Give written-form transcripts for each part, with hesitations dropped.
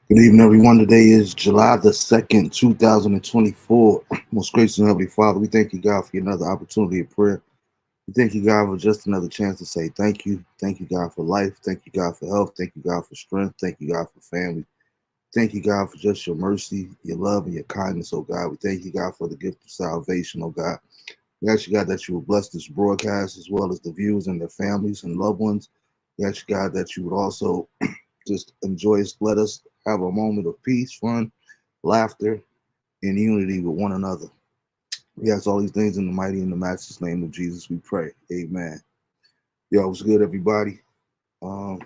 Good evening, everyone. Today is July the 2nd, 2024. Most gracious and Heavenly Father, we thank you, God, for another opportunity of prayer. We thank you, God, for just another chance to say thank you. Thank you, God, for life. Thank you, God, for health. Thank you, God, for strength. Thank you, God, for family. Thank you, God, for just your mercy, your love, and your kindness, oh God. We thank you, God, for the gift of salvation, oh God. We ask you, God, that you would bless this broadcast as well as the viewers and their families and loved ones. We ask you, God, that you would also just enjoy us. Let us have a moment of peace, fun, laughter, and unity with one another. We ask all these things in the mighty and the matchless name of Jesus. We pray. Amen. Yo, what's good, everybody? Um,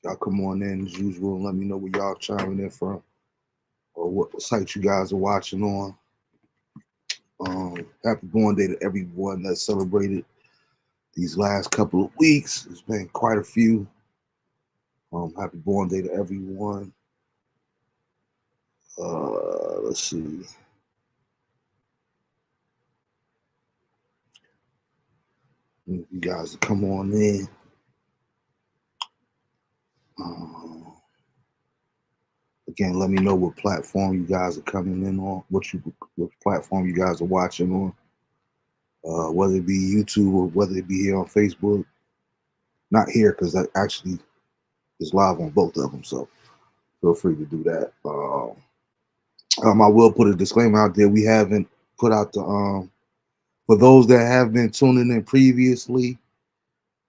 y'all come on in as usual and let me know where y'all chiming in from or what site you guys are watching on. Happy born day to everyone that celebrated these last couple of weeks. There's been quite a few. Happy born day to everyone. Let's see. You guys come on in. Um, Again, let me know what platform you guys are coming in on, what platform you guys are watching on, whether it be YouTube or whether it be here on Facebook. Not here because that actually is live on both of them, so feel free to do that. I will put a disclaimer out there. We haven't put out the for those that have been tuning in previously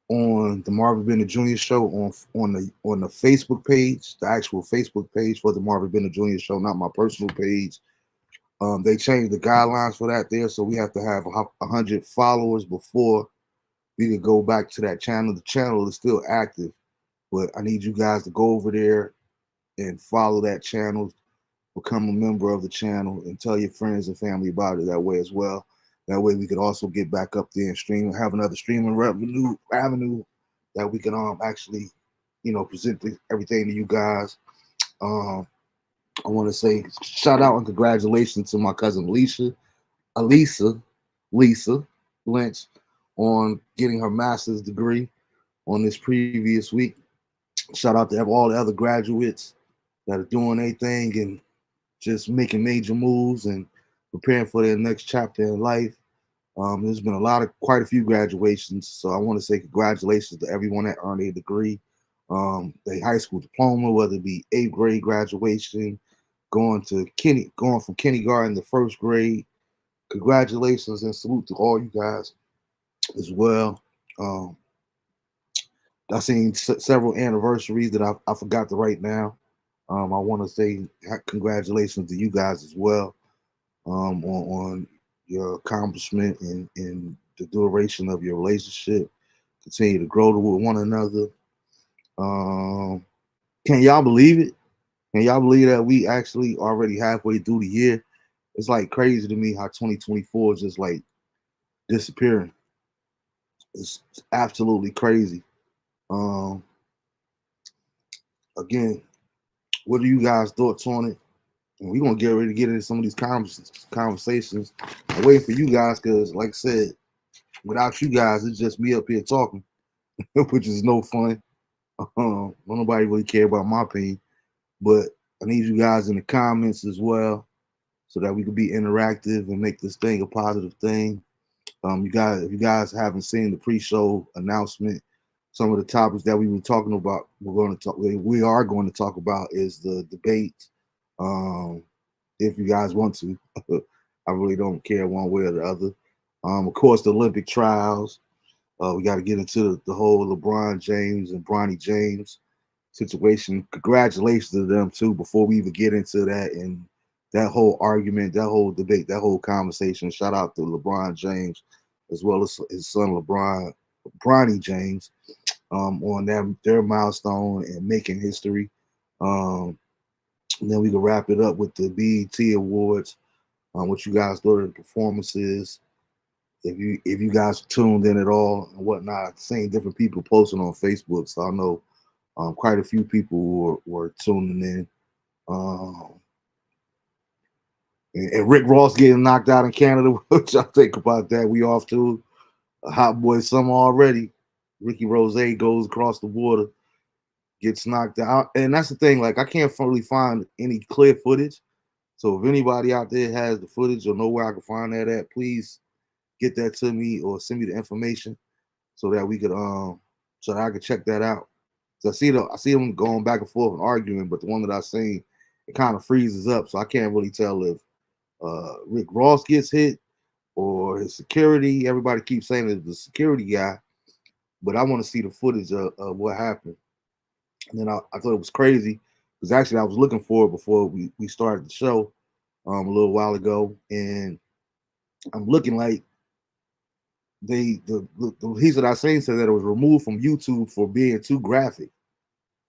on the Marvin Bennett Jr. show on the Facebook page, the actual Facebook page for the Marvin Bennett Jr. show, not my personal page. They changed the guidelines for that there, so we have to have 100 followers before we can go back to that channel. The channel is still active, but I need you guys to go over there and follow that channel, become a member of the channel, and tell your friends and family about it that way as well. That way we could also get back up there and stream, have another streaming revenue avenue that we can actually, present everything to you guys. Um, I want to say shout out and congratulations to my cousin Lisa Lynch, on getting her master's degree on this previous week. Shout out to all the other graduates that are doing their thing and just making major moves and preparing for their next chapter in life. There's been quite a few graduations, so I want to say congratulations to everyone that earned a degree, a high school diploma, whether it be eighth grade graduation, going from kindergarten to first grade. Congratulations and salute to all you guys as well. Um, I've seen several anniversaries that I forgot to write now. I want to say congratulations to you guys as well, on your accomplishment and the duration of your relationship. Continue to grow with one another. Um, can y'all believe it? Can y'all believe that we actually already halfway through the year? It's like crazy to me how 2024 is just like disappearing. It's absolutely crazy. Um, Again, what are you guys' thoughts on it? And we're gonna get ready to get into some of these conversations. I'm waiting for you guys because, like I said, without you guys, it's just me up here talking, which is no fun. Nobody really care about my opinion, but I need you guys in the comments as well, so that we can be interactive and make this thing a positive thing. If you guys haven't seen the pre-show announcement, some of the topics that we were talking about, we are going to talk about is the debate. Um, if you guys want to, I really don't care one way or the other. Of course, the Olympic trials. We got to get into the whole LeBron James and Bronny James situation. Congratulations to them too. Before we even get into that and that whole argument, that whole debate, that whole conversation. Shout out to LeBron James as well as his son Bronny James, on their milestone and making history. Um, and then we can wrap it up with the BET Awards. What you guys thought of the performances? If you guys tuned in at all and whatnot, seeing different people posting on Facebook, so I know quite a few people were tuning in. Um, and Rick Ross getting knocked out in Canada. What y'all think about that? We off to a hot boy summer already. Ricky Rose goes across the border. gets knocked out. And that's the thing, like I can't really find any clear footage. So if anybody out there has the footage or know where I can find that at, please get that to me or send me the information so that we could so that I could check that out. So I see them going back and forth and arguing, but the one that I seen, it kind of freezes up, so I can't really tell if Rick Ross gets hit or his security. Everybody keeps saying it's the security guy, but I want to see the footage of what happened. And then I thought it was crazy because actually I was looking for it before we started the show a little while ago, and I'm looking like the piece that I seen said that it was removed from YouTube for being too graphic.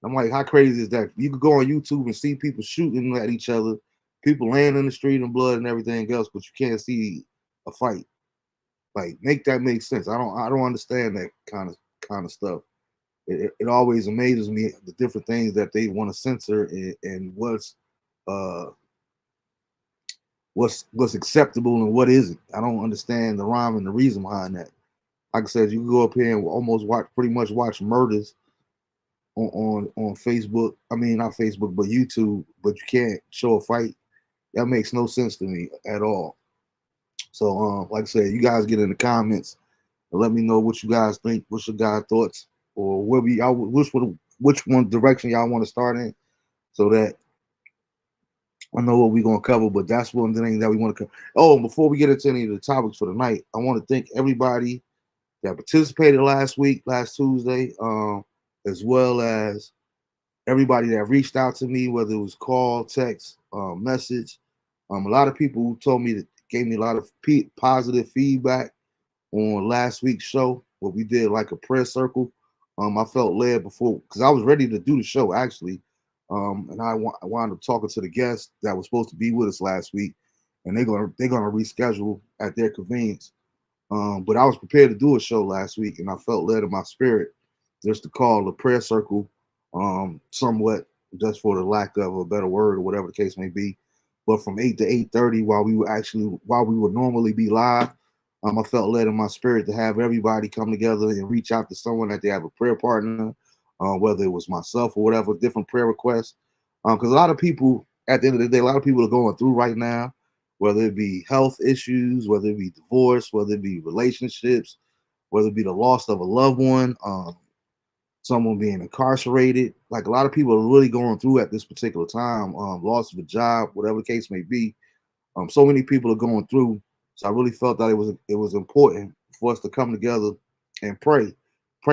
I'm like, how crazy is that? You could go on YouTube and see people shooting at each other, people laying in the street in blood and everything else, but you can't see a fight. Like, make that make sense. I don't understand that kind of stuff. It always amazes me the different things that they want to censor and uh what's acceptable and what isn't. I don't understand the rhyme and the reason behind that. Like I said, you can go up here and almost pretty much watch murders on Facebook. I mean, not Facebook, but YouTube. But you can't show a fight. That makes no sense to me at all. So, like I said, you guys get in the comments and let me know what you guys think. What's your guys' thoughts, or which one direction y'all want to start in, so that I know what we're gonna cover. But that's one thing that we want to cover. Oh, and before we get into any of the topics for the night, I want to thank everybody that participated last Tuesday, as well as everybody that reached out to me, whether it was call, text, message. A lot of people who told me that gave me a lot of positive feedback on last week's show, where we did like a prayer circle. I felt led before because I was ready to do the show actually, and I wound up talking to the guests that was supposed to be with us last week, and they're gonna reschedule at their convenience. But I was prepared to do a show last week, and I felt led in my spirit just to call the prayer circle, somewhat just for the lack of a better word or whatever the case may be. But from 8 to 8:30, while we would normally be live, I felt led in my spirit to have everybody come together and reach out to someone that they have a prayer partner, whether it was myself or whatever, different prayer requests. Because a lot of people, at the end of the day, a lot of people are going through right now, whether it be health issues, whether it be divorce, whether it be relationships, whether it be the loss of a loved one, someone being incarcerated. Like a lot of people are really going through at this particular time, loss of a job, whatever the case may be. So many people are going through. So I really felt that it was important for us to come together and pray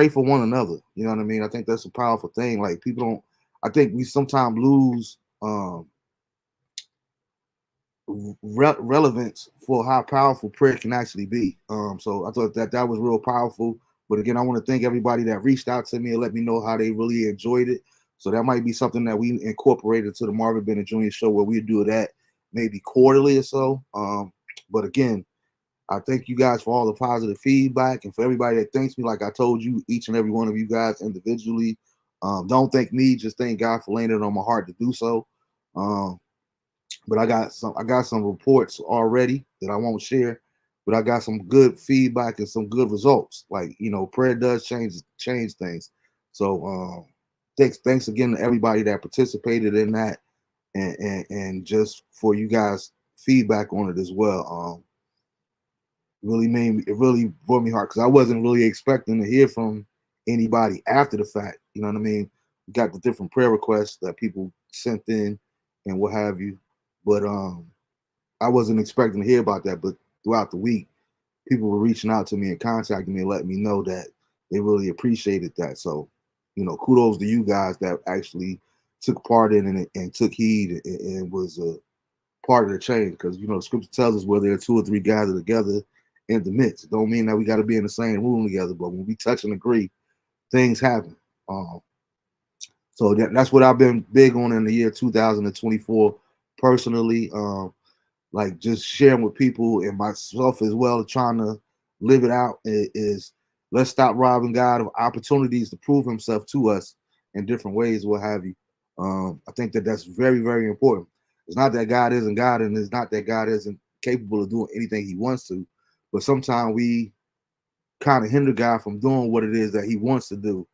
for one another. You know what I mean? I think that's a powerful thing. Like people don't. I think we sometimes lose relevance for how powerful prayer can actually be. So I thought that was real powerful. But again, I want to thank everybody that reached out to me and let me know how they really enjoyed it. So that might be something that we incorporate into the Marvin Bennett Jr. show, where we do that maybe quarterly or so. But again, I thank you guys for all the positive feedback, and for everybody that thanks me. Like I told you, each and every one of you guys individually. Don't thank me, just thank God for laying it on my heart to do so. But I got some reports already that I won't share, but I got some good feedback and some good results. Like, prayer does change things. So thanks again to everybody that participated in that, and just for you guys feedback on it as well. It really brought me heart, because I wasn't really expecting to hear from anybody after the fact. You know what I mean? We got the different prayer requests that people sent in and what have you. But I wasn't expecting to hear about that. But throughout the week, people were reaching out to me and contacting me and letting me know that they really appreciated that. So, kudos to you guys that actually took part in it and took heed and was a part of the change. Because the scripture tells us where there are two or three gathered together in the midst. It don't mean that we got to be in the same room together, but when we touch and agree, things happen. So that's what I've been big on in the year 2024 personally. Like just sharing with people and myself as well, trying to live it out is let's stop robbing God of opportunities to prove himself to us in different ways, what have you. I think that's very, very important. It's not that God isn't God, and it's not that God isn't capable of doing anything he wants to, but sometimes we kind of hinder God from doing what it is that he wants to do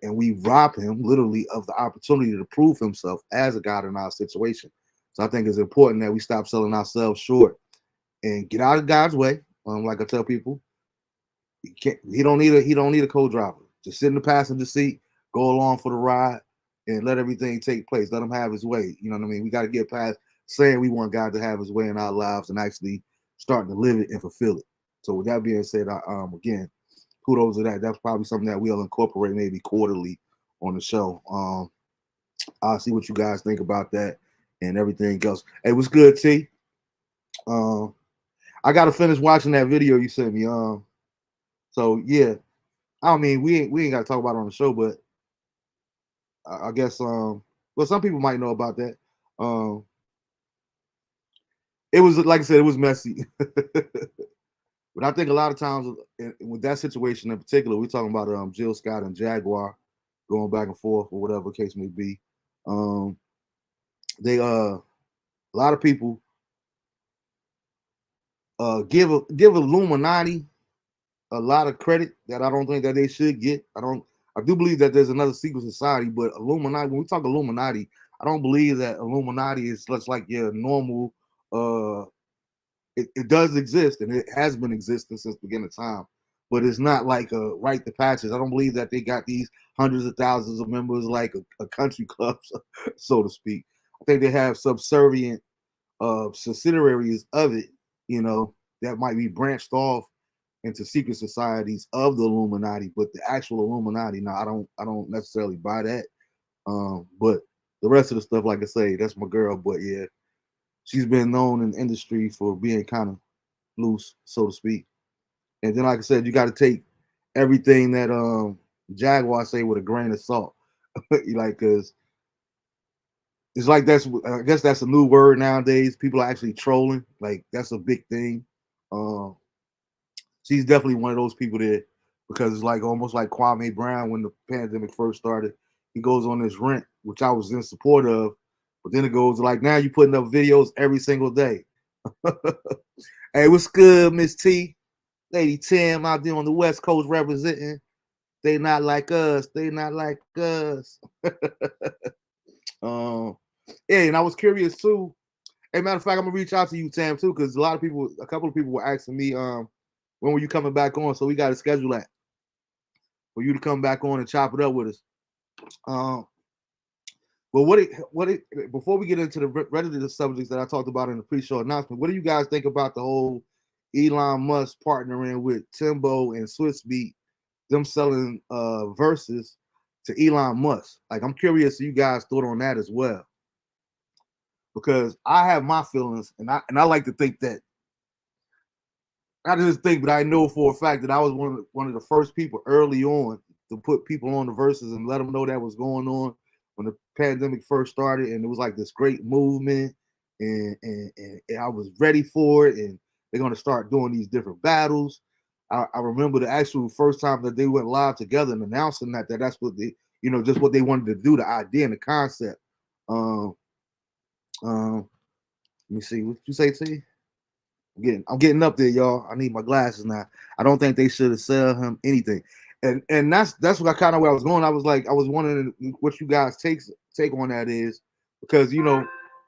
and we rob him literally of the opportunity to prove himself as a God in our situation. So I think it's important that we stop selling ourselves short and get out of God's way. Like I tell people, he don't need a co-driver. Just sit in the passenger seat, go along for the ride, and let everything take place. Let him have his way. You know what I mean? We got to get past saying we want God to have his way in our lives and actually starting to live it and fulfill it. So with that being said, again, kudos to that. That's probably something that we'll incorporate maybe quarterly on the show. I'll see what you guys think about that and everything else. Hey, what's good, T? I gotta finish watching that video you sent me. So yeah, I mean we ain't gotta talk about it on the show, but I guess well, some people might know about that. It was, like I said, it was messy. But I think a lot of times with that situation in particular, we're talking about Jill Scott and Jaguar going back and forth or whatever the case may be. They a lot of people give Illuminati a lot of credit that I don't think that they should get. I do believe that there's another secret society, but Illuminati, when we talk Illuminati, I don't believe that Illuminati is just like your normal it does exist and it has been existing since the beginning of time, but it's not like a rite the patches. I don't believe that they got these hundreds of thousands of members like a country club, so to speak. I think they have subservient subsidiaries of it, that might be branched off into secret societies of the Illuminati, but the actual Illuminati, no, I don't necessarily buy that. But the rest of the stuff, like I say, that's my girl. But yeah, she's been known in the industry for being kind of loose, so to speak. And then, like I said, you got to take everything that Jaguar say with a grain of salt, because it's like I guess that's a new word nowadays. People are actually trolling. Like that's a big thing. She's definitely one of those people there because it's like almost like Kwame Brown when the pandemic first started. He goes on this rant, which I was in support of, but then it goes like now you're putting up videos every single day. Hey, what's good, Miss T? Lady Tim out there on the West Coast representing. They not like us. They not like us. Yeah, and I was curious too. Hey, matter of fact, I'm gonna reach out to you, Tam, too, because a couple of people were asking me, when were you coming back on? So we got to schedule that for you to come back on and chop it up with us. But before we get into the rest of the subjects that I talked about in the pre-show announcement, what do you guys think about the whole Elon Musk partnering with Timbo and Swissbeat, them selling verses to Elon Musk? Like, I'm curious if you guys thought on that as well, because I have my feelings, and I like to think that I just think, but I know for a fact that I was one of the first people early on to put people on the verses and let them know that was going on when the pandemic first started, and it was like this great movement, and I was ready for it, and they're gonna start doing these different battles. I remember the actual first time that they went live together and announcing that's what they, just what they wanted to do, the idea and the concept. Um, let me see what you say, T. I'm getting up there, y'all. I need my glasses now. I don't think they should have sell him anything, and that's what where I was going. I was wondering what you guys take on that is, because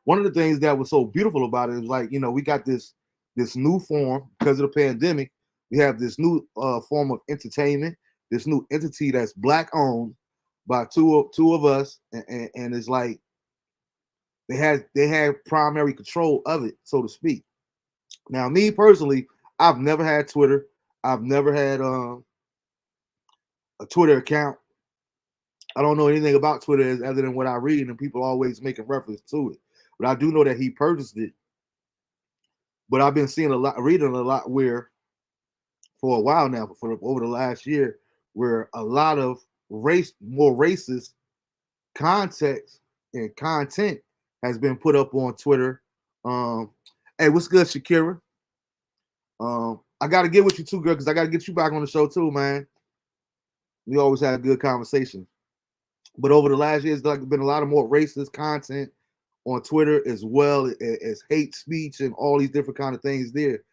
one of the things that was so beautiful about it is like we got this new form because of the pandemic. We have this new form of entertainment, this new entity that's black owned by two of us, and it's like they had primary control of it, so to speak. Now, me personally, I've never had Twitter. I've never had a Twitter account. I don't know anything about Twitter other than what I read, and people always make a reference to it. But I do know that he purchased it. But I've been reading a lot where, for a while now, over the last year, where a lot of more racist context and content has been put up on Twitter. Hey, what's good, Shakira? I got to get with you too, girl, because I got to get you back on the show too, man. We always had a good conversation. But over the last years, there's been a lot of more racist content on Twitter, as well as hate speech and all these different kind of things there.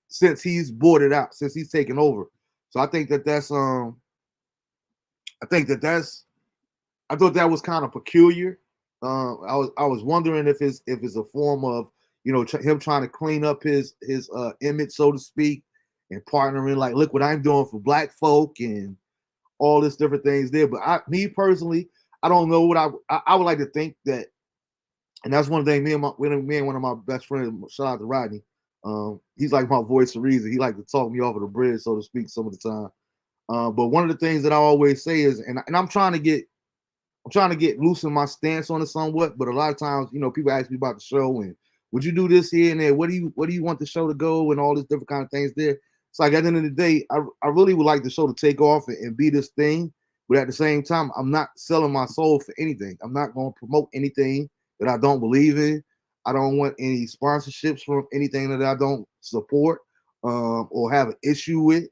Since he's bought it out, since he's taken over, so I think that's I think I thought that was kind of peculiar. I was wondering if it's a form of him trying to clean up his image, so to speak, and partnering like, look what I'm doing for black folk and all this different things there. But me personally, I don't know what I would like to think that, and that's one thing. Me and one of my best friends, shout out to Rodney. He's like my voice of reason. He like to talk me off of the bridge, so to speak, some of the time. But one of the things that I always say is, and I'm trying to get loosen my stance on it somewhat, but a lot of times, people ask me about the show and would you do this here and there? What do you want the show to go and all these different kind of things there? It's like at the end of the day, I really would like the show to take off and be this thing, but at the same time, I'm not selling my soul for anything. I'm not going to promote anything that I don't believe in. I don't want any sponsorships from anything that I don't support or have an issue with.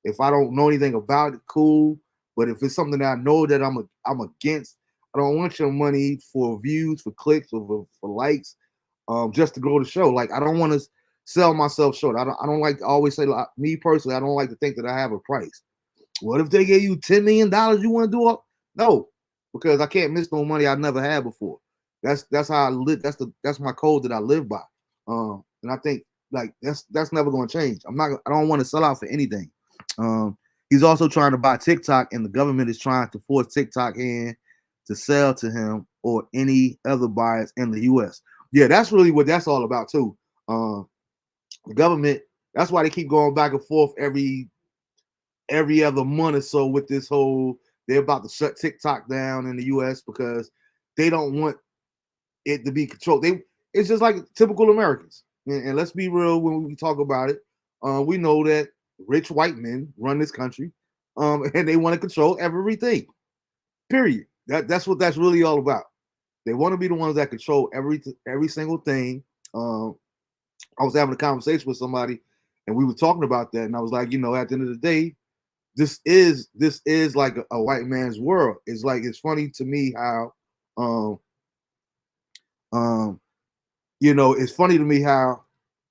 If I don't know anything about it, cool. But if it's something that I know that I'm against, I don't want your money for views, for clicks, or for likes, just to grow the show. Like I don't want to sell myself short. I don't like to always say, like, me personally, I don't like to think that I have a price. What if they gave you $10 million? You want to do it? No, because I can't miss no money I never had before. That's how I live. That's my code that I live by. And I think like that's never going to change. I don't want to sell out for anything. He's also trying to buy TikTok, and the government is trying to force TikTok in to sell to him or any other buyers in the U.S. Yeah, that's really what that's all about too. The government. That's why they keep going back and forth every other month or so with this whole. They're about to shut TikTok down in the U.S. because they don't want it to be controlled. It's just like typical Americans. And let's be real when we talk about it. We know that rich white men run this country, and they want to control everything. Period. That's what that's really all about. They want to be the ones that control every single thing. I was having a conversation with somebody, and we were talking about that, and I was like, at the end of the day, this is like a white man's world. It's like it's funny to me how, um, it's funny to me how,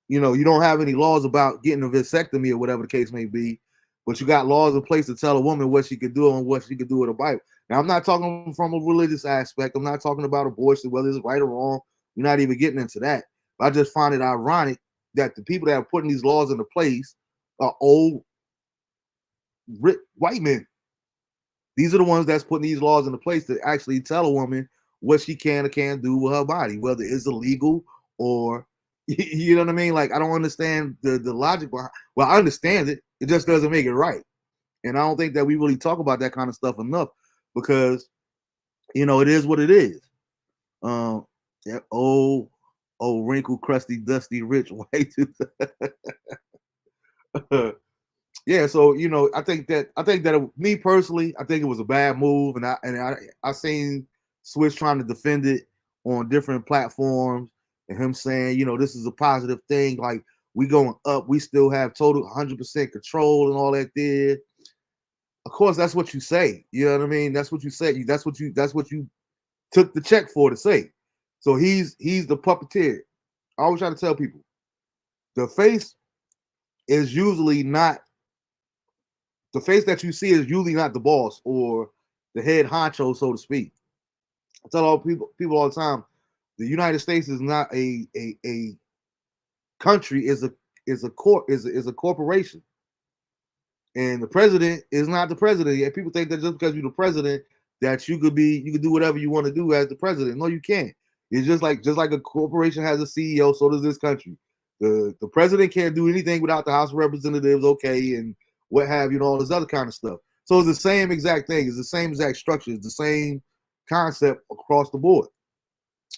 you don't have any laws about getting a vasectomy or whatever the case may be, but you got laws in place to tell a woman what she could do and what she could do with a Bible. Now, I'm not talking from a religious aspect. I'm not talking about abortion, whether it's right or wrong. We're not even getting into that. But I just find it ironic that the people that are putting these laws into place are old, rich white men. These are the ones that's putting these laws into place to actually tell a woman what she can or can't do with her body, whether it's illegal or you know what I mean? Like I don't understand the logic behind. Well, I understand it. It just doesn't make it right. And I don't think that we really talk about that kind of stuff enough because it is what it is. That old wrinkled, crusty, dusty, rich white dude. Yeah, so I think that me personally, I think it was a bad move, and I seen Swiss trying to defend it on different platforms, and him saying, this is a positive thing, like we going up, we still have total 100% control and all that there. Of course, that's what you say. You know what I mean? That's what you said. That's what you took the check for to say. So he's the puppeteer. I always try to tell people the face is usually not the face that you see is usually not the boss or the head honcho, so to speak. I tell all people all the time, the United States is not a country, is a corporation, and the president is not the president. Yeah, people think that just because you're the president that you could do whatever you want to do as the president. No, you can't. It's just like a corporation has a CEO, so does this country. The president can't do anything without the House of Representatives, okay, and what have you, and all this other kind of stuff. So it's the same exact thing. It's the same exact structure. It's the same concept across the board.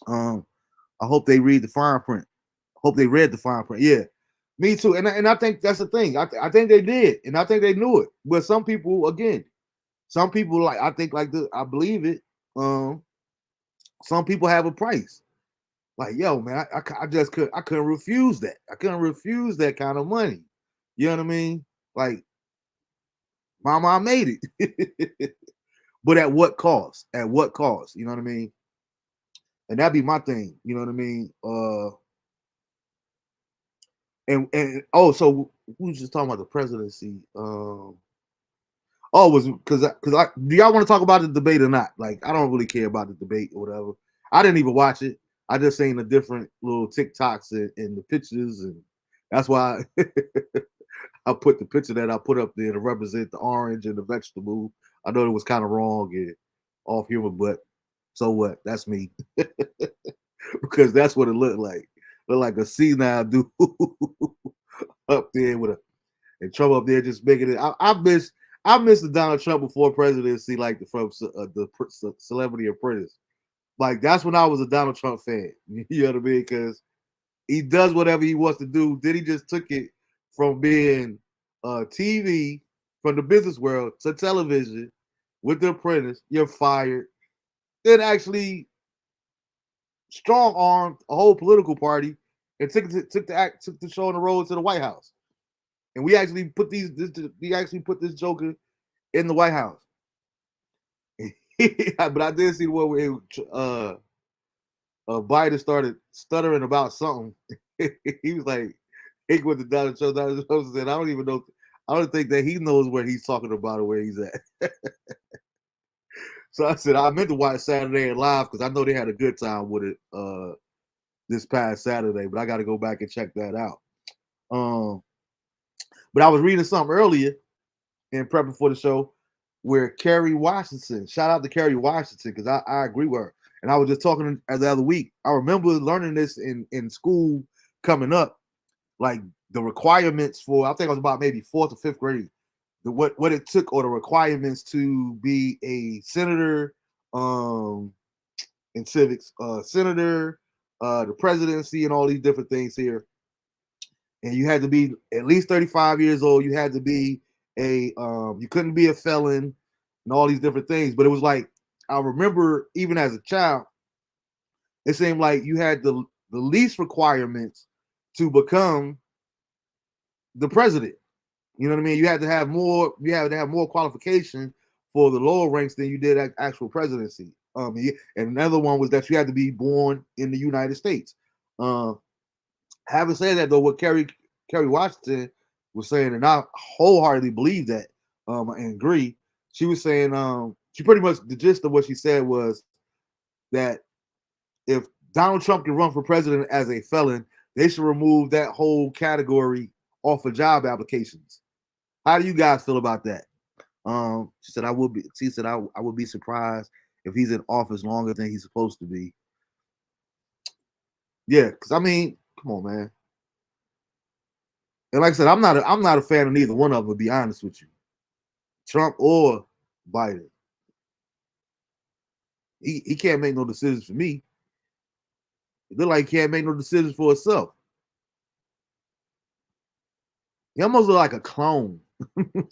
Um, I hope they read the fine print. Hope they read the fine print. Yeah, me too. And I think that's the thing. I think they did, and I think they knew it. But some people, again, some people like I think like this. I believe it. Um, some people have a price. Like, yo, man, I just couldn't refuse that. I couldn't refuse that kind of money. You know what I mean? Like, mama, I made it. But at what cost? At what cost? You know what I mean? And that'd be my thing. You know what I mean? And so we was just talking about the presidency. Oh, was because do y'all want to talk about the debate or not? Like, I don't really care about the debate or whatever. I didn't even watch it. I just seen the different little TikToks and the pictures, and that's why I put the picture that I put up there to represent the orange and the vegetable. I know it was kind of wrong and off humor, but so what? That's me. Because that's what it looked like. Looked like a senile dude up there with a and Trump up there just making it. I miss the Donald Trump before presidency, like from the Celebrity Apprentice. Like that's when I was a Donald Trump fan. You know what I mean? Because he does whatever he wants to do. Then he just took it from being TV from the business world to television with the Apprentice. You're fired. Then actually strong armed a whole political party and took the show on the road to the White House. And we actually put this Joker in the White House. But I did see the one where Biden started stuttering about something. He was like, he went to Donald Trump. Donald Trump said, I don't even know. I don't think that he knows where he's talking about or where he's at. So I said, I meant to watch Saturday Night Live because I know they had a good time with it this past Saturday, but I got to go back and check that out. But I was reading something earlier in prepping for the show where Kerry Washington, shout out to Kerry Washington because I agree with her. And I was just talking the other week. I remember learning this in school coming up, like the requirements for, I think it was about maybe 4th or 5th grade, what it took or the requirements to be a senator in civics, senator, the presidency, and all these different things here. And you had to be at least 35 years old. You had to be you couldn't be a felon and all these different things. But it was like, I remember even as a child, it seemed like you had the least requirements to become the president. You know what I mean? You had to have more qualification for the lower ranks than you did at actual presidency. And another one was that you had to be born in the United States. Having said that, though, what Kerry Washington was saying, and I wholeheartedly believe that, and agree. She was saying, she pretty much, the gist of what she said was that if Donald Trump can run for president as a felon, they should remove that whole category off of job applications. How do you guys feel about that? She said, I would be. She said, I would be surprised if he's in office longer than he's supposed to be. Yeah, because I mean, come on, man. And like I said, I'm not a fan of neither one of them, to be honest with you. Trump or Biden. He can't make no decisions for me. It look like he can't make no decisions for himself. He almost look like a clone.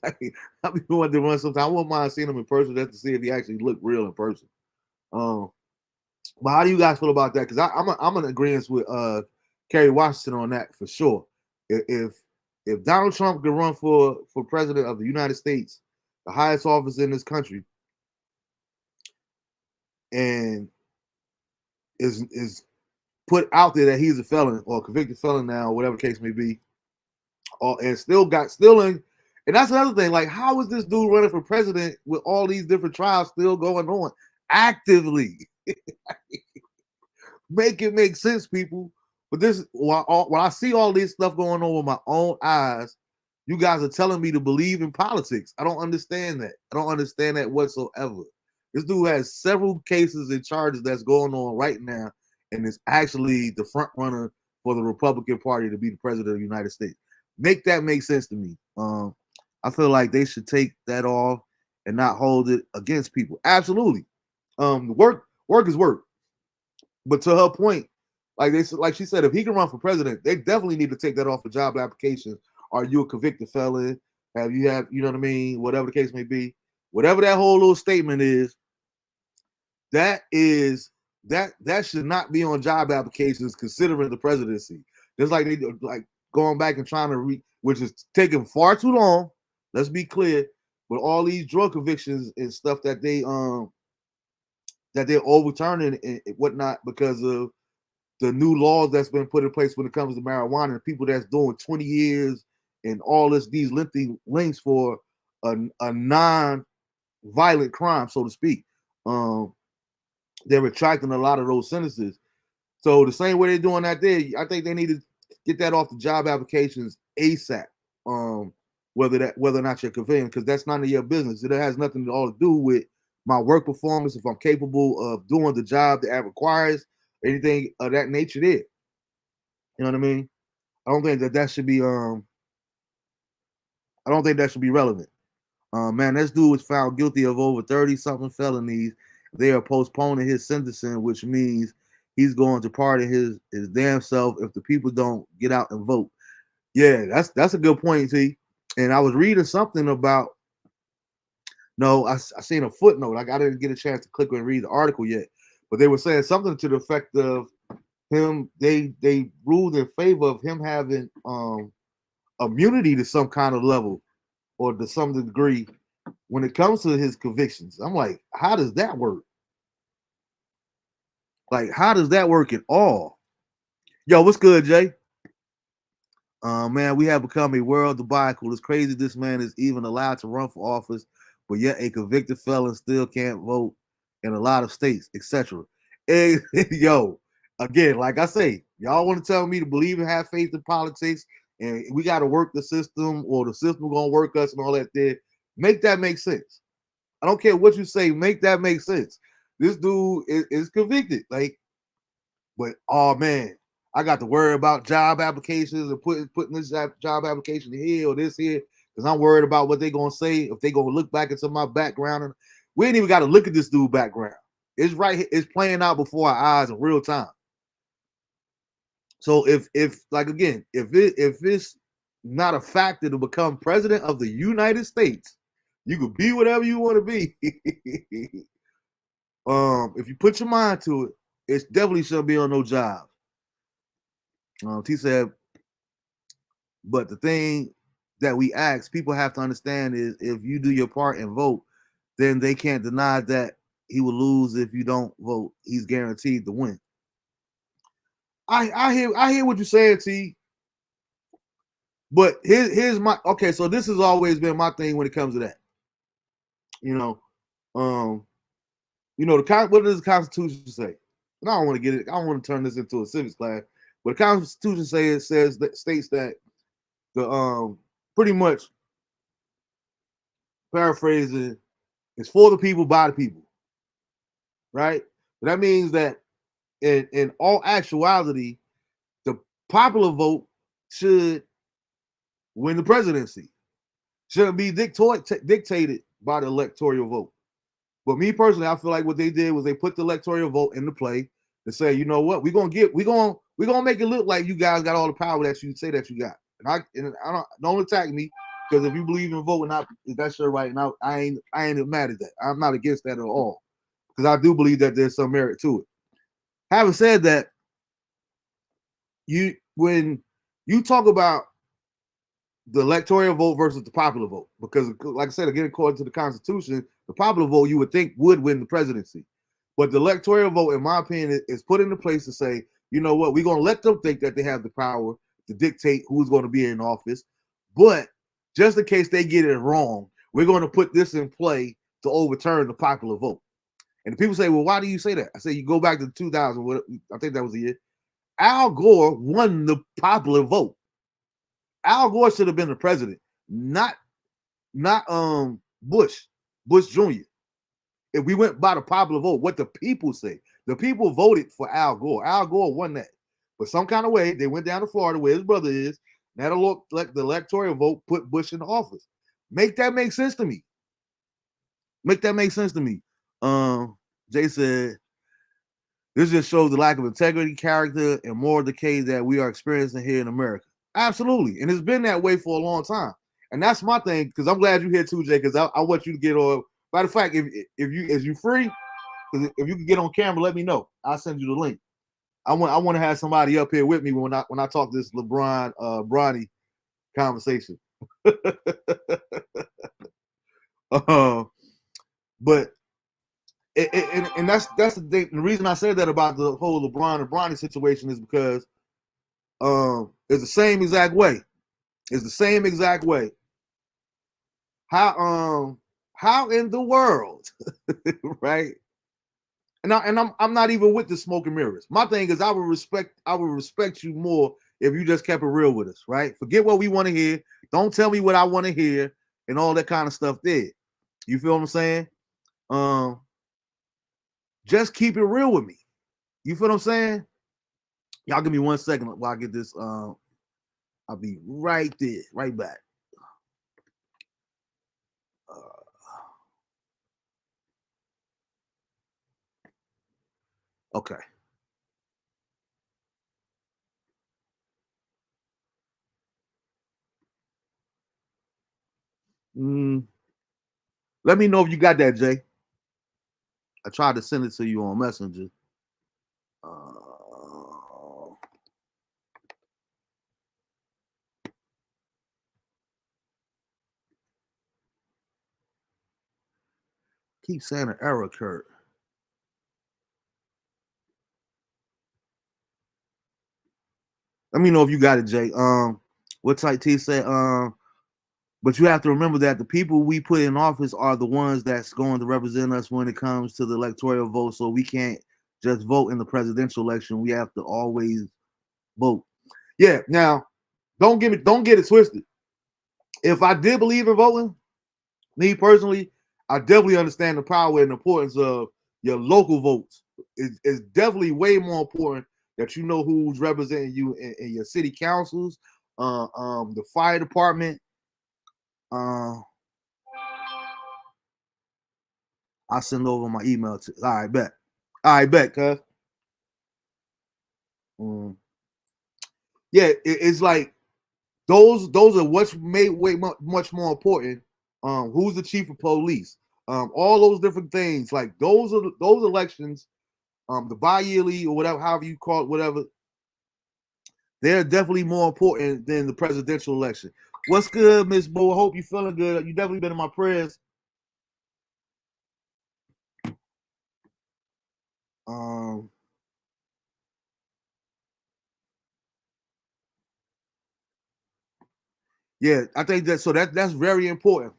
Like, I be wanting to run sometimes. I wouldn't mind seeing him in person just to see if he actually looked real in person. But how do you guys feel about that? Because I'm in agreement with Kerry Washington on that for sure. If Donald Trump could run for president of the United States, the highest office in this country, and is put out there that he's a felon or a convicted felon now, whatever the case may be, and still in, and that's another thing. Like, how is this dude running for president with all these different trials still going on actively? Make it make sense, people. But this, when I see all this stuff going on with my own eyes, you guys are telling me to believe in politics. I don't understand that. I don't understand that whatsoever. This dude has several cases and charges that's going on right now, and is actually the front runner for the Republican Party to be the president of the United States. Make that make sense to me. I feel like they should take that off and not hold it against people. Absolutely. Work is work. But to her point, like she said, if he can run for president, they definitely need to take that off the job applications. Are you a convicted felon? You know what I mean? Whatever the case may be, whatever that whole little statement is, that should not be on job applications considering the presidency. Just like they like going back and trying to which is taking far too long. Let's be clear, with all these drug convictions and stuff that they're overturning and whatnot because of the new laws that's been put in place when it comes to marijuana, and people that's doing 20 years and all these lengthy lengths for a non-violent crime, so to speak. They're retracting a lot of those sentences. So the same way they're doing that there, I think they need to get that off the job applications ASAP. Whether or not you're conveying, because that's none of your business. It has nothing at all to do with my work performance, if I'm capable of doing the job that requires, anything of that nature there. You know what I mean? I don't think that should be I don't think that should be relevant. Man, this dude was found guilty of over 30-something felonies. They are postponing his sentencing, which means he's going to pardon his damn self if the people don't get out and vote. Yeah, that's a good point, T. And I was reading something about. No, I seen a footnote. I didn't get a chance to click and read the article yet, but they were saying something to the effect of him. They ruled in favor of him having immunity to some kind of level or to some degree when it comes to his convictions. I'm like, how does that work? Like, how does that work at all? Yo, what's good, Jay? Man, we have become a world debacle. It's crazy this man is even allowed to run for office, but yet a convicted felon still can't vote in a lot of states, etc. Yo, again, like I say, y'all want to tell me to believe and have faith in politics, and we got to work the system, or the system gonna work us, and all that there. Make that make sense. I don't care what you say. Make that make sense. This dude is convicted, like, but oh man, I got to worry about job applications and putting this job application here or this here because I'm worried about what they're gonna say, if they're gonna look back into my background. And we ain't even got to look at this dude background. It's right, it's playing out before our eyes in real time. So if like again, if it's not a factor to become president of the United States, you could be whatever you want to be. If you put your mind to it, it definitely shouldn't be on no job. T said, but the thing that we ask people have to understand is if you do your part and vote, then they can't deny that he will lose. If you don't vote, he's guaranteed to win. I hear what you're saying, T. But here's my okay. So this has always been my thing when it comes to that. You know, what does the Constitution say? And I don't want to get it. I don't want to turn this into a civics class. But the Constitution states that the pretty much paraphrasing, it's for the people by the people, right? But that means that in all actuality, the popular vote should win the presidency. Shouldn't be dictated by the electoral vote. But me personally, I feel like what they did was they put the electoral vote into play to say, you know what, we're gonna make it look like you guys got all the power that you say that you got. And I don't attack me, because if you believe in voting, that's your right. And I ain't mad at that. I'm not against that at all, because I do believe that there's some merit to it. Having said that, when you talk about the electoral vote versus the popular vote, because like I said, again, according to the Constitution, the popular vote you would think would win the presidency. But the electoral vote, in my opinion, is put into place to say, you know what, we're going to let them think that they have the power to dictate who's going to be in office. But just in case they get it wrong, we're going to put this in play to overturn the popular vote. And people say, well, why do you say that? I say, you go back to 2000, I think that was the year. Al Gore won the popular vote. Al Gore should have been the president, not Bush Jr. If we went by the popular vote, what the people say, the people voted for Al Gore. Al Gore won that. But some kind of way, they went down to Florida where his brother is. That the electoral vote put Bush in office. Make that make sense to me. Make that make sense to me. Jay said, this just shows the lack of integrity, character, and moral decay that we are experiencing here in America. Absolutely. And it's been that way for a long time. And that's my thing, because I'm glad you're here too, Jay, because I want you to get on. By the fact, if you free, because if you can get on camera, let me know. I'll send you the link. I want to have somebody up here with me when I talk this LeBron Bronny conversation. But and that's the thing. The reason I said that about the whole LeBron and Bronny situation is because it's the same exact way. It's the same exact way how in the world, right? And I'm not even with the smoke and mirrors. My thing is I would respect you more if you just kept it real with us, right? Forget what we want to hear. Don't tell me what I want to hear and all that kind of stuff there. You feel what I'm saying? Um, just keep it real with me. You feel what I'm saying? Y'all give me 1 second while I get this. I'll be right there, right back. Okay. Mm, let me know if you got that, Jay. I tried to send it to you on Messenger. Uh, keep saying an error occurred. Let me know if you got it, Jay. What type T said? But you have to remember that the people we put in office are the ones that's going to represent us when it comes to the electoral vote. So we can't just vote in the presidential election. We have to always vote. Yeah. Now, don't get it twisted. If I did believe in voting, me personally, I definitely understand the power and importance of your local votes. It's definitely way more important that you know who's representing you in your city councils, the fire department. Uh, I'll send over my email to. All right, bet. All right, bet, cuz. Um, yeah, it's like those are what's made way much more important. Who's the chief of police? All those different things. Like those elections, the bi-yearly or whatever, however you call it, whatever. They're definitely more important than the presidential election. What's good, Miss Bo? I hope you're feeling good. You definitely been in my prayers. Um, yeah, I think that so that's very important.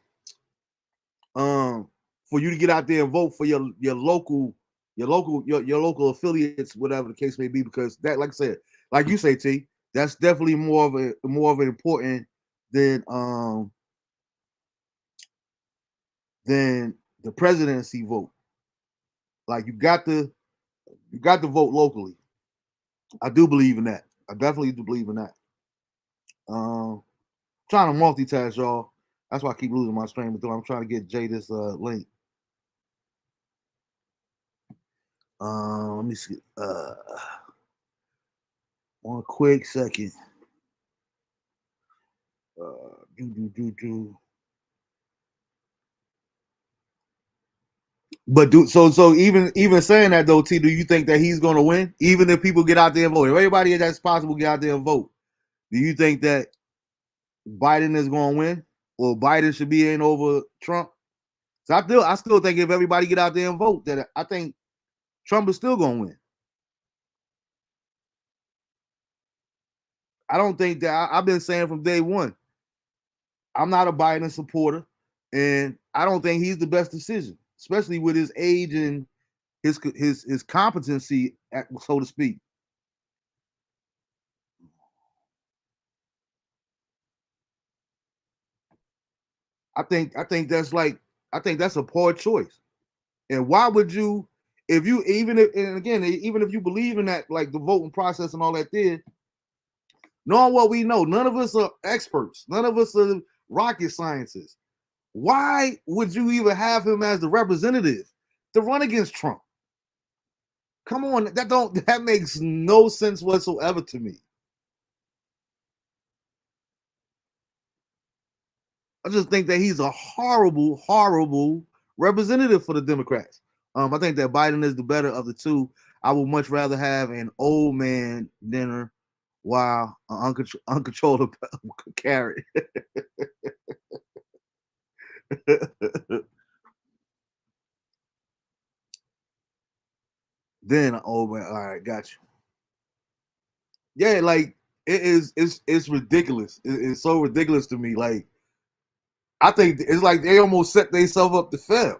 For you to get out there and vote for your local affiliates, whatever the case may be, because that, like I said, like you say, T, that's definitely more of an important than than the presidency vote. Like you got to vote locally. I do believe in that. I definitely do believe in that. Um, trying to multitask, y'all. That's why I keep losing my stream of thought. I'm trying to get Jay this link. Let me see. 1 quick second. Do. But so even saying that though, T, do you think that he's going to win? Even if people get out there and vote, if everybody that's possible get out there and vote, do you think that Biden is going to win, or Biden should be in over Trump? So I still think if everybody get out there and vote, that I think Trump is still going to win. I don't think that I've been saying from day one, I'm not a Biden supporter, and I don't think he's the best decision, especially with his age and his competency, so to speak. I think that's like I think that's a poor choice. And why would you, if you even if and again even if you believe in that, like the voting process and all that there, knowing what we know, none of us are experts, none of us are rocket scientists. Why would you even have him as the representative to run against Trump? Come on, that makes no sense whatsoever to me. I just think that he's a horrible, horrible representative for the Democrats. I think that Biden is the better of the two. I would much rather have an old man dinner while an uncontrolled carrot. Then an old man. All right, got you. Yeah, like it's ridiculous. It's so ridiculous to me. Like I think it's like they almost set themselves up to fail.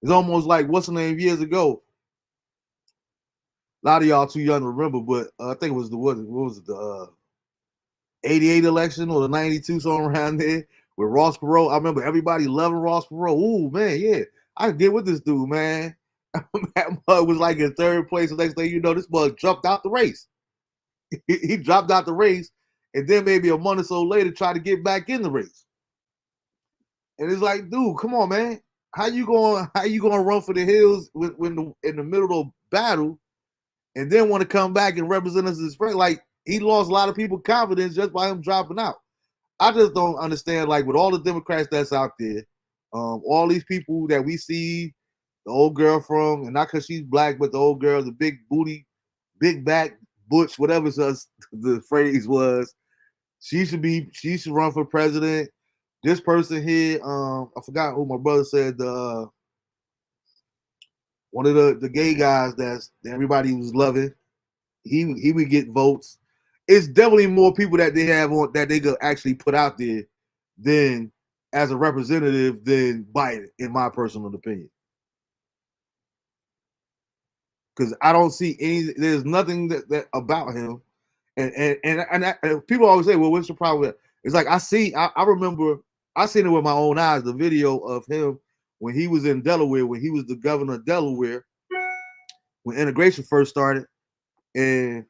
It's almost like what's the name years ago. A lot of y'all too young to remember, but I think it was what was it, the 88 election or the 92, somewhere around there with Ross Perot. I remember everybody loving Ross Perot. Ooh, man, yeah. I can get with this dude, man. That mug was like in third place. The next thing you know, this mug jumped out the race. He dropped out the race, and then maybe a month or so later tried to get back in the race. And it's like, dude, come on, man. How you gonna run for the hills when in the middle of battle, and then want to come back and represent us as friend? Like, he lost a lot of people's confidence just by him dropping out. I just don't understand, like, with all the Democrats that's out there, all these people that we see, the old girl from, and not because she's black, but the old girl, the big booty, big back, butch, whatever the phrase was, she should run for president. This person here, I forgot who my brother said, one of the gay guys that everybody was loving, he would get votes. It's definitely more people that they have on that they could actually put out there than as a representative than Biden, in my personal opinion. Because I don't see there's nothing that about him, and people always say, well, what's the problem? It's like I remember I seen it with my own eyes, the video of him when he was in Delaware, when he was the governor of Delaware, when integration first started. And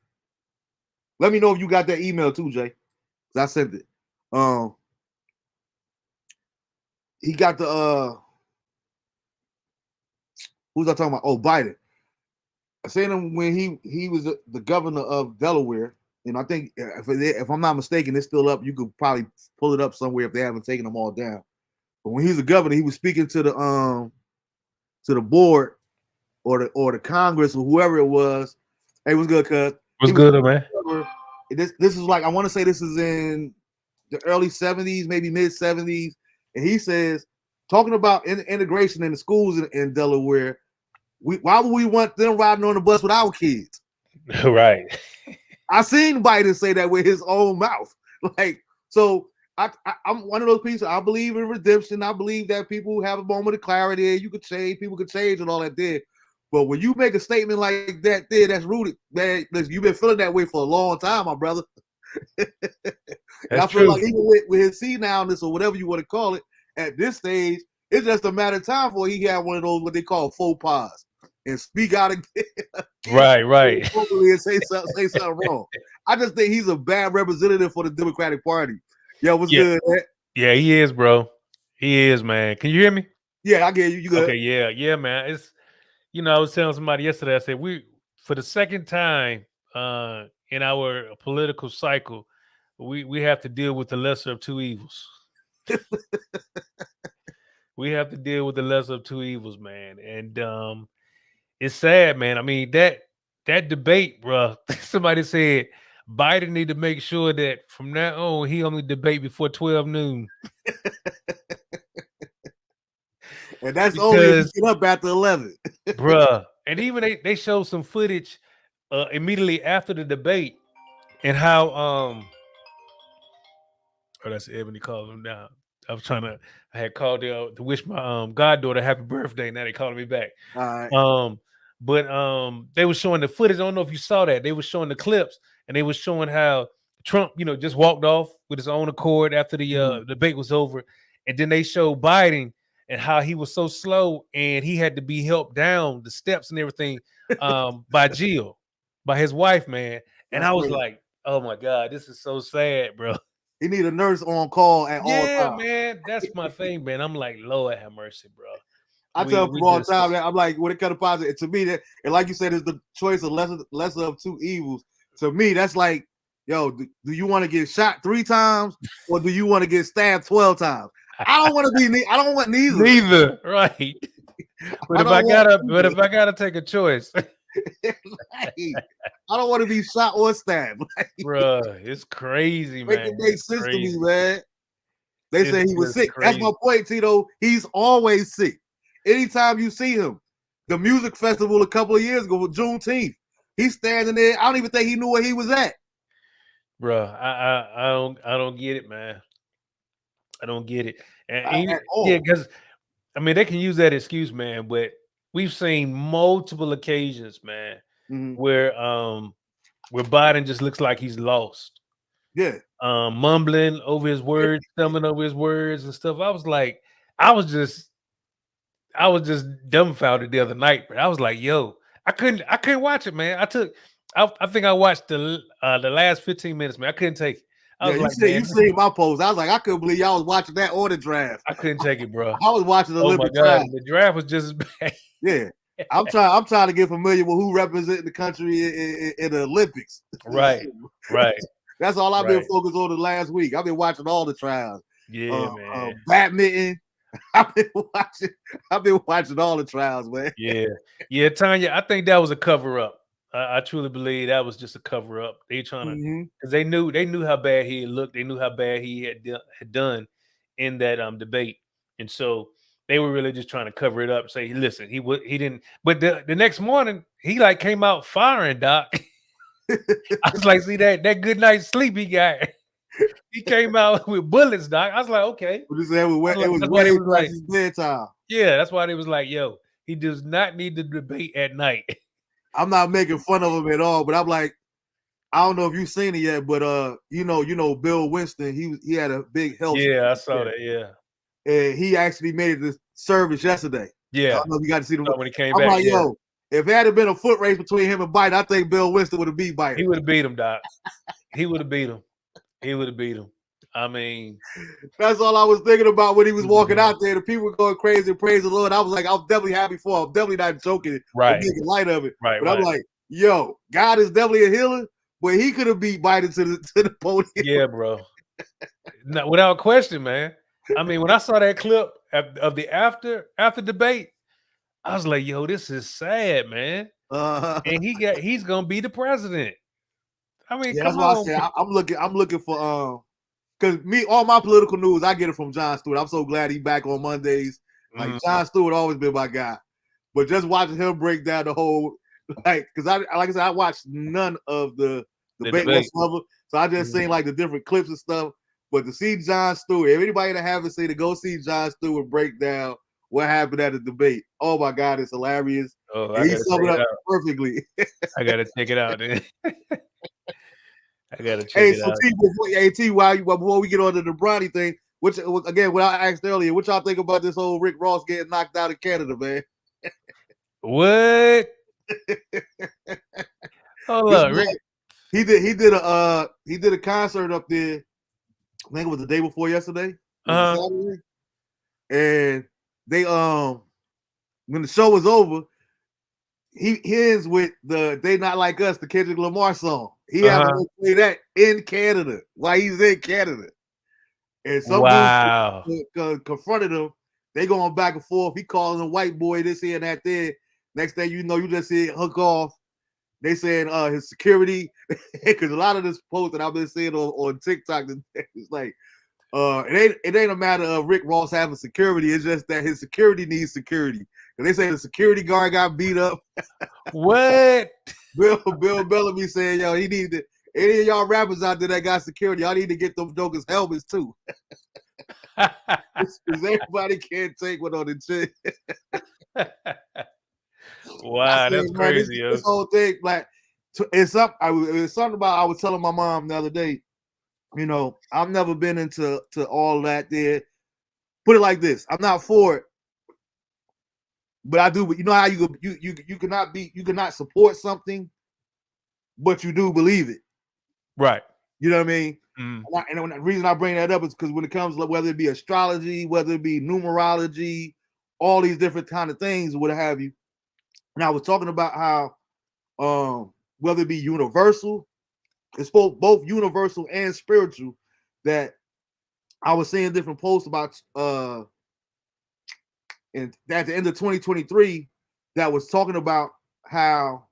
let me know if you got that email too, Jay, because I sent it. He got the who's I talking about? Oh, Biden. I seen him when he was the governor of Delaware, and I think if I'm not mistaken, it's still up. You could probably pull it up somewhere if they haven't taken them all down. But when he was a governor, he was speaking to the board or the Congress or whoever it was. Hey, what's good, cuz? What's good, man? This is like, I want to say this is in the early 70s, maybe mid 70s, and he says, talking about integration in the schools in Delaware. Why would we want them riding on the bus with our kids? Right. I seen Biden say that with his own mouth. Like, so I'm one of those people. I believe in redemption. I believe that people have a moment of clarity. You could change, people could change, and all that there. But when you make a statement like that there, that's rooted, man, you've been feeling that way for a long time, my brother. And I feel like even with his senileness or whatever you want to call it, at this stage, it's just a matter of time before he had one of those what they call faux pas and speak out again. Right. And say something wrong. I just think he's a bad representative for the Democratic Party. Yo, what's good, man? Yeah, he is, bro. He is, man. Can you hear me? Yeah, I get you. You good? Okay, yeah, man. It's I was telling somebody yesterday. I said for the second time in our political cycle, we have to deal with the lesser of two evils. We have to deal with the lesser of two evils, man. And it's sad, man. I mean, that debate, bro. Somebody said Biden need to make sure that from now on he only debate before 12 noon. And that's only if you get up after 11. Bruh. And even they showed some footage immediately after the debate and how oh, that's Ebony calling him down. I had called to wish my goddaughter happy birthday. Now they calling me back. All right. But they were showing the footage. I don't know if you saw that. They were showing the clips and they were showing how Trump, just walked off with his own accord after the debate was over. And then they showed Biden and how he was so slow and he had to be helped down the steps and everything by Jill, by his wife, man. And I was like, oh my God, this is so sad, bro. He need a nurse on call at all times. Yeah, man. That's my thing, man. I'm like, Lord have mercy, bro. I tell people all the time that I'm like, when it comes to positive, to me, that, and like you said, is the choice of lesser of two evils. To me, that's like, yo, do you want to get shot 3 times or do you want to get stabbed 12 times? I don't want to be. I don't want neither. Neither, right? But if I gotta take a choice, I don't want to be shot or stabbed. Bruh, it's crazy, man. It makes sense to me, man. They say he was sick. Crazy. That's my point, Tito. He's always sick. Anytime you see him, the music festival a couple of years ago with Juneteenth, he's standing there. I don't even think he knew where he was at. Bruh, I don't get it, man. I don't get it. And At yeah, all. because I mean they can use that excuse, man, but we've seen multiple occasions, man, Mhm. where Biden just looks like he's lost. Yeah. Mumbling over his words, stumbling over his words and stuff. I was just I was just dumbfounded the other night, but I was like, yo, I couldn't watch it, man. I think I watched the last 15 minutes, man. I couldn't take it. I Yeah, was you like, see, man, you see my post. I was like, I couldn't believe y'all was watching that or the draft. I couldn't take it, bro. I was watching the Oh my Liberty god, draft. the draft was just as bad. Yeah. I'm trying to get familiar with who representing the country in the Olympics. Right, right, That's all I've been right. focused on the last week. I've been watching all the trials. Yeah, man. Badminton. I've been watching all the trials, man. Yeah, yeah, Tanya. I think that was a cover up. I truly believe that was just a cover up. They trying to because they knew how bad he had looked. They knew how bad he had done in that debate, and so they were really just trying to cover it up. Say, listen, he didn't. But the next morning, he like came out firing, Doc. I was like, see that good night's sleep he got. He came out with bullets, Doc. I was like, okay. What you saying? It was That's why they way was past like, his bedtime. yeah, that's why they was like, yo, he does not need to debate at night. I'm not making fun of him at all, but I'm like, I don't know if you've seen it yet, but you know, Bill Winston, he had a big health. Yeah, I saw that. Yeah, and he actually made it to service yesterday. I yeah. don't know if you got to see the When he came I'm back, like, yeah, yo, if there had been a foot race between him and Biden, I think Bill Winston would have beat Biden. he would have beat him, Doc. He would have beat him. He would have beat him. I mean, that's all I was thinking about when he was walking out there. The people were going crazy and praise the Lord. I was like, I'm definitely happy for him. I'm definitely not joking right, or making light of it. right, but I'm like, yo, God is definitely a healer, but he could have beat Biden to the podium. Yeah, bro. No, without question, man. I mean, when I saw that clip of the after debate, I was like, yo, this is sad, man. And he's gonna be the president. I mean, Yeah, come that's why on. I said I'm looking for because all my political news, I get it from Jon Stewart. I'm so glad he's back on Mondays. Like Jon Stewart always been my guy. But just watching him break down the whole because like I said, I watched none of the debate whatsoever. So I just seen like the different clips and stuff. But to see Jon Stewart, if anybody that haven't seen it, go see Jon Stewart break down what happened at the debate. Oh my God, it's hilarious. Oh, he summed it up perfectly. I gotta check it out, then. I gotta check Hey, it so out. T, before we get on to the Bronny thing, which again, what I asked earlier, what y'all think about this whole Rick Ross getting knocked out of Canada, man? What? Hold up, Rick. He did a concert up there. I think it was the day before yesterday. Saturday. And they when the show was over, he ends with the "They Not Like Us," the Kendrick Lamar song. He had to play that in Canada while he's in Canada. And some dude confronted him. They going back and forth. He calling him white boy, this here and that there. Next thing you know, you just see it hook off. They saying his security, because a lot of this post that I've been seeing on TikTok, it's like it ain't a matter of Rick Ross having security. It's just that his security needs security. And they say the security guard got beat up. What? Bill Bellamy saying, yo, he need to. Any of y'all rappers out there that got security, y'all need to get them jokers helmets too. Because everybody can't take one on the chin. Wow, that's crazy. This whole thing, like, it's something about. I was telling my mom the other day. You know, I've never been into all that. There, put it like this: I'm not for it, but I do. But you know how you cannot support something, but you do believe it. Right. You know what I mean? And the reason I bring that up is because when it comes to whether it be astrology, whether it be numerology, all these different kind of things, what have you. And I was talking about how whether it be universal, it's both universal and spiritual, that I was seeing different posts about and at the end of 2023 that was talking about how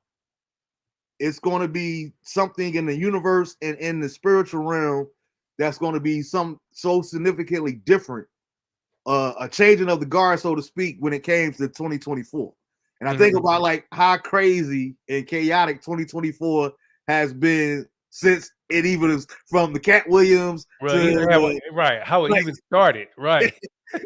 it's going to be something in the universe and in the spiritual realm that's going to be so significantly different, a changing of the guard, so to speak, when it came to 2024. And I think about like how crazy and chaotic 2024 has been since it even is from the Cat Williams Bro, to even how it like, even started, right?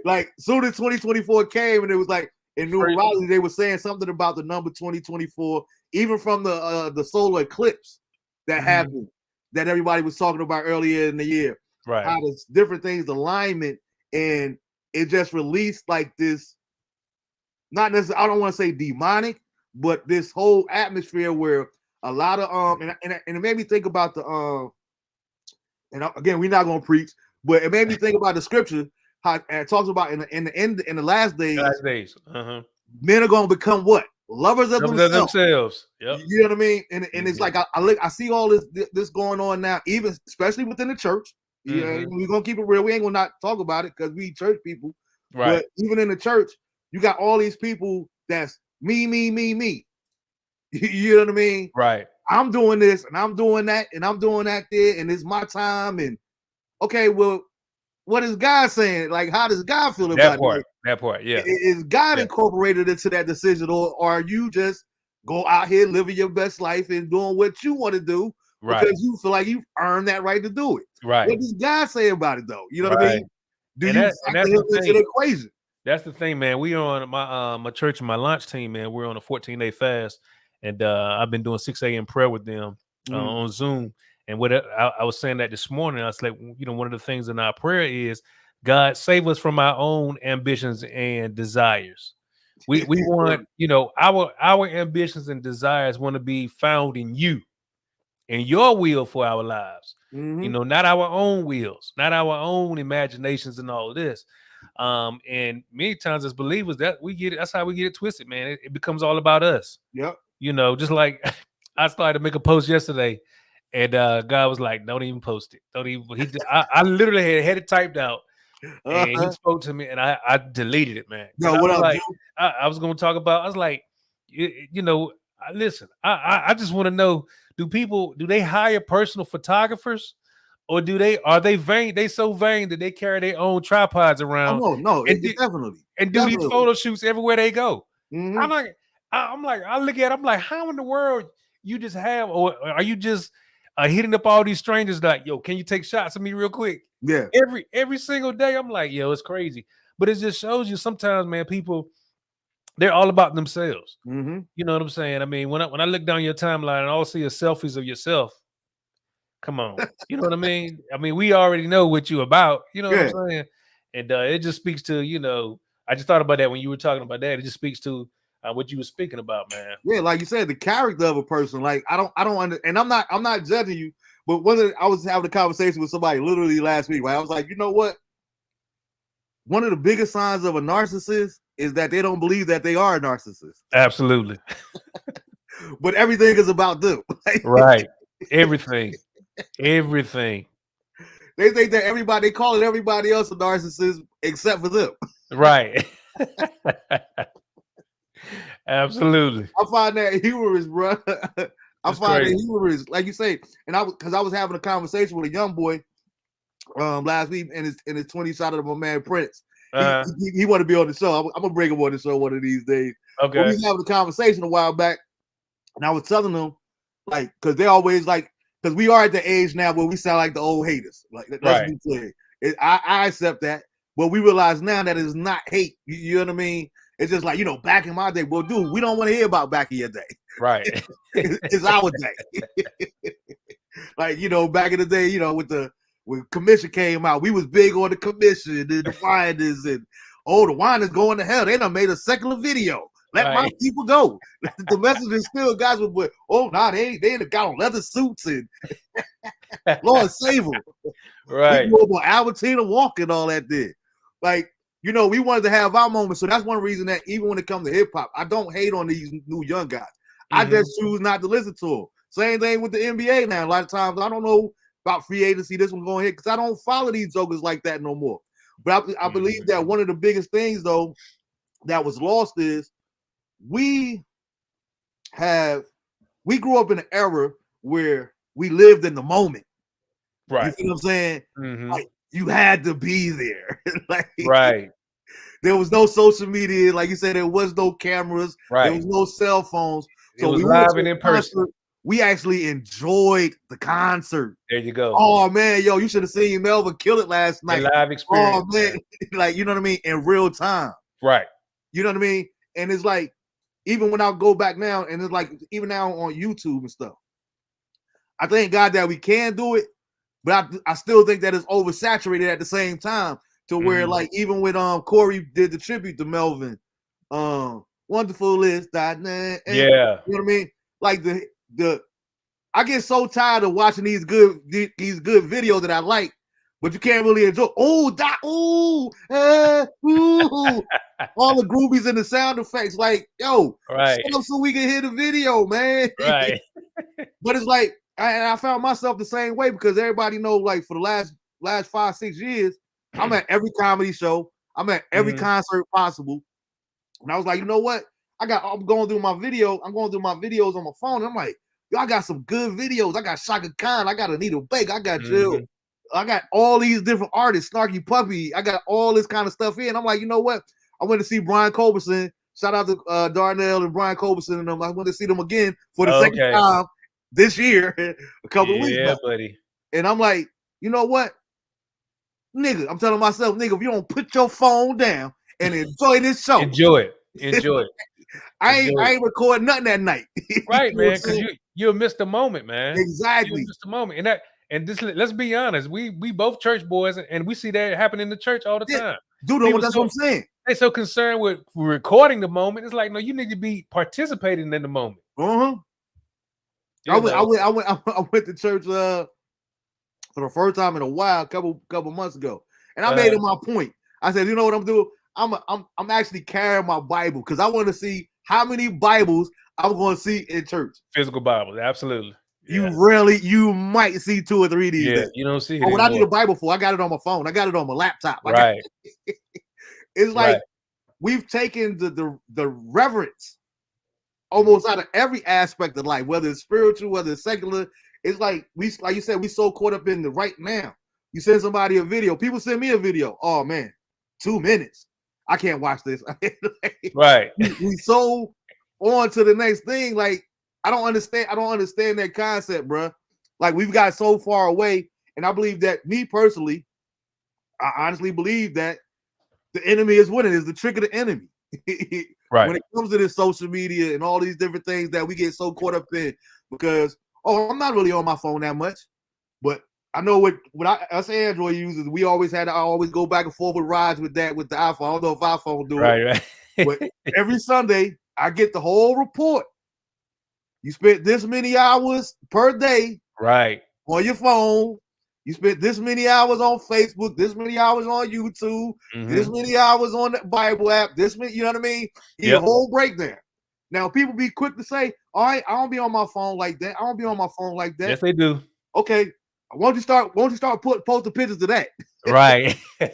like soon as 2024 came, and it was like in First- numerology they were saying something about the number 2024, even from the solar eclipse that happened, that everybody was talking about earlier in the year. right. How there's different things, alignment, and it just released like this, not necessarily, I don't want to say demonic, but this whole atmosphere where a lot of and it made me think about the and again, we're not gonna preach, but it made me think about the scripture, how it talks about in the last days, men are gonna become what? Lovers of themselves. Yep. You know what I mean? And it's like I see all this going on now, even especially within the church. Yeah, we're gonna keep it real. We ain't gonna not talk about it because we church people. Right. But even in the church, you got all these people that's me. You know what I mean? Right. I'm doing this and I'm doing that and I'm doing that there, and it's my time. And okay, well, what is God saying? Like, how does God feel about it? That part, yeah. Is God incorporated into that decision, or are you just go out here living your best life and doing what you want to do because you feel like you've earned that right to do it? Right. What does God say about it, though? You know what I mean? Do you factor him into the equation? That's the thing, man. We are on my church and my launch team, man. We're on a 14-day fast, and I've been doing 6 a.m. prayer with them on Zoom. And what I was saying that this morning, I was like, one of the things in our prayer is, God, save us from our own ambitions and desires. We want, our ambitions and desires want to be found in you and your will for our lives. Not our own wills, not our own imaginations and all of this. And many times as believers, that's how we get it twisted, man. It becomes all about us. Yep. Just like I started to make a post yesterday, and God was like, "Don't even post it. Don't even." I literally had it typed out, and he spoke to me, and I deleted it, man. No, what up, I was going to talk about. I was like, listen. I just want to know: do they hire personal photographers, or are they vain? They so vain that they carry their own tripods around? Oh, no, definitely. And do these photo shoots everywhere they go. I'm like, I look at it, I'm like, how in the world you just have, or are you just hitting up all these strangers like, yo, can you take shots of me real quick? Yeah. Every single day, I'm like, yo, it's crazy. But it just shows you sometimes, man, people, they're all about themselves. You know what I'm saying? I mean, when I look down your timeline and all I see is selfies of yourself. Come on. You know what I mean? I mean, we already know what you're about. You know what I'm saying? And it just speaks to, I just thought about that when you were talking about that. It just speaks to what you were speaking about, man. Yeah, like you said, the character of a person. Like I don't and I'm not judging you, but I was having a conversation with somebody literally last week, right? I was like, you know what? One of the biggest signs of a narcissist is that they don't believe that they are a narcissist. Absolutely. But everything is about them. Right. Everything. Everything. They think that they call it everybody else a narcissist except for them. Right. Absolutely. I find that humorous, bro. I find it humorous, like you say. And I was having a conversation with a young boy last week, and his 20 shot of my man Prince. He want to be on the show. I'm gonna bring him on the show one of these days. Okay. But we was having a conversation a while back, and I was telling them, like, because they always like, because we are at the age now where we sound like the old haters. Like, let's be clear. I accept that, but we realize now that it's not hate. You know what I mean? It's just like, back in my day, well, dude, we don't want to hear about back in your day. Right. It's our day. Like, back in the day, when commission came out, we was big on the commission and the whiners and the whiners going to hell. They done made a secular video. Let my people go. The message is still guys with, they got on leather suits and Lord save them. Right. We go Albertina walk and all that there. Like, we wanted to have our moments. So that's one reason that even when it comes to hip hop, I don't hate on these new young guys. I just choose not to listen to them. Same thing with the NBA now. A lot of times I don't know about free agency, this one going here, because I don't follow these jokers like that no more. But I believe that one of the biggest things, though, that was lost is we grew up in an era where we lived in the moment. Right. You know what I'm saying? Like, you had to be there. Like, right. There was no social media, like you said. There was no cameras. Right. There was no cell phones. So we went to in person. we actually enjoyed the concert. There you go. Oh man, yo, you should have seen Melvin kill it last The night. live experience. Oh man, like you know what I mean, in real time. Right. You know what I mean? And it's like, even when I go back now, and it's like, even now on YouTube and stuff, I thank God that we can do it, but I still think that it's oversaturated at the same time to where, like, even when Corey did the tribute to Melvin, wonderful is that, Yeah. You know what I mean? Like the I get so tired of watching these good videos that I like, but you can't really enjoy. Oh, that, ooh, ooh. All the groupies and the sound effects, like, yo, right, shut up so we can hear the video, man. right. But it's like, I found myself the same way because everybody know, like, for the last 5-6 years, I'm at every comedy show, I'm at every concert possible, and I was like, you know what? I'm going through my videos on my phone, and I'm like, yo, I got some good videos. I got Shaka Khan, I got Anita Baker, I got Jill, I got all these different artists, Snarky Puppy, I got all this kind of stuff in. I'm like, you know what? I went to see Brian Culberson. Shout out to Darnell and Brian Culberson and them. I went to see them again for the second time this year, a couple of weeks back. Buddy. And I'm like, you know what? Nigga, I'm telling myself, nigga, if you don't put your phone down and enjoy this show. Enjoy it. I ain't recording nothing that night. Right, man, because you'll miss the moment, man. Exactly. You'll miss the moment. And this, let's be honest, we both church boys, and we see that happen in the church all the time. Dude, that's what I'm saying. They're so concerned with recording the moment. It's like, no, you need to be participating in the moment. I went to church for the first time in a while, a couple months ago, and I made it my point. I said, you know what I'm doing? I'm actually carrying my Bible because I want to see how many Bibles I'm going to see in church. Physical Bibles, absolutely. You might see 2 or 3 these days. You don't see it. What I need a Bible for, I got it on my phone. I got it on my laptop. Right. It's like we've taken the reverence almost out of every aspect of life, whether it's spiritual, whether it's secular. It's like like you said, we so caught up in the right now. You send somebody a video. People send me a video. Oh man, 2 minutes. I can't watch this. Right. We so on to the next thing. Like, I don't understand that concept, bro. Like, we've got so far away, and I believe that, me personally, I honestly believe that the enemy is winning. Is the trick of the enemy. Right. When it comes to this social media and all these different things that we get so caught up in, because I'm not really on my phone that much, but I know what us Android users, I always go back and forth with rides with the iPhone. I don't know if iPhone do it. Right. But every Sunday I get the whole report. You spent this many hours per day on your phone. You spent this many hours on Facebook, this many hours on YouTube, this many hours on the Bible app, this many, you know what I mean? Your whole breakdown. Now, people be quick to say, all right, I don't be on my phone like that. I don't be on my phone like that. Yes, they do. Okay. Won't you start posting pictures of that? Right. They're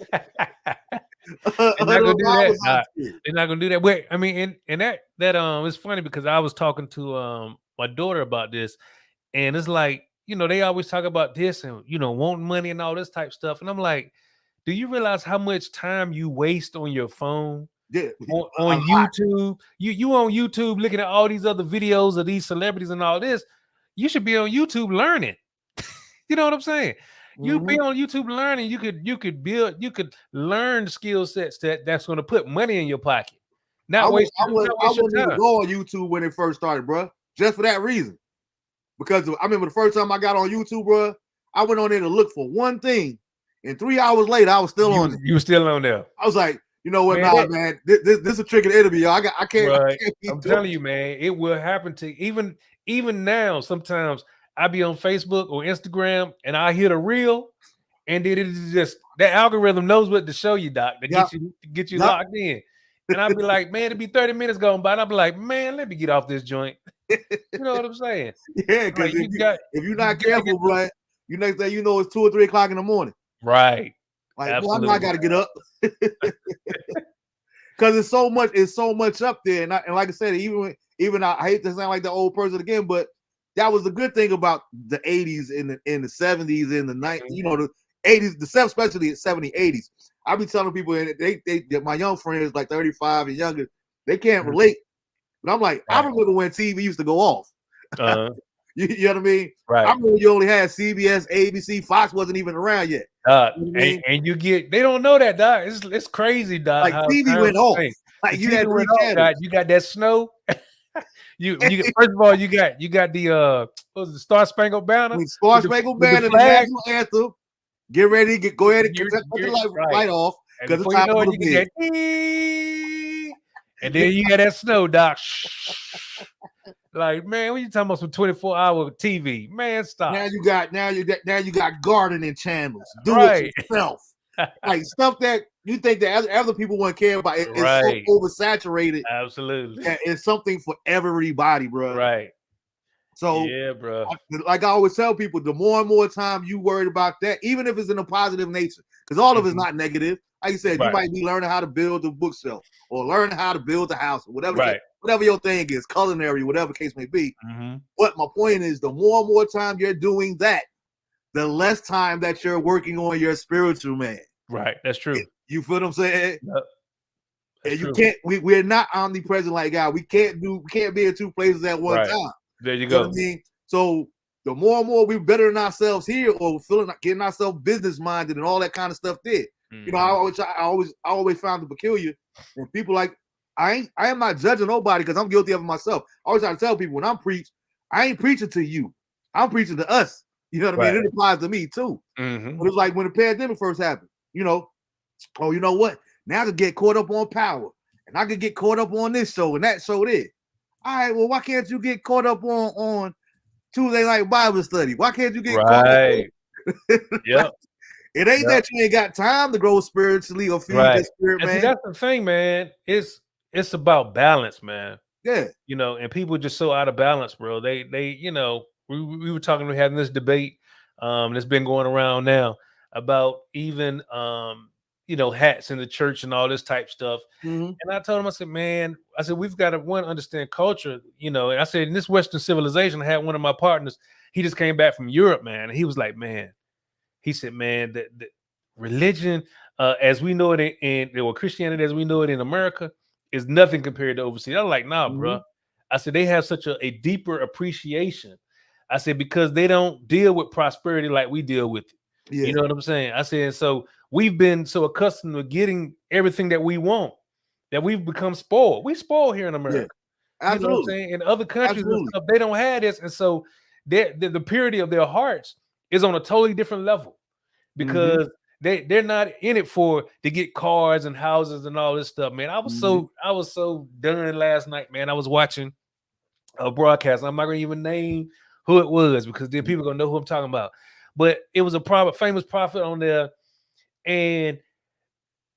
not gonna do that. They're not gonna do that. Wait, I mean, and that it's funny because I was talking to my daughter about this, and it's like, you know, they always talk about this and, you know, wanting money and all this type stuff. And I'm like, do you realize how much time you waste on your phone? Yeah. On YouTube. You on YouTube looking at all these other videos of these celebrities and all this. You should be on YouTube learning. You know what I'm saying? You be on YouTube learning. You could learn skill sets that's going to put money in your pocket. I wouldn't even go on YouTube when it first started, bro. Just for that reason. Because I remember the first time I got on YouTube, bro, I went on there to look for one thing, and 3 hours later, I was still on it. You were still on there. I was like, you know what, man, this is a trick of the enemy, yo. I can't. Right. I'm telling you, man, it will happen to even now. Sometimes I be on Facebook or Instagram, and I hit a reel, and then it is just that algorithm knows what to show you, Doc, to get you locked in. And I'll be like, man, it'd be 30 minutes going by, and I'll be like, man, let me get off this joint. You know what I'm saying? Yeah, because if you're not careful, bro, you next thing you know, it's 2 or 3 o'clock in the morning. Right. Like, well, I got to get up. Because it's so much up there. And like I said, even I hate to sound like the old person again, but that was the good thing about the 80s and the 70s and the 90s, you know, the 80s, especially the 70s, 80s. I be telling people, and they my young friends like 35 and younger, they can't relate. But I'm like, I remember when TV used to go off. You know what I mean? Right. I remember you only had CBS, ABC, Fox wasn't even around yet. You know what I mean? And you get, they don't know that, Doc. It's crazy, Doc. Like How TV times went off. change. Like The you TV had 3 went off, channels. you got that snow. you first of all, you got the what was it, the Star Spangled Banner? Star Spangled Banner, the national anthem. Get ready, go ahead and cut the light off because it's time for the bid. And then you got that snow, Doc. Like, man, what you talking about? Some 24-hour TV, man. Stop. Now you got gardening channels. Do Right. it yourself. Like stuff that you think that other people wouldn't care about. It's Right. so oversaturated. Absolutely. It's something for everybody, bro. Right. So yeah, bro. Like I always tell people, the more and more time you worried about that, even if it's in a positive nature, because all of it's not negative. Like you said, you might be learning how to build the bookshelf or learning how to build the house or whatever, whatever your thing is, culinary, whatever case may be. But my point is, the more and more time you're doing that, the less time that you're working on your spiritual man. Right. That's true. You feel what I'm saying? Yep. And you can't, we're not omnipresent like God. We can't be in 2 places at one time. There you know go. what I mean? So the more and more we're bettering ourselves here or getting ourselves business minded and all that kind of stuff there. You know, I always found it peculiar. And people like, I am not judging nobody because I'm guilty of it myself. I always try to tell people when I'm preach, I ain't preaching to you. I'm preaching to us. You know what I mean? It applies to me too. But it's like when the pandemic first happened, you know, oh, you know what? Now I could get caught up on power. And I could get caught up on this show and that show there. All right, well, why can't you get caught up on Tuesday night Bible study? Why can't you get caught up on It ain't that you ain't got time to grow spiritually or feed the spirit, man. See, that's the thing, man. It's about balance, man. Yeah. You know, and people are just so out of balance, bro. They you know, we were having this debate that's been going around now about even you know, hats in the church and all this type stuff. And I told him, I said, man, we've got to understand culture, you know. And I said, in this Western civilization, I had one of my partners, he just came back from Europe, man. And he was like, man, he said, man, the religion as we know it or Christianity as we know it in America is nothing compared to overseas. I was like, nah, bro. I said, they have such a deeper appreciation. I said, because they don't deal with prosperity like we deal with it. Yeah. You know what I'm saying? I said, so we've been so accustomed to getting everything that we want that we've become spoiled. We spoiled here in America. Yeah, absolutely. You know what I'm saying? In other countries and stuff, they don't have this. And so the purity of their hearts is on a totally different level because they're not in it to get cars and houses and all this stuff, man. I was so done last night, man. I was watching a broadcast. I'm not gonna even name who it was because then people are gonna know who I'm talking about. But it was a famous prophet on there, and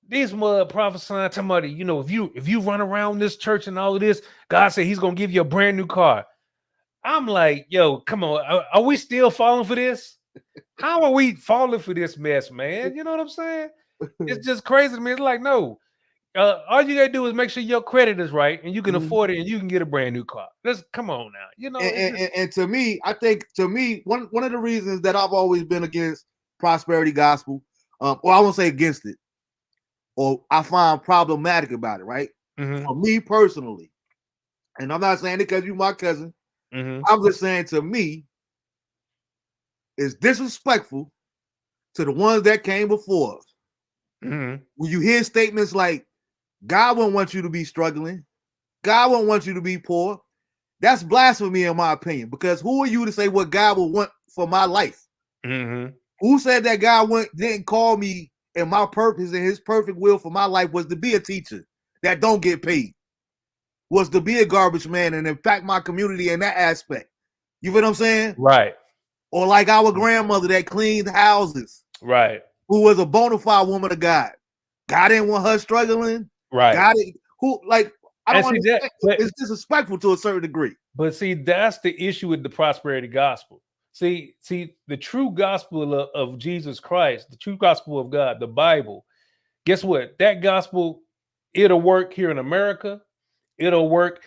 these mud prophesying talking about, you know, if you run around this church and all of this, God said He's gonna give you a brand new car. I'm like, yo, come on, are we still falling for this? How are we falling for this mess, man? You know what I'm saying? It's just crazy to me. It's like, no, all you gotta do is make sure your credit is right and you can afford it and you can get a brand new car. Let's come on now, you know. And to me, I think one of the reasons that I've always been against prosperity gospel, or I won't say against it, or I find problematic about it, right? For me personally, and I'm not saying it because you're my cousin. I'm just saying, to me, it's disrespectful to the ones that came before us. When you hear statements like, God won't want you to be struggling, God won't want you to be poor, that's blasphemy in my opinion, because who are you to say what God would want for my life? Who said that God didn't call me and my purpose and His perfect will for my life was to be a teacher that don't get paid, was to be a garbage man and impact my community in that aspect? You feel what I'm saying? Right. Or like our grandmother that cleaned houses, right? Who was a bona fide woman of God. God didn't want her struggling, right? God didn't, I don't understand. It's disrespectful to a certain degree. But see, that's the issue with the prosperity gospel. See, the true gospel of Jesus Christ, the true gospel of God, the Bible. Guess what? That gospel, it'll work here in America. It'll work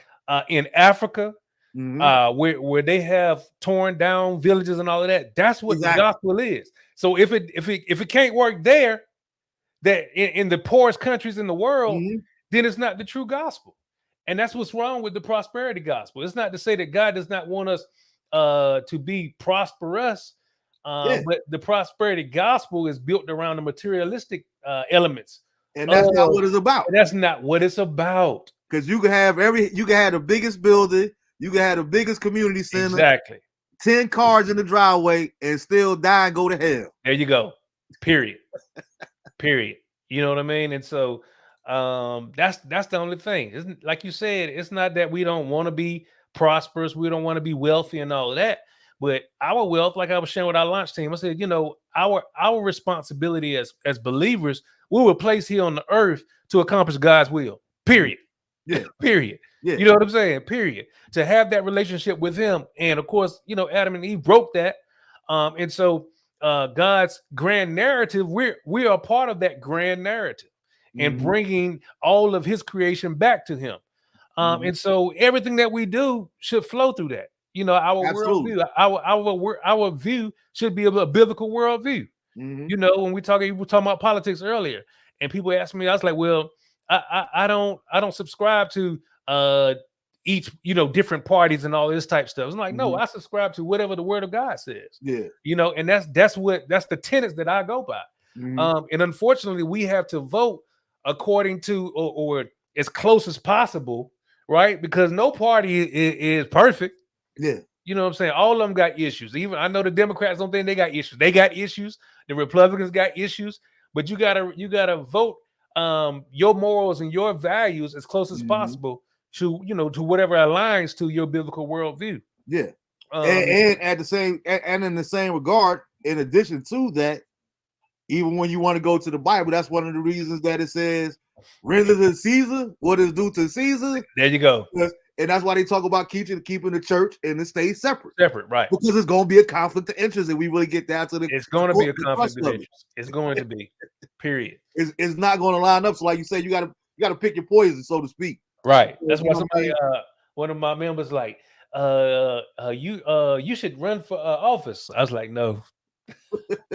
in Africa. Where they have torn down villages and all of that. That's what the gospel is. So if it can't work there, that in the poorest countries in the world, then it's not the true gospel. And that's what's wrong with the prosperity gospel. It's not to say that God does not want us to be prosperous. Yeah. But the prosperity gospel is built around the materialistic elements. And that's not what it's about. And that's not what it's about. Because you can have the biggest building, you can have the biggest community center, Exactly. 10 cars in the driveway, and still die and go to hell. There you go. Period. Period. You know what I mean? And so that's the only thing. Isn't, like you said, it's not that we don't want to be prosperous, we don't want to be wealthy and all of that. But our wealth, like I was sharing with our launch team, I said, you know, our responsibility as believers, we were placed here on the earth to accomplish God's will. Period. Yeah. Period. Yeah. You know what I'm saying? Period. To have that relationship with him. And of course, you know, Adam and Eve broke that. And so God's grand narrative, we are part of that grand narrative and bringing all of his creation back to him. And so everything that we do should flow through that. You know, our worldview, our view should be a biblical worldview. You know, when we were talking about politics earlier, and people asked me, I was like, well, I don't subscribe to each, you know, different parties and all this type stuff. I'm like, no, I subscribe to whatever the word of God says. Yeah. You know, and that's the tenets that I go by. And unfortunately, we have to vote according to or as close as possible, right? Because no party is perfect. Yeah. You know what I'm saying? All of them got issues. Even I know the Democrats don't think they got issues. They got issues. The Republicans got issues. But you gotta vote your morals and your values as close as possible to, you know, to whatever aligns to your biblical worldview. Yeah. And at the same and in the same regard, in addition to that, even when you want to go to the Bible, that's one of the reasons that it says, render to Caesar what is due to Caesar. There you go. And that's why they talk about keeping the church and the state separate. Separate, right. Because it's going to be a conflict of interest if we really get down to the. It's going to be a conflict of interest. It's going to be, period. It's not going to line up. So like you said, you got to pick your poison, so to speak. Right. That's why somebody, one of my members like, you should run for office. I was like, no.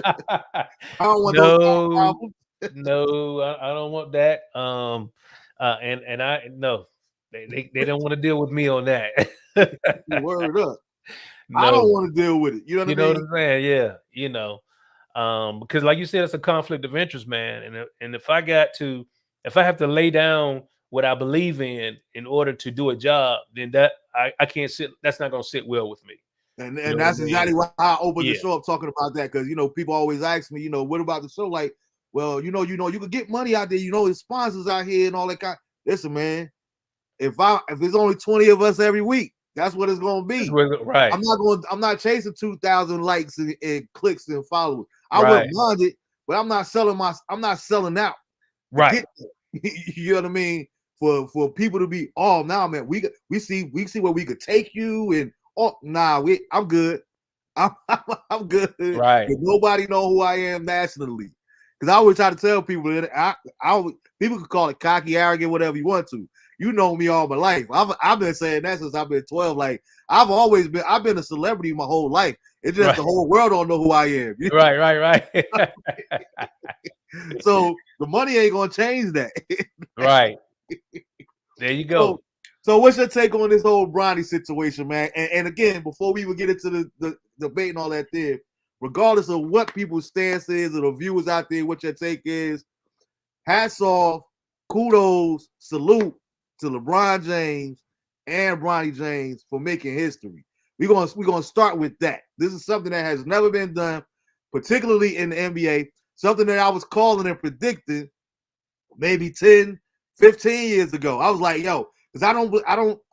I don't want those problems. No, I don't want that. And I no. They don't want to deal with me on that. Word up. No. I don't want to deal with it. You know what I mean? You know what I'm saying? Yeah. You know, because like you said, it's a conflict of interest, man. And if I have to lay down what I believe in order to do a job, then that I can't sit. That's not going to sit well with me. And that's exactly why I opened the show up talking about that, because you know people always ask me, you know, what about the show? Like, well, you know, you could get money out there. You know, there's sponsors out here and all that kind. Listen, man. If there's only 20 of us every week, that's what it's gonna be. Right. I'm not chasing 2,000 likes and clicks and followers. I wouldn't mind it, but I'm not selling out. Right. You know what I mean? For people to be, oh, now man, we see where we could take you, and I'm good. I'm good. Right. But nobody know who I am nationally. Because I always try to tell people that people could call it cocky, arrogant, whatever you want to. You know me all my life. I've been saying that since I've been 12. Like I've been a celebrity my whole life. It's just the whole world don't know who I am. Right. So the money ain't gonna change that. Right. There you go. So what's your take on this whole Bronny situation, man? And again, before we even get into the debate and all that there, regardless of what people's stance is or the viewers out there, what your take is, hats off, kudos, salute to LeBron James and Bronny James for making history. We're gonna start with that. This is something that has never been done, particularly in the NBA. Something that I was calling and predicting maybe 10, 15 years ago. I was like, yo, because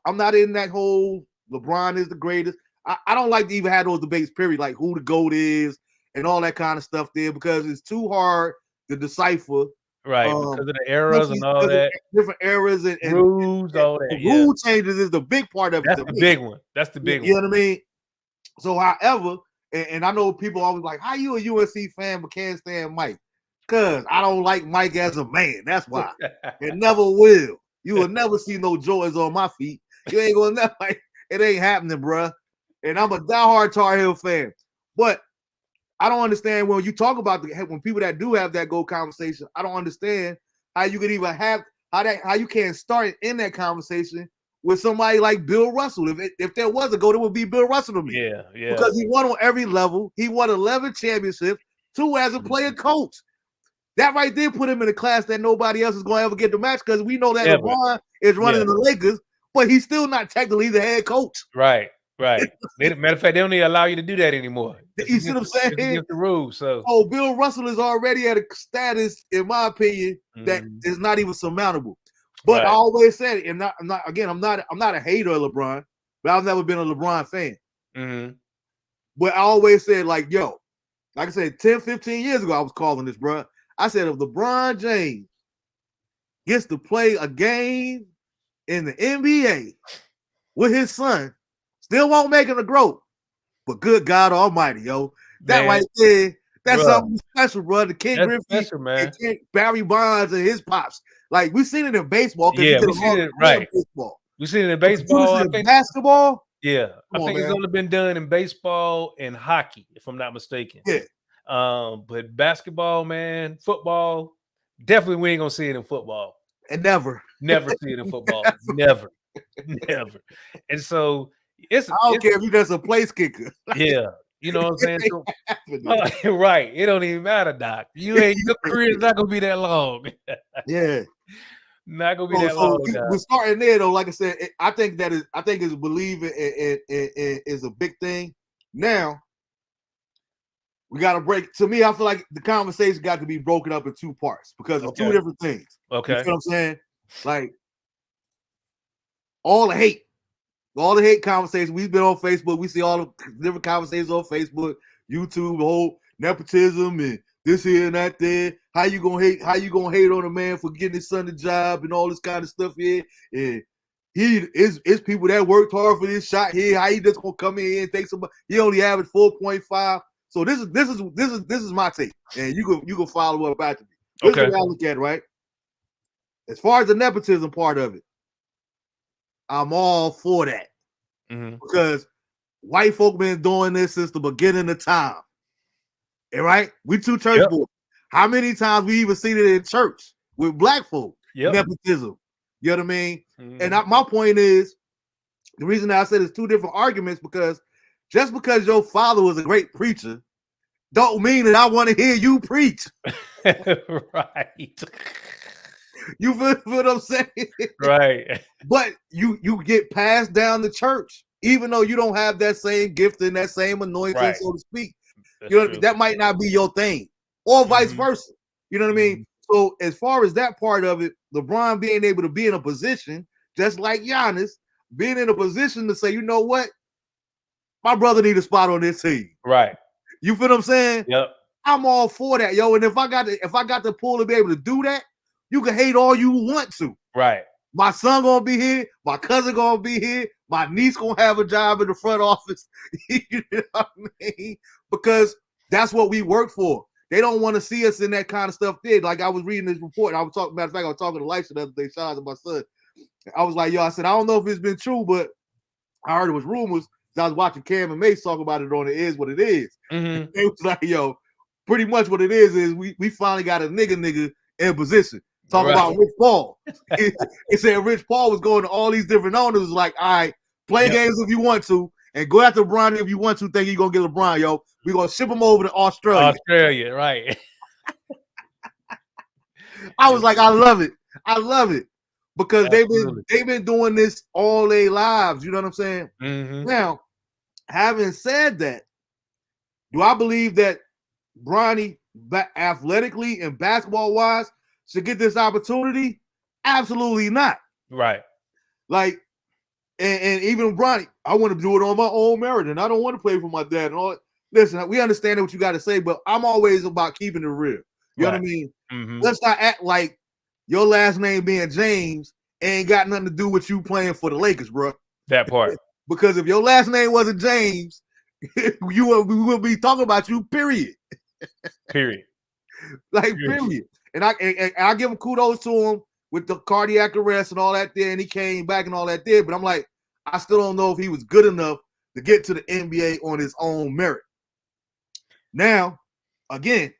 I'm not in that whole LeBron is the greatest. I don't like to even have those debates, period, like who the GOAT is and all that kind of stuff there, because it's too hard to decipher. Right, because of the eras and all that. Different eras and rules, all that. Rule changes is the big part of it. That's the big one. That's the big one. You know what I mean? So, however, and I know people always like, how you a USC fan but can't stand Mike? Because I don't like Mike as a man. That's why. It never will. You will never see no Jordans on my feet. You ain't gonna never. It ain't happening, bruh. And I'm a diehard Tar Heel fan. But I don't understand when you talk about when people that do have that GOAT conversation, I don't understand how you could even have how you can't start in that conversation with somebody like Bill Russell. If there was a GOAT, it would be Bill Russell to me. Yeah, yeah. Because he won on every level. He won 11 championships, 2 as a player coach. That right there put him in a class that nobody else is going to ever get the match because we know that LeBron is running the Lakers, but he's still not technically the head coach. Right. Matter of fact, they don't even allow you to do that anymore. You see what I'm saying? It's against the rules. So, Bill Russell is already at a status, in my opinion, that is not even surmountable. But I always said it, and I'm not a hater of LeBron, but I've never been a LeBron fan. But I always said, like, yo, like I said, 10, 15 years ago, I was calling this, bro. I said, if LeBron James gets to play a game in the NBA with his son, still won't make him a GOAT. But good God Almighty, yo, that right there, that's something special, bro. The King Griffey, and Barry Bonds, and his pops. Like, we seen it in baseball. Yeah, we seen it baseball. We seen it in baseball. I think basketball. Yeah, I think it's only been done in baseball and hockey, if I'm not mistaken. Yeah. But basketball, man, football, definitely we ain't gonna see it in football. And never see it in football. never. And so I don't care if you just a place kicker. Yeah, you know what I'm saying? So, right. It don't even matter, Doc. Your career's not gonna be that long. Yeah. Not gonna be that long. We're starting there though. Like I said, I think is believing is a big thing. Now we got to break. To me, I feel like the conversation got to be broken up in 2 parts because of 2 different things. Okay, you know what I'm saying? Like all the hate conversations. We've been on Facebook. We see all the different conversations on Facebook, YouTube, the whole nepotism and this here and that there. How you gonna hate on a man for getting his son a job and all this kind of stuff here? And he is people that worked hard for this shot here. How he just gonna come in here and take somebody? He only averaged 4.5. So this is my take, and you can follow up after me. This is what I look at, right? As far as the nepotism part of it, I'm all for that because white folk been doing this since the beginning of time. All right, we 2 church boys. How many times we even seen it in church with black folk? Nepotism. You know what I mean? And my point is, the reason that I said it's 2 different arguments because just because your father was a great preacher, don't mean that I want to hear you preach. Right. You feel what I'm saying? Right. But you get passed down the church, even though you don't have that same gift and that same anointing, so to speak. That's true. That might not be your thing, or vice versa. You know what I mean? So as far as that part of it, LeBron being able to be in a position, just like Giannis, being in a position to say, you know what? My brother need a spot on this team. Right. You feel what I'm saying? Yep. I'm all for that, yo. And if I got the pull to be able to do that, you can hate all you want to. Right. My son gonna be here. My cousin gonna be here. My niece gonna have a job in the front office. You know what I mean? Because that's what we work for. They don't want to see us in that kind of stuff. Like I was reading this report. I was talking. Matter of fact, I was talking to Life the other day. Shout out to my son. I was like, yo, I said, I don't know if it's been true, but I heard it was rumors. I was watching Cam and Mace talk about it on It Is What It Is. It was like, yo, pretty much what it is we finally got a nigga in position. Talk about Rich Paul. It said Rich Paul was going to all these different owners. Like, all right, play games if you want to, and go after LeBron if you want to. Think you're gonna get LeBron, yo. We're gonna ship him over to Australia. Right. I was like, I love it. Because they've been doing this all their lives. You know what I'm saying? Now, having said that, do I believe that Bronny, athletically and basketball wise, should get this opportunity? Absolutely not. Right. Like, and even Bronny, I want to do it on my own merit, and I don't want to play for my dad and all. Listen, we understand what you got to say, but I'm always about keeping it real. You know what I mean? Let's not act like your last name being James ain't got nothing to do with you playing for the Lakers, bro. That part. Because if your last name wasn't James, we will be talking about you, period. Like, period. And I give him kudos to him with the cardiac arrest and all that there, and he came back and all that there. But I'm like, I still don't know if he was good enough to get to the NBA on his own merit. Now, again,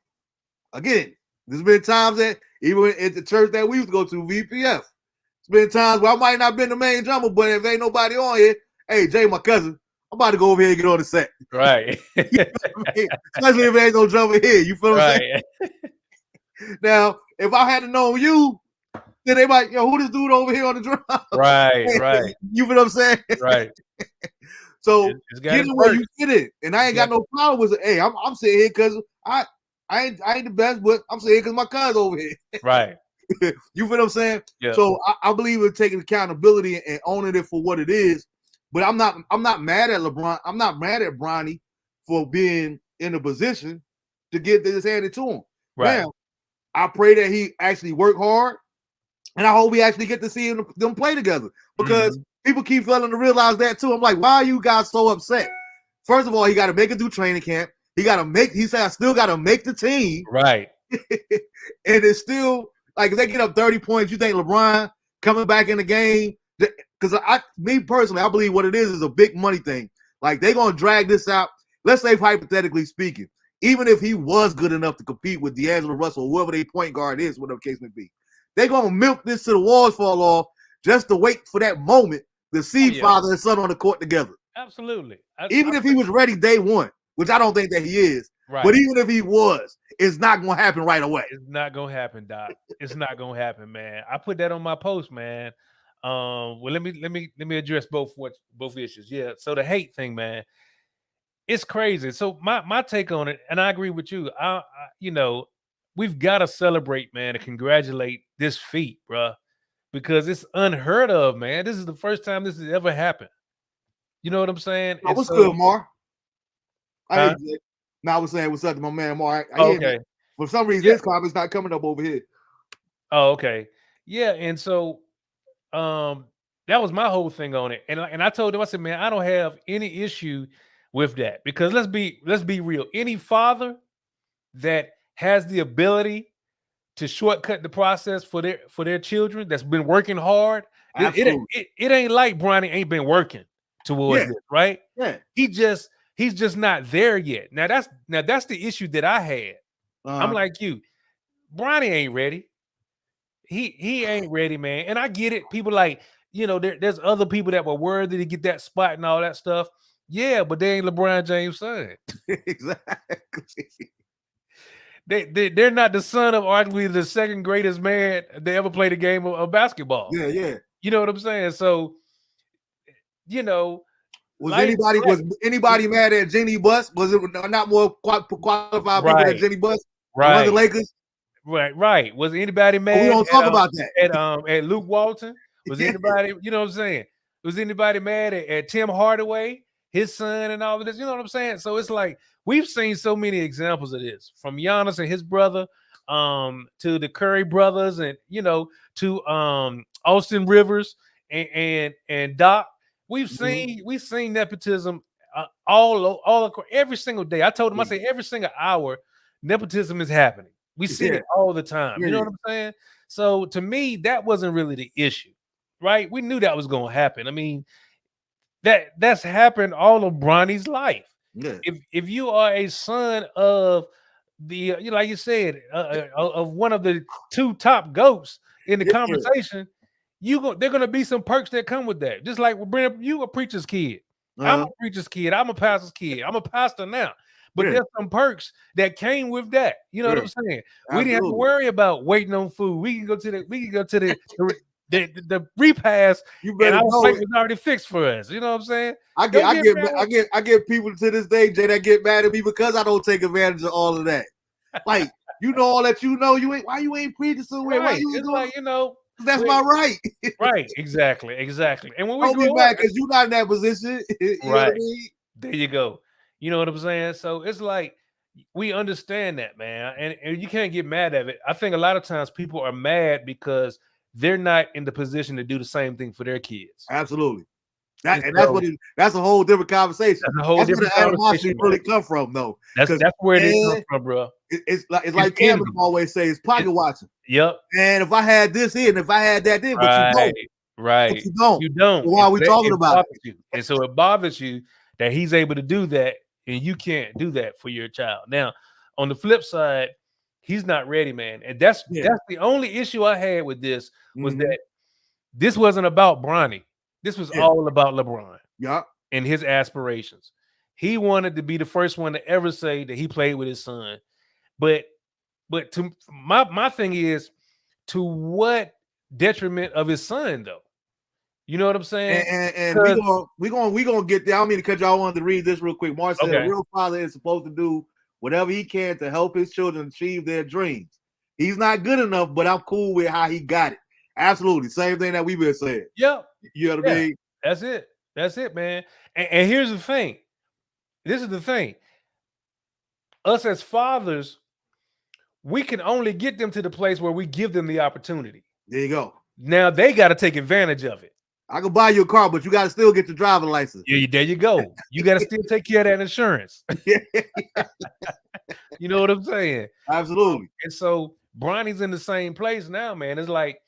there's been times that even at the church that we used to go to, VPF, there's been times where I might not been the main drummer, but if ain't nobody on here, hey, Jay, my cousin, I'm about to go over here and get on the set. Right. You know what I mean? Especially if there ain't no drummer here. You feel what I'm saying? Now, if I had to know you, then they might, who this dude over here on the drum? Right, right. You feel what I'm saying? Right. So get it where you fit it. And I ain't got no problem with it. Hey, I'm sitting here because I ain't the best, but I'm sitting here because my cousin over here. Right. You feel what I'm saying? Yeah. So I believe in taking accountability and owning it for what it is. But I'm not mad at LeBron. I'm not mad at Bronny for being in a position to get this handed to him. Right. Now, I pray that he actually work hard, and I hope we actually get to see them play together, because people keep failing to realize that too. I'm like, why are you guys so upset? First of all, he got to make it through training camp. He said, I still got to make the team. Right. And it's still like, if they get up 30 points, you think LeBron coming back in the game? Because me personally, I believe what it is a big money thing. Like, they're going to drag this out. Let's say, hypothetically speaking, even if he was good enough to compete with D'Angelo Russell, whoever their point guard is, whatever the case may be, they're going to milk this to the walls fall off just to wait for that moment to see father and son on the court together. Absolutely. Even if he was ready day one, which I don't think that he is. Right. But even if he was, it's not going to happen right away. It's not going to happen, Doc. It's not going to happen, man. I put that on my post, man. Well, let me address both issues. Yeah. So the hate thing, man, it's crazy. So my take on it, and I agree with you. I we've got to celebrate, man, and congratulate this feat, bro, because it's unheard of, man. This is the first time this has ever happened. You know what I'm saying? Oh, what's good, Mar? I was saying what's up to my man Mar. Okay. For some reason, this comments not coming up over here. Oh, okay. Yeah, and so that was my whole thing on it. And I told him, I said, man, I don't have any issue with that, because let's be real. Any father that has the ability to shortcut the process for their children, that's been working hard, it ain't like Bronny ain't been working towards this, right? Yeah. He's just not there yet. Now that's the issue that I had. I'm like you. Bronny ain't ready. He ain't ready, man. And I get it. People like, there's other people that were worthy to get that spot and all that stuff. Yeah, but they ain't LeBron James' son. Exactly. They're not the son of arguably the second greatest man they ever played a game of basketball. Yeah, yeah. You know what I'm saying? So, was anybody mad at Jenny Buss? Was it not more qualified people than Jenny Buss? Right. The Lakers? Right. Was anybody mad? We don't talk about that. At Luke Walton? Was anybody, you know what I'm saying? Was anybody mad at Tim Hardaway, his son, and all of this? You know what I'm saying? So it's like, we've seen so many examples of this, from Giannis and his brother, to the Curry brothers, and to Austin Rivers and Doc. We've seen nepotism all across, every single day. I told him, I said, every single hour, nepotism is happening. We see it all the time. You know what I'm saying? So to me, that wasn't really the issue, right? We knew that was going to happen. I mean, that's happened all of Bronny's life. Yeah. If you are a son of the, like you said, of one of the two top GOATs in the conversation, they're gonna be some perks that come with that. Just like Brent, you a preacher's kid. I'm a preacher's kid. I'm a pastor's kid. I'm a pastor now. But there's some perks that came with that. You know what I'm saying? Absolutely. We didn't have to worry about waiting on food. We can go to the repast. You better and our plate was already fixed for us. You know what I'm saying? I get people to this day, Jay, that get mad at me because I don't take advantage of all of that. Like, all that you ain't. Why you ain't preaching somewhere? Right. Why you it's like, that's my right. Right. Exactly. And when we don't be mad because you're not in that position. You know what I mean? There you go. You know what I'm saying? So it's like, we understand that, man, and you can't get mad at it. I think a lot of times people are mad because they're not in the position to do the same thing for their kids. Absolutely. That's a whole different conversation. That's where the animosity really come from, though. That's where it comes from, bro. It's like Kevin always says, pocket watching. Yep. And if I had this here, and if I had that there, but you don't. Right. But you don't. You don't. So why are we talking about it? And so it bothers you that he's able to do that, and you can't do that for your child. Now, on the flip side, he's not ready, man. And that's the only issue I had with this was that this wasn't about Bronny. This was Yeah. all about LeBron Yeah. and his aspirations. He wanted to be the first one to ever say that he played with his son. But to my thing is, to what detriment of his son though? You know what I'm saying? And we gonna get there. I don't mean to cut you. I wanted to read this real quick. Mark said Okay. a real father is supposed to do whatever he can to help his children achieve their dreams. He's not good enough, but I'm cool with how he got it. Absolutely. Same thing that we've been saying. Yep. You know what I mean? That's it. That's it, man. And here's the thing. This is the thing. Us as fathers, we can only get them to the place where we give them the opportunity. There you go. Now they got to take advantage of it. I can buy you a car, but you got to still get your driving license. Yeah, there you go. You got to still take care of that insurance. You know what I'm saying? Absolutely. And so Bronny's in the same place now, man. It's like,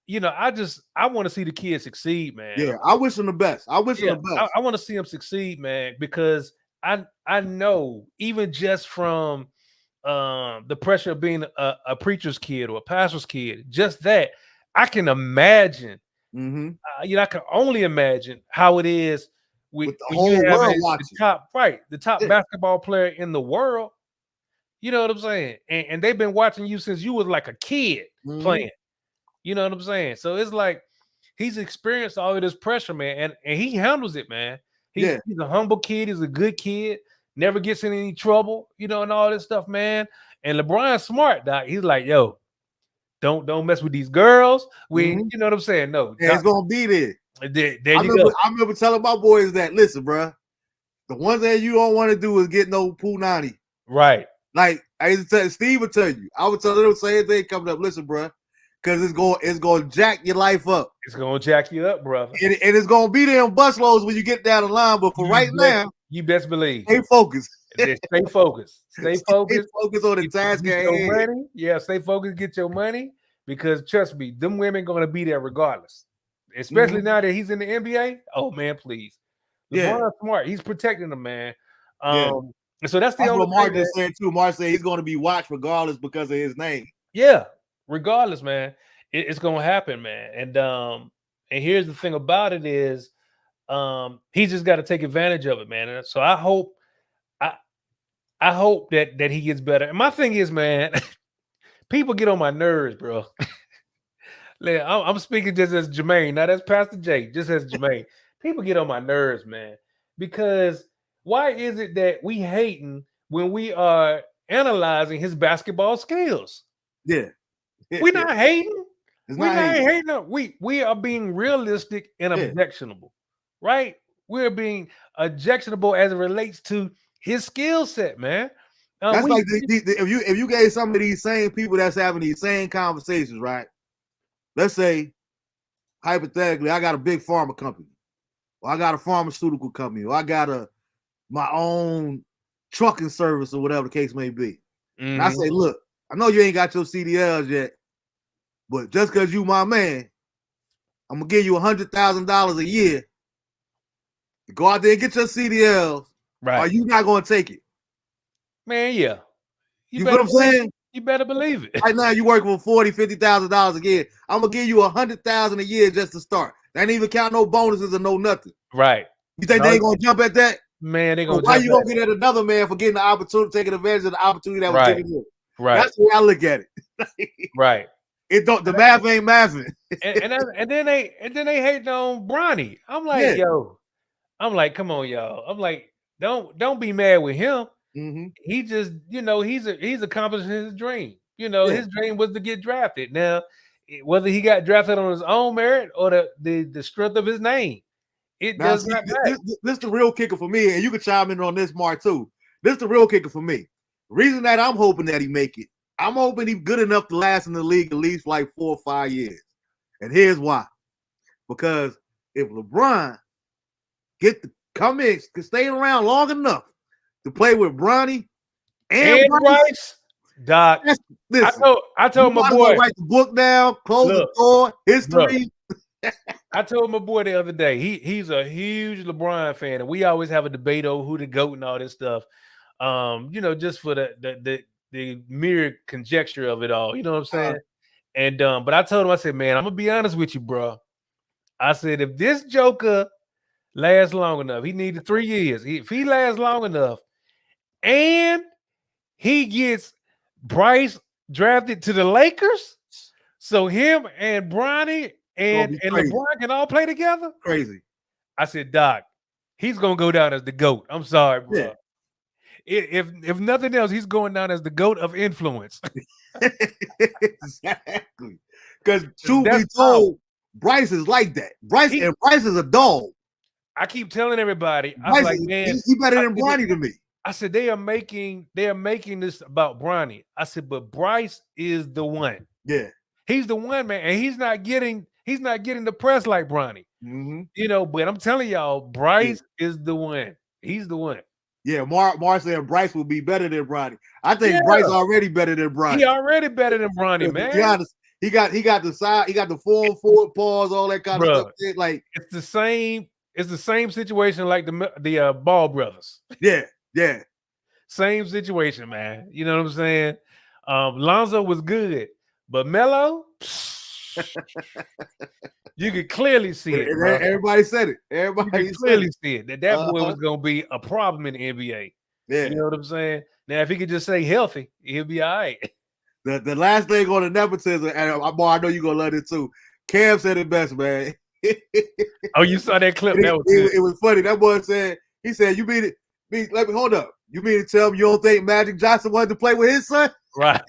you know, I want to see the kids succeed, man. Yeah, I wish them the best. I wish them the best. I want to see them succeed, man, because I know even just from the pressure of being a preacher's kid or a pastor's kid, just that I can imagine. Mm-hmm. You know, I can only imagine how it is with the whole world watching. The top basketball player in the world. You know what I'm saying? And they've been watching you since you was like a kid playing. You know what I'm saying? So it's like he's experienced all of this pressure, man, and he handles it, man. He's a humble kid. He's a good kid. Never gets in any trouble, you know, and all this stuff, man. And LeBron's smart, Doc. He's like, yo, don't mess with these girls. You know what I'm saying? No, it's gonna be there. There you go. I remember telling my boys that, listen, bro, the one thing you don't want to do is get no punani. Right. Like I used to tell Steve would tell you. I would tell them the same thing coming up. Listen, bro, because it's gonna jack your life up. It's gonna jack you up, brother. And it's gonna be there in busloads when you get down the line. But for now, you best believe. Stay focused. Stay focused. Stay focused. Stay focused on the task at hand. Money. Yeah, stay focused. Get your money, because trust me, them women gonna be there regardless. Especially now that he's in the NBA. Oh man, please. LeBron's smart. He's protecting them, man. And so that's the only what Mark just said too. Mark said he's going to be watched regardless because of his name. Yeah, regardless, man. It's going to happen, man. And here's the thing about it is, he just got to take advantage of it, man. And so I hope that he gets better. And my thing is, man, people get on my nerves, bro. I'm speaking just as Jermaine, not as Pastor J, just as Jermaine. People get on my nerves, man, because why is it that we hating when we are analyzing his basketball skills? Yeah. We're not hating. We're not hating. We are being realistic and objectionable, right? We're being objectionable as it relates to his skill set, man. That's like if you gave some of these same people that's having these same conversations, right? Let's say, hypothetically, I got a big pharma company, or I got a pharmaceutical company, or I got my own trucking service, or whatever the case may be. And I say, look, I know you ain't got your CDLs yet, but just because you my man, I'm gonna give you $100,000 a year to go out there and get your CDLs. Right? Or you not gonna take it, man? Yeah, you know what I'm saying? You better believe it. Right now, you working for $40,000-$50,000 a year. I'm gonna give you $100,000 a year just to start. That ain't even count no bonuses or no nothing. Right? You think they ain't gonna jump at that? Man, they gonna. Why you gonna get at another man for getting the opportunity, taking advantage of the opportunity that was given to him? Right. That's the way I look at it. Right. It don't. The math ain't mathing. and then they hating on Bronny. I'm like, yo. I'm like, come on, y'all. I'm like, don't be mad with him. He just, he's accomplishing his dream. His dream was to get drafted. Now, whether he got drafted on his own merit or the strength of his name, it does not matter. This is the real kicker for me, and you can chime in on this, Mark, too. This is the real kicker for me. The reason that I'm hoping that he make it, I'm hoping he's good enough to last in the league at least like 4 or 5 years. And here's why. Because if LeBron get to come in, can stay around long enough to play with Bronny and Bryce, Doc. Listen, I told my boy, write the book down, close the door, history. I told my boy the other day, he's a huge LeBron fan, and we always have a debate over who the GOAT and all this stuff. Just for the mere conjecture of it all. You know what I'm saying? And but I told him, I said, man, I'm gonna be honest with you, bro. I said, if this Joker lasts long enough, he needed 3 years. If he lasts long enough, and he gets Bryce drafted to the Lakers, so him and Bronny and LeBron can all play together. Crazy. I said, Doc, he's gonna go down as the GOAT. I'm sorry, bro. Yeah. If nothing else, he's going down as the GOAT of influence. Exactly. Because truth be told, Bryce is like that. Bryce is a dog. I keep telling everybody, I was like, man, he better than Bronny to me. I said they are making this about Bronny. I said, but Bryce is the one. Yeah, he's the one, man, and he's not getting the press like Bronny. Mm-hmm. You know, but I'm telling y'all, Bryce is the one. He's the one. Yeah, Mar said Bryce will be better than Bronny. I think Bryce already better than Bronny. He already better than Bronny, man. To be honest, he got the side, he got the 4-on-4 pause, all that kind of stuff. Like it's the same situation like the Ball brothers. Yeah. Same situation, man. You know what I'm saying? Lonzo was good, but Melo, you could clearly see it. Bro. Everybody said it. Everybody clearly see it. That boy was gonna be a problem in the NBA. Yeah. You know what I'm saying? Now, if he could just stay healthy, he'll be all right. The last thing on the nepotism, and I know you're gonna love it too. Cam said it best, man. Oh, you saw that clip? It was funny. That boy said, he said, "You mean it? Let me hold up. You mean to tell me you don't think Magic Johnson wanted to play with his son?" Right.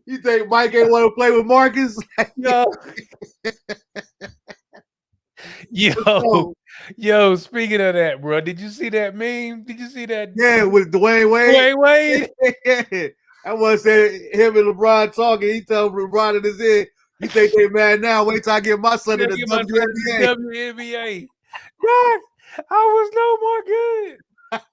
You think Mike ain't want to play with Marcus? Yo, speaking of that, bro, did you see that meme? Did you see that? Yeah, with Dwayne Wade. Dwayne Wade. Yeah. I want to say him and LeBron talking. He told LeBron in his head, "You think they mad now? Wait till I get my son in the WNBA." God, I was no more good.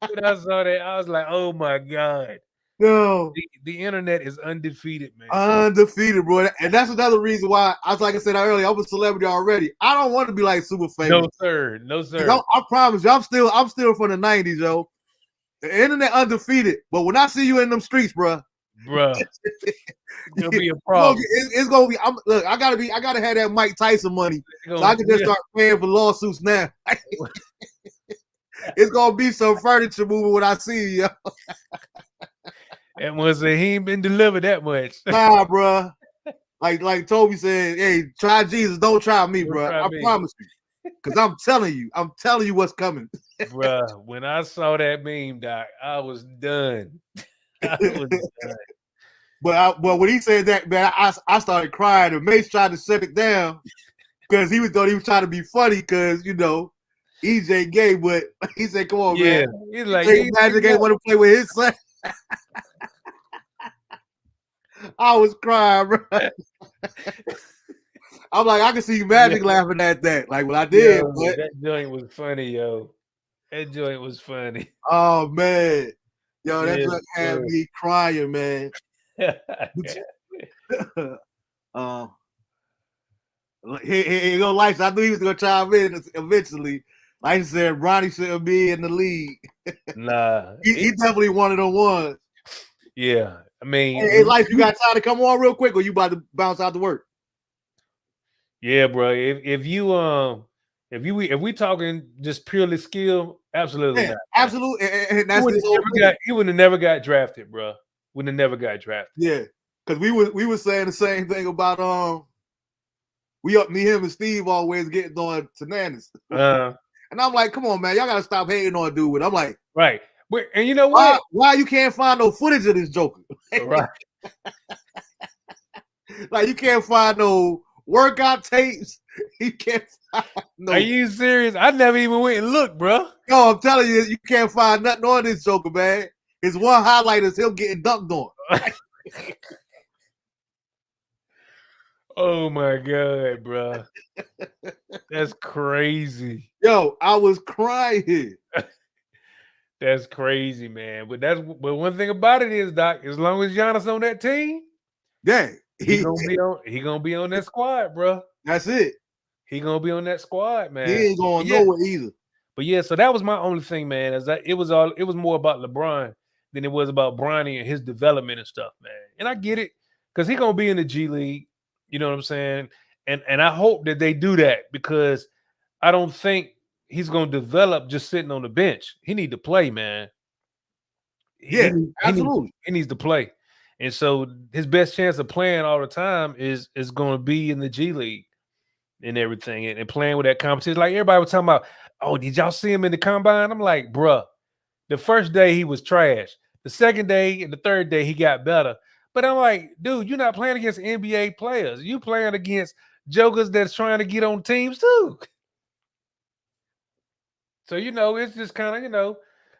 When I saw that, I was like, "Oh my God." No, the internet is undefeated, man. Undefeated, bro. And that's another reason why, like I said earlier, I'm a celebrity already. I don't want to be like super famous. No, sir. I promise you, I'm still from the 90s, yo. The internet undefeated. But when I see you in them streets, bro, it'll be a problem. It's gonna be. Look, I gotta have that Mike Tyson money, so I can just start paying for lawsuits now. It's gonna be some furniture moving when I see you, yo. And was he ain't been delivered that much. Nah, bro. Like Toby said, hey, try Jesus, don't try me, bro. I promise you. Because I'm telling you what's coming. Bruh, when I saw that meme, Doc, I was done. But when he said that, man, I started crying, and Mace tried to shut it down because thought he was trying to be funny because, you know, EJ gay, but he said, come on, man. He's like, Magic ain't want to play with his son. I was crying, bro. I'm like, I can see Magic laughing at that. Like, what I did. But that joint was funny, yo. That joint was funny. Oh, man. Yo, that joint had me crying, man. Here go Lights. I knew he was going to chime in eventually. Like I said, Bronny shouldn't be in the league. Nah. He definitely one of the ones. Yeah. I mean, hey, Life, you got time to come on real quick, or you about to bounce out to work? Yeah, bro. If we talking just purely skill, absolutely not. Absolutely. And that's he would have never got drafted, bro. Would have never got drafted. Yeah, because we were saying the same thing about me, him, and Steve always getting on Tananis. And I'm like, come on, man, y'all gotta stop hating on dude. I'm like, right. And you know what? Why you can't find no footage of this Joker? Right. Like you can't find no workout tapes. You can't find no. Are you serious? I never even went and looked, bro. No, I'm telling you, you can't find nothing on this Joker, man. His one highlight is him getting dunked on. Oh my God, bro. That's crazy. Yo, I was crying. That's crazy, man. But one thing about it is, Doc, as long as Giannis on that team, yeah, he gonna be on that squad, bro. That's it. He gonna be on that squad, man. He ain't going nowhere either. But yeah, so that was my only thing, man. Is that it was more about LeBron than it was about Bronny and his development and stuff, man. And I get it, because he gonna be in the G League. You know what I'm saying? And I hope that they do that because I don't think he's going to develop just sitting on the bench. He need to play, man. Yeah, absolutely. He needs to play. And so his best chance of playing all the time is going to be in the G League and everything and playing with that competition. Like everybody was talking about, oh, did y'all see him in the combine? I'm like, bruh, the first day he was trash. The second day and the third day he got better. But I'm like, dude, you're not playing against NBA players. You playing against jokers that's trying to get on teams too. So, it's just kind of,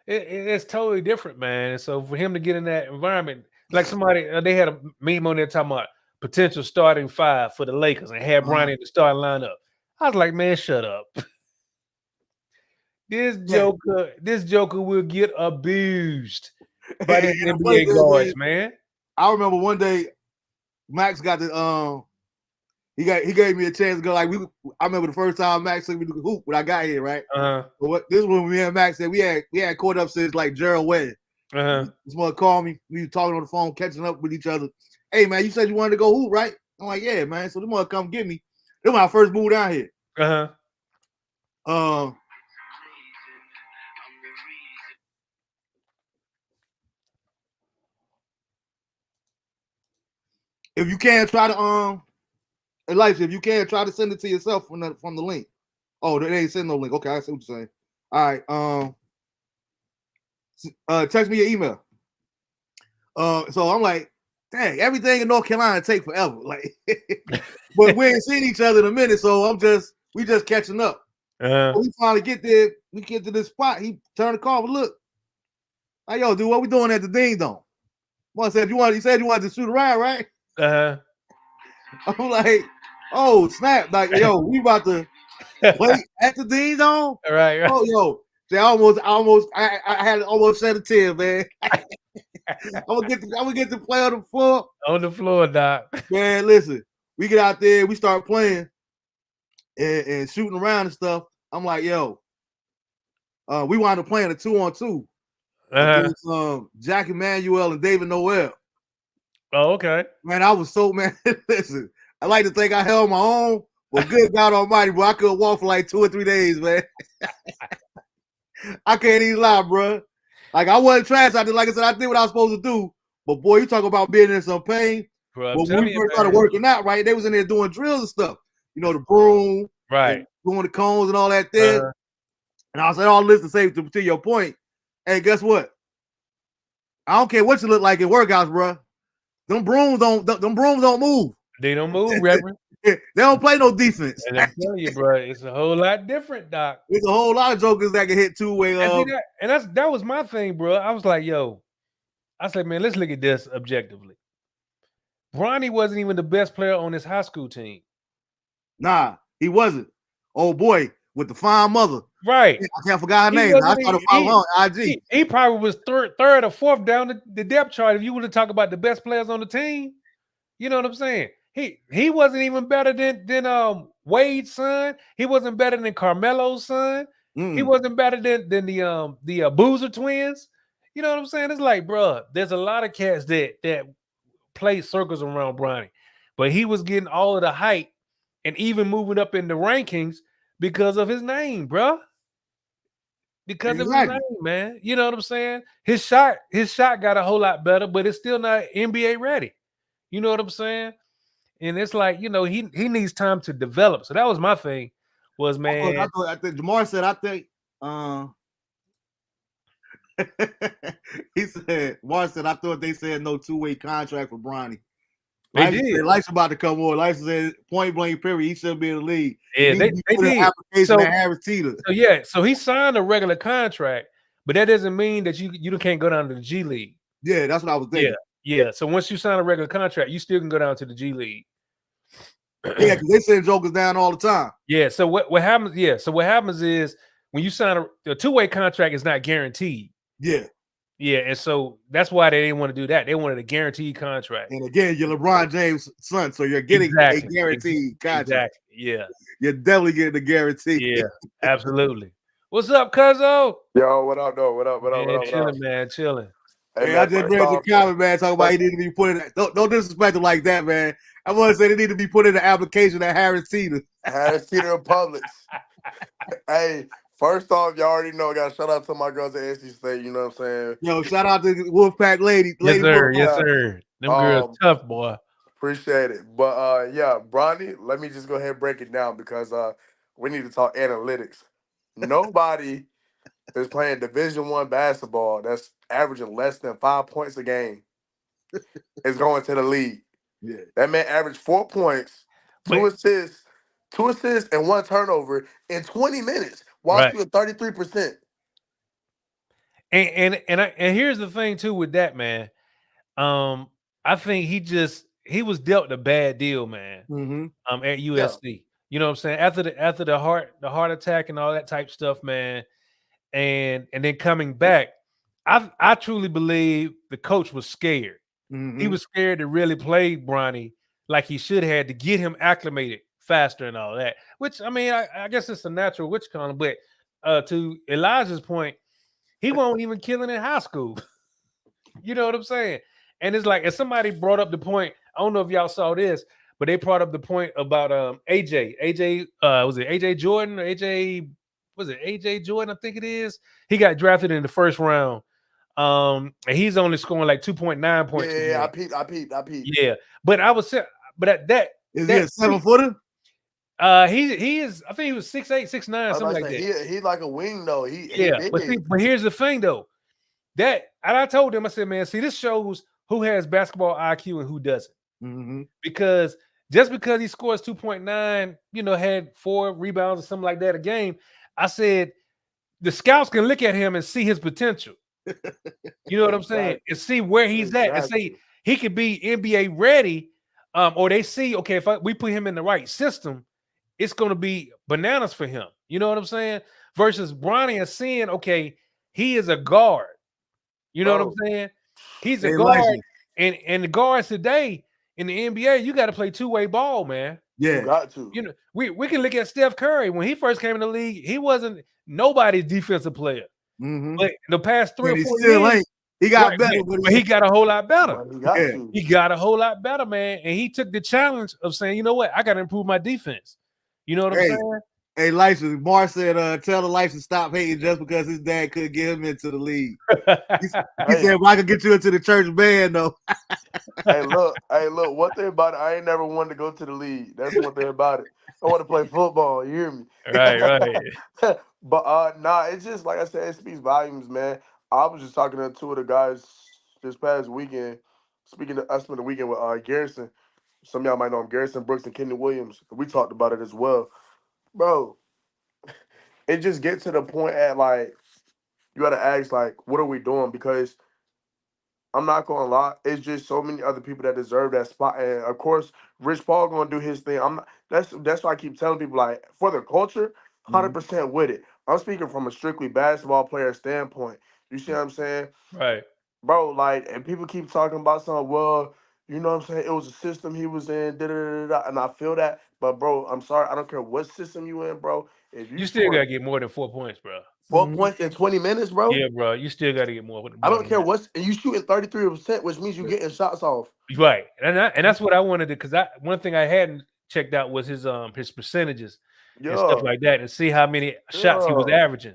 it's totally different, man. And so for him to get in that environment, like somebody, they had a meme on there talking about potential starting five for the Lakers and had Bronny in the starting lineup. I was like, man, shut up. This joker will get abused by these NBA guards, man. I remember one day Max got the he gave me a chance to go. Like I remember the first time Max took me to the hoop when I got here, right? But this one me and Max said we had caught up since like Gerald Webb. This mother called me. We were talking on the phone, catching up with each other. Hey man, you said you wanted to go hoop, right? I'm like, yeah, man. So the mother come get me. Then when I first moved down here. If you can try to Elijah, if you can try to send it to yourself from the link. Oh, they ain't send no link. Okay, I see what you're saying. All right. Text me your email. So I'm like, dang, everything in North Carolina take forever. Like, but we ain't seen each other in a minute, so we just catching up. So we finally get there. We get to this spot. He turned the car. But look, like, yo, dude, what we doing at the Ding Dong? He said you wanted to shoot around, right? I'm like, oh snap! Like, yo, we about to play at the Ding Dong. Right. Oh, yo, I had almost set a 10, man. I'm gonna get to play on the floor. On the floor, Doc. Man, listen, we get out there, we start playing and shooting around and stuff. I'm like, yo, we wound up playing a 2-on-2 against Jack Emmanuel and David Noel. Oh, okay. Man, I was so man. Listen, I like to think I held my own, but good God Almighty, bro, I couldn't walk for like 2 or 3 days, man. I can't even lie, bro. Like I wasn't trash. Like I said, I did what I was supposed to do. But boy, you talk about being in some pain. Bro, but when we first started working out, right, they was in there doing drills and stuff. The broom, right, doing the cones and all that there. And I said all this to say to your point. Hey, guess what? I don't care what you look like in workouts, bro. Them brooms don't move. They don't move, Reverend. They don't play no defense. And I'm telling you, bro, it's a whole lot different, Doc. There's a whole lot of jokers that can hit two-way. And that was my thing, bro. I was like, yo, I said, man, let's look at this objectively. Bronny wasn't even the best player on his high school team. Nah, he wasn't. Oh boy, with the fine mother. Right. I can't forget her name. I started following her on IG. He probably was third or fourth down the depth chart if you were to talk about the best players on the team. You know what I'm saying? He wasn't even better than Wade's son. He wasn't better than Carmelo's son. He wasn't better than the Boozer twins. You know what I'm saying? It's like, bro, there's a lot of cats that play circles around Bronny, but he was getting all of the hype and even moving up in the rankings because of his name, bro. Because of his name, man. You know what I'm saying? His shot got a whole lot better, but it's still not NBA ready. You know what I'm saying? And it's like, he needs time to develop. So that was my thing. Was, man. I think Jamar said, he said, Mark said, I thought they said no two-way contract for Bronny. They did. Life's about to come on. Life said point blank period. He should be in the league. Yeah, they did. Application at Harris Teeter. So he signed a regular contract, but that doesn't mean that you can't go down to the G League. Yeah, that's what I was thinking. Yeah. So once you sign a regular contract, you still can go down to the G League. Yeah, because they send jokers down all the time. Yeah. So what happens? Yeah. So what happens is when you sign a two-way contract, is not guaranteed. Yeah. Yeah, and so that's why they didn't want to do that. They wanted a guaranteed contract. And again, you're LeBron James' son, so you're getting a guaranteed contract. Exactly. Yeah. You're definitely getting a guarantee. Yeah, absolutely. What's up, Cuzzo? Yo, what up, though? What up? Chilling, man. Chilling. Hey, Hey, I man, just first read the off, comment, man, talking about he need to be put in that. Don't disrespect him like that, man. I want to say they need to be put in the application at Harris Teeter. Harris Teeter Publix. Hey, first off, y'all already know I got to shout out to my girls at NC State. You know what I'm saying? Yo, shout out to Wolfpack Lady. Yes, Lady sir. Wolfpack. Yes, sir. Them girls tough, boy. Appreciate it. But yeah, Bronny, let me just go ahead and break it down because we need to talk analytics. Nobody is playing Division One basketball that's averaging less than 5 points a game is going to the league. Yeah. That man averaged 4 points, two But- assists, and 1 turnover in 20 minutes while Right. shooting 33%. And here's the thing too with that, man. I think he was dealt a bad deal, man. Mm-hmm. At USC. You know what I'm saying? After the heart attack and all that type stuff, man. And then coming back, I truly believe the coach was scared. Mm-hmm. He was scared to really play Bronny like he should have to get him acclimated faster and all that. Which I mean, I guess it's a natural witch kind of, but to Elijah's point, he won't even killing in high school. You know what I'm saying? And it's like, if somebody brought up the point, I don't know if y'all saw this, but they brought up the point about AJ. Was it AJ Jordan or AJ Jordan? I think it is. He got drafted in the first round. And he's only scoring like 2.9 points. Yeah, I peeped. Yeah, but I was saying, but at that is he a 7-footer? He is. I think he was 6'8", 6'9", something like that. He like a wing though. He but here's the thing though. And I told him, I said, man, see, this shows who has basketball IQ and who doesn't. Mm-hmm. Because just because he scores 2.9, had 4 rebounds or something like that a game, I said the scouts can look at him and see his potential. You know what I'm saying? And see where he's at and say he could be NBA ready. Or they see, okay, if we put him in the right system, it's going to be bananas for him. You know what I'm saying? Versus Bronny and seeing, okay, he is a guard. You know what I'm saying? He's a guard. And the guards today in the NBA, you got to play two-way ball, man. Yeah. You got to. We can look at Steph Curry. When he first came in the league, he wasn't nobody's defensive player. Mm-hmm. But the past 3 or 4 years, years, he got better. But he got a whole lot better. He got a whole lot better, man. And he took the challenge of saying, you know what? I got to improve my defense. You know what I'm saying? Hey, License, Mar said, tell the License stop hating just because his dad couldn't get him into the league. He said, well, I could get you into the church band, though. Hey, look, one thing about it, I ain't never wanted to go to the league. That's one thing about it. I want to play football, you hear me? Right. But nah, it's just, like I said, it speaks volumes, man. I was just talking to 2 of the guys this past weekend, I spent the weekend with Garrison. Some of y'all might know him, Garrison Brooks and Kenny Williams. We talked about it as well. Bro, it just gets to the point at, like, you got to ask, like, what are we doing? Because I'm not going to lie, it's just so many other people that deserve that spot. And, of course, Rich Paul going to do his thing. That's why I keep telling people, like, for the culture, 100% with it. I'm speaking from a strictly basketball player standpoint. You see what I'm saying? Right. Bro, like, and people keep talking about something, well, you know what I'm saying? It was a system he was in, and I feel that. But, bro, I'm sorry. I don't care what system you in, bro. If you still got to get more than 4 points, bro. 4 points in 20 minutes, bro? Yeah, bro. You still got to get more. I don't care what's – and you shooting 33%, which means you're getting shots off. Right. And that's what I wanted to – because one thing I hadn't checked out was his percentages and stuff like that and see how many shots he was averaging.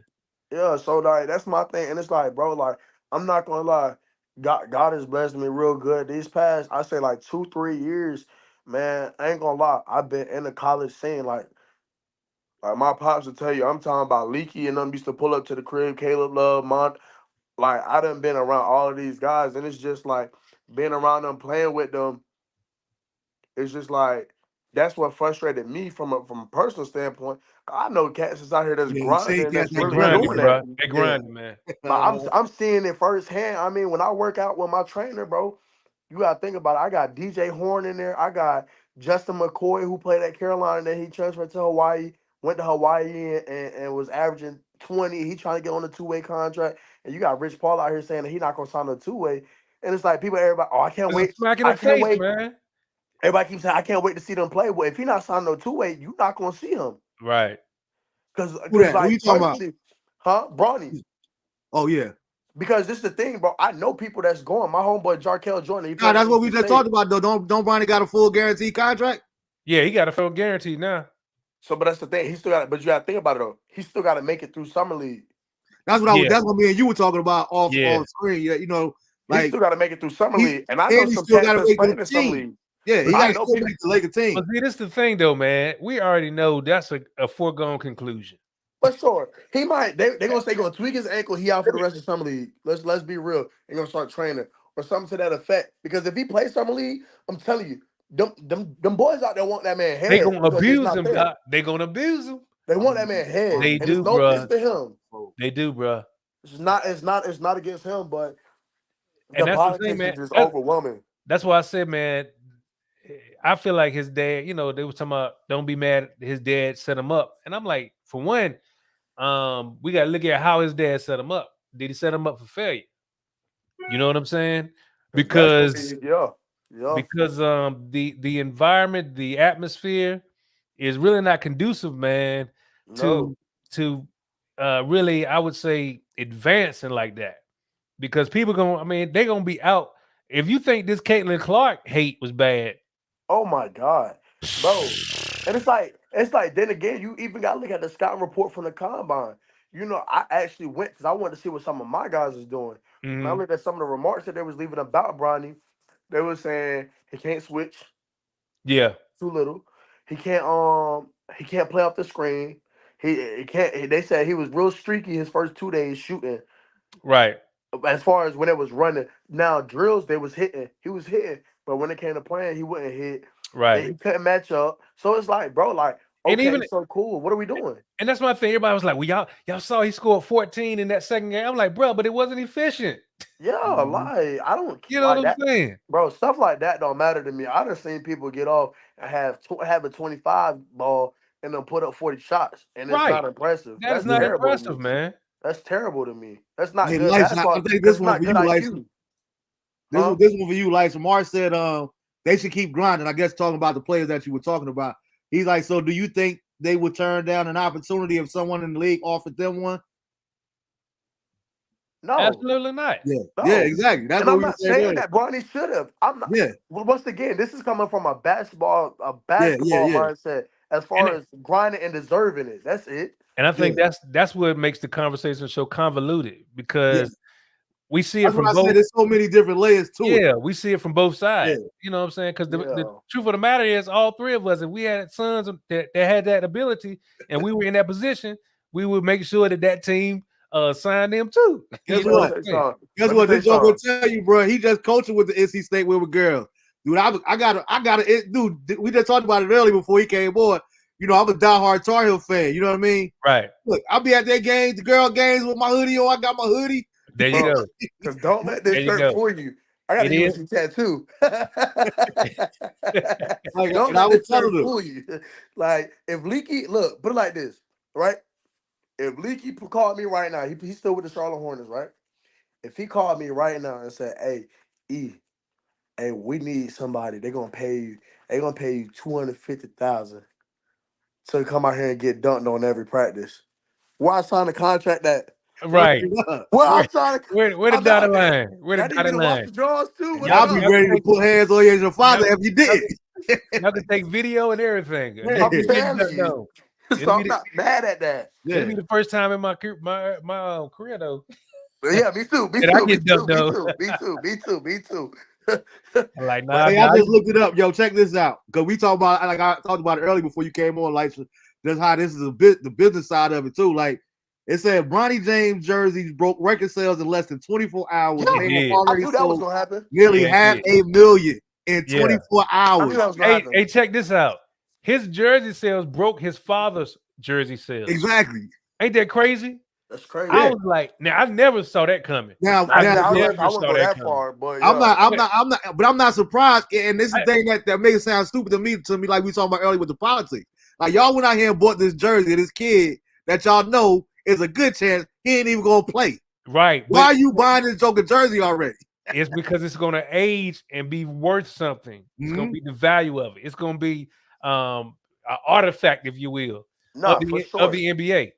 Yeah, so, like, that's my thing. And it's like, bro, like, I'm not going to lie. God has blessed me real good. These past, I say, like, 2-3 years, man, I ain't going to lie. I've been in the college scene, like my pops will tell you, I'm talking about Leaky and them used to pull up to the crib, Caleb Love, Mont. Like, I done been around all of these guys, and it's just, like, being around them, playing with them, it's just, like, that's what frustrated me from a personal standpoint. I know cats is out here that's grinding, that's really doing that. They grinding, man. But I'm seeing it firsthand. I mean, when I work out with my trainer, bro, you gotta think about it. I got DJ Horn in there. I got Justin McCoy, who played at Carolina, then he transferred to Hawaii, went to Hawaii and was averaging 20. He trying to get on a 2-way contract. And you got Rich Paul out here saying that he's not gonna sign a 2-way. And it's like everybody, I can't wait. I can't wait, man. Everybody keeps saying, I can't wait to see them play. Well, if he's not signing no 2-way, you're not gonna see him. Right. Because who you talking about? Huh? Bronny. Oh, yeah. Because this is the thing, bro. I know people that's going. My homeboy Jarkel Jordan. Nah, that's what we just talked about, though. Don't Bronny got a full guaranteed contract? Yeah, he got a full guarantee now. So, but that's the thing. He still got. But you got to think about it though. He still got to make it through summer league. That's what that's what me and you were talking about off screen. Yeah, you know, like he still got to make it through summer league, and I know some still got to make the team. Yeah, he got to still make the Lakers team. But see, this is the thing, though, man. We already know that's a foregone conclusion. But sure, he might. They're gonna say gonna tweak his ankle. He out for the rest of summer league. Let's be real. They're gonna start training or something to that effect. Because if he plays summer league, I'm telling you, them boys out there want that man head. They gonna abuse him. They gonna abuse him. They want that man head. They do, bro. It's to him. They do, bro. It's not against him, but and that's the thing, man. Is overwhelming. That's why I said, man. I feel like his dad. You know, they was talking about don't be mad. His dad set him up, and I'm like, for one. We got to look at how his dad set him up. Did he set him up for failure? You know what I'm saying? Because because the environment, the atmosphere is really not conducive, man, to really, I would say, advancing like that. Because people they're gonna be out. If you think this Caitlin Clark hate was bad, oh my God, bro. And it's like then again, you even got to look at the scouting report from the combine. You know, I actually went because I wanted to see what some of my guys was doing. Mm-hmm. And I looked at some of the remarks that they was leaving about Bronny. They were saying he can't switch. Yeah, too little. He can't play off the screen. He can't. They said he was real streaky his first 2 days shooting. Right. As far as when it was running, now drills they was hitting. He was hitting, but when it came to playing, he wouldn't hit. Right. He couldn't match up. So it's like, bro, like, okay, and even, so cool. What are we doing? And that's my thing. Everybody was like, well, y'all saw he scored 14 in that second game. I'm like, bro, but it wasn't efficient. Yeah, like, I don't. You know like what I'm saying? Bro, stuff like that don't matter to me. I done seen people get off and have a 25 ball and then put up 40 shots, and it's not impressive. That's not impressive, man. That's terrible to me. That's not good. I think this one for you, Lyson. This one for you, Lyson. Mark said they should keep grinding. I guess talking about the players that you were talking about. He's like, so do you think they would turn down an opportunity if someone in the league offered them one? No, absolutely not. Yeah, yeah, exactly. That's and what I'm not saying that Bronny should have. I'm not. Yeah. Well, once again, this is coming from a basketball mindset as far as grinding and deserving it. That's it. And I think that's what makes the conversation so convoluted because we see it from both. There's so many different layers to it. Yeah, we see it from both sides. Yeah. You know what I'm saying? Because the truth of the matter is, all three of us, if we had sons that had that ability and we were in that position, we would make sure that team sign them too. Guess what? Guess what? This joke will tell you, bro. He just coaching with the NC State with girls. Dude, I got dude. We just talked about it earlier before he came on. You know, I'm a diehard Tar Heel fan. You know what I mean? Right. Look, I'll be at their games, the girl games with my hoodie on. I got my hoodie. There you go. Because don't let this shirt fool you. I got a UFC tattoo. Like, don't let this shirt fool you. Like, if Leaky, look, put it like this, right? If Leaky called me right now, he's still with the Charlotte Hornets, right? If he called me right now and said, hey, we need somebody. They're gonna pay you $250,000 to come out here and get dunked on every practice. Why sign a contract that? Right. Well, I'm trying to. Where the dotted line? Where the dotted line? Draws too. Y'all be ready to put hands on your father if you did. Y'all can take video and everything. I'm telling you. So I'm not mad at that. It'll be the first time in my career though. Yeah, me too. Me too. Like, nah, hey, I just looked it up, yo. Check this out, because we talked about, like I talked about it earlier before you came on. Like, that's how this is the business side of it too. Like, it said Bronny James jerseys broke record sales in less than 24 hours. Yeah, I knew that was gonna happen. Nearly $500,000 in 24 hours. Hey, check this out. His jersey sales broke his father's jersey sales. Exactly. Ain't that crazy? That's crazy. I was like, now I never saw that coming. I wouldn't go that far, but I'm not surprised. And this is the thing that makes it sound stupid to me, like we talking about earlier with the politics. Like, y'all went out here and bought this jersey of this kid that y'all know is a good chance he ain't even gonna play. Right. Why are you buying this Joker jersey already? It's because it's gonna age and be worth something. It's gonna be the value of it. It's gonna be an artifact, if you will, of the NBA.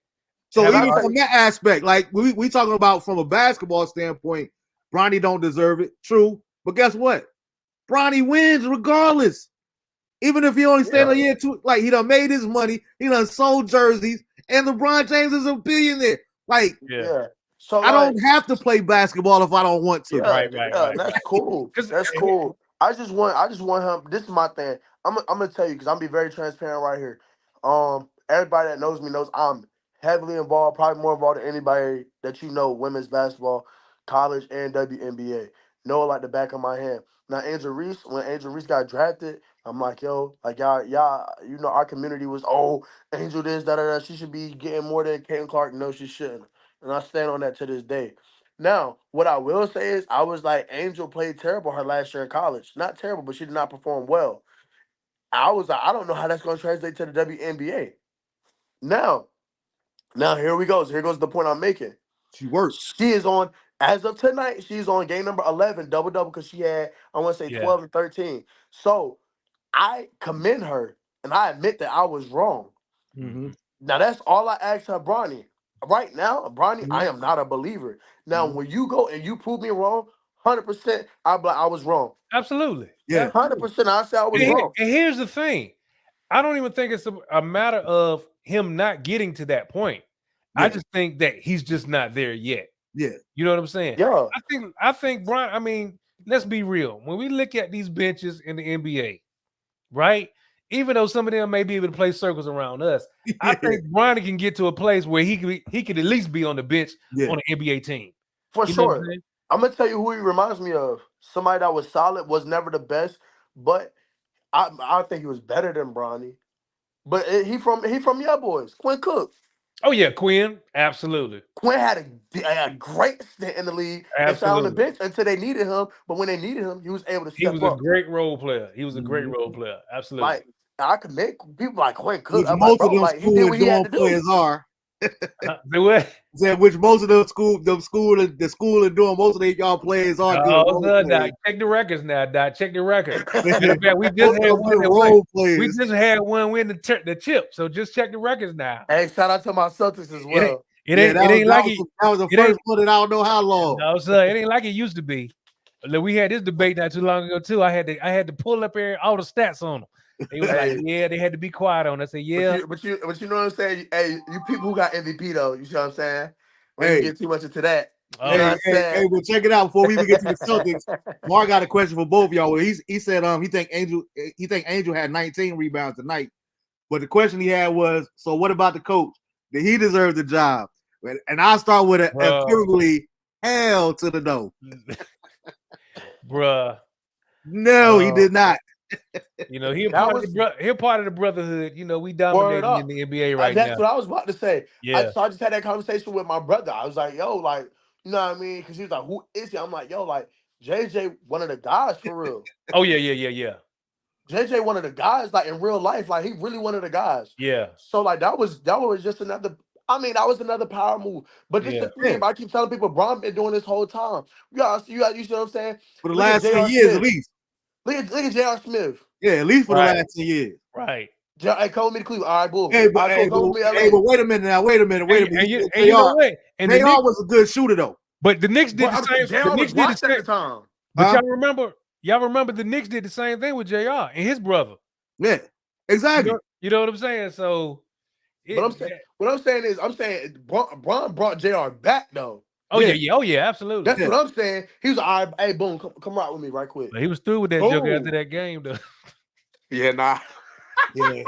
So Have even I- from that aspect, like we talking about from a basketball standpoint, Bronny don't deserve it. True. But guess what? Bronny wins regardless. Even if he only stayed a year or two, like he done made his money, he done sold jerseys, and LeBron James is a billionaire. Like, Yeah. So I don't have to play basketball if I don't want to. Yeah, Right. that's cool. 'Cause- That's cool. I just want him. This is my thing. I'm gonna tell you because I'm gonna be very transparent right here. Everybody that knows me knows I'm heavily involved, probably more involved than anybody that you know, women's basketball, college and WNBA. Know it like the back of my hand. Now, Angel Reese, when Angel Reese got drafted, I'm like, yo, like y'all, you know, our community was, oh, Angel this, da. She should be getting more than Caitlin Clark. No, she shouldn't. And I stand on that to this day. Now, what I will say is, I was like, Angel played terrible her last year in college. Not terrible, but she did not perform well. I was like, I don't know how that's going to translate to the WNBA. Now here we go. So here goes the point I'm making. She works. She is on, as of tonight, she's on game number 11, double-double, because she had, I want to say 12 and 13. So I commend her, and I admit that I was wrong. Mm-hmm. Now, that's all I asked her, Bronny. Right now, Bronny, I am not a believer. Now, when you go and you prove me wrong, 100%, I was wrong. Absolutely. Yeah. 100%, I said I was wrong. And here's the thing. I don't even think it's a matter of him not getting to that point. Yeah. I just think that he's just not there yet. Yeah. You know what I'm saying? Yeah. I think Brian, I mean, let's be real. When we look at these benches in the NBA, right? Even though some of them may be able to play circles around us, I think Bronny can get to a place where he could at least be on the bench on an NBA team. For You know what sure. I'm going to tell you who he reminds me of. Somebody that was solid, was never the best, but I think he was better than Bronny. But he from your boys, Quinn Cook. Oh yeah, Quinn, absolutely. Quinn had a great stint in the league and sat on the bench until they needed him. But when they needed him, he was able to step up. He was a great role player. He was a great role player. Absolutely. Like, I can make people like Quinn Cook. Which most of those school and dorm players are. Which most of the school and dorm, most of y'all players are good. Check the records now, Doc. Check the record. We just had one. We just had one win the chip. So just check the records now. Hey, shout out to my Celtics as well. It ain't like that was the first one in I don't know how long. No, sir, it ain't like it used to be. We had this debate not too long ago too. I had to pull up all the stats on them. They was like, yeah, they had to be quiet on. I said, yeah, but you know what I'm saying. Hey, you people who got MVP though, you see what I'm saying? We didn't get too much into that. Hey, well, check it out before we even get to the Celtics. Mark got a question for both of y'all. Well, he said he think Angel had 19 rebounds tonight, but the question he had was, so what about the coach? Did he deserve the job? And I'll start with an empirically hell to the no. Bruh. No, he did not. You know, he's part of the brotherhood. You know, we dominating in the NBA right now. That's what I was about to say. Yeah. So I just had that conversation with my brother. I was like, yo, like, you know what I mean? Because he was like, who is he? I'm like, yo, like, JJ, one of the guys for real. Oh, yeah. JJ, one of the guys, like, in real life, like, he really one of the guys. Yeah. So, like, that was just another, that was another power move. But this is the thing. I keep telling people, Bron been doing this whole time. You see what I'm saying? For the last 10 years at least. Look at J.R. Smith. Yeah, at least for the last 10 years. Right. Hey, call me to Cleveland. All right, boom. Hey, but wait a minute now. Wait a minute. And you know what? And JR was a good shooter, though. But the Knicks did the same. The Knicks did the same time. But y'all remember the Knicks did the same thing with JR and his brother. Yeah, exactly. You know what I'm saying? So, what I'm saying is, Bron brought JR back though. Oh yeah, absolutely. That's what I'm saying. He was all right. Hey, boom, come rock with me right quick. He was through with that joker after that game, though. Yeah, nah. Yeah.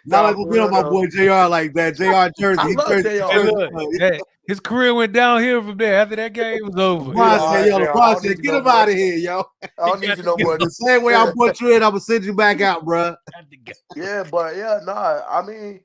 Not like we on my boy JR like that. JR jersey. I love JR. His career went downhill from there. After that game was over. LeBron said, get him out of here, yo. I don't need you no more. The same way I put you in, I'm gonna send you back out, bro. Yeah, but I mean,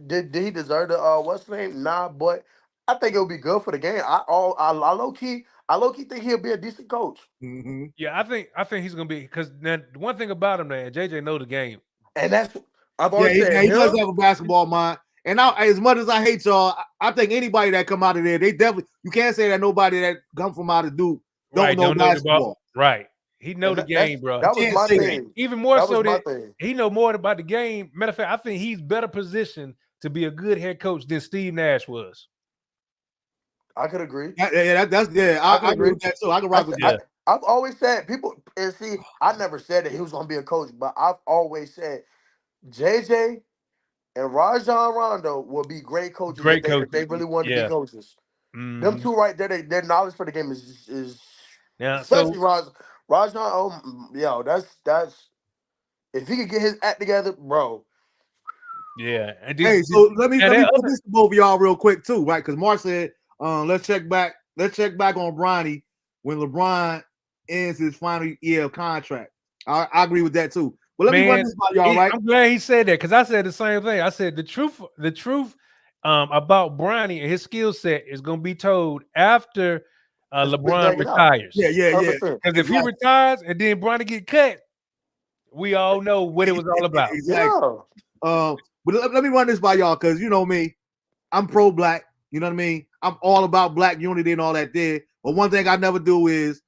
did he deserve the what's the name? Nah, but I think it would be good for the game. I low key think he'll be a decent coach. Mm-hmm. Yeah, I think he's gonna be, because one thing about him, man, JJ know the game, and that's I've always said he does have a basketball mind. And now, as much as I hate y'all, I think anybody that come out of there, they definitely, you can't say that nobody that come from out of Duke don't know basketball. Right. He know the game, bro. That was my thing. Even more so that he know more about the game. Matter of fact, I think he's better positioned to be a good head coach than Steve Nash was. I could agree. I could agree agree. with that too. I can rock with Yeah. that. I've always said people and see. I never said that he was gonna be a coach, but I've always said JJ and Rajon Rondo will be great coaches Great if they coaches. really wanted to be Yeah. coaches. Them Mhm. two right there, their knowledge for the game is Now, especially so Rajon. Oh, yo, that's if he could get his act together, bro. yeah. And Hey, so let me now put that other, this to both of y'all real quick too, right? Because Mark said, let's check back on Bronny when LeBron ends his final year of contract. I agree with that too. But let me run this by y'all, right? I'm glad he said that because I said the same thing. I said the truth about Bronny and his skill set is going to be told after LeBron retires. Yeah. Because if he retires and then Bronny get cut, we all know what it was all about. Exactly. But let me run this by y'all because you know me, I'm pro-black. You know what I mean? I'm all about black unity and all that there. But one thing I never do is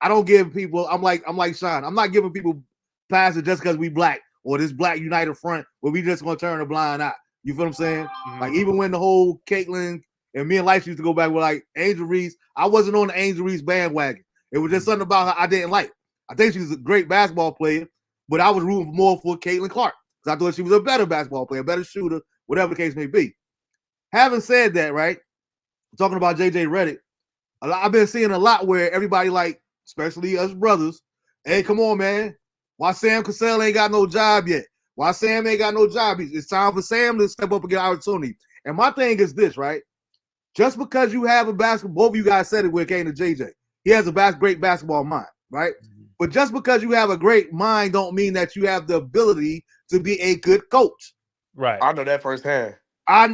I don't give people. I'm like Sean. I'm not giving people passes just because we black or this black united front where we just gonna turn a blind eye. You feel what I'm saying? Mhm. Like even when the whole Caitlyn and me and Life used to go back with like Angel Reese, I wasn't on the Angel Reese bandwagon. It was just something about her I didn't like. I think she's a great basketball player, but I was rooting more for Caitlyn Clark because I thought she was a better basketball player, better shooter, whatever the case may be. Having said that, right? Talking about JJ Redick, I've been seeing a lot where everybody like, especially us brothers, hey, come on, man. Why Sam Cassell ain't got no job yet? Why Sam ain't got no job? It's time for Sam to step up and get an opportunity. And my thing is this, right? Just because you have a basketball, both of you guys said it when it came to JJ. He has a great basketball mind, right? Mm-hmm. But just because you have a great mind don't mean that you have the ability to be a good coach. Right. I know that firsthand. I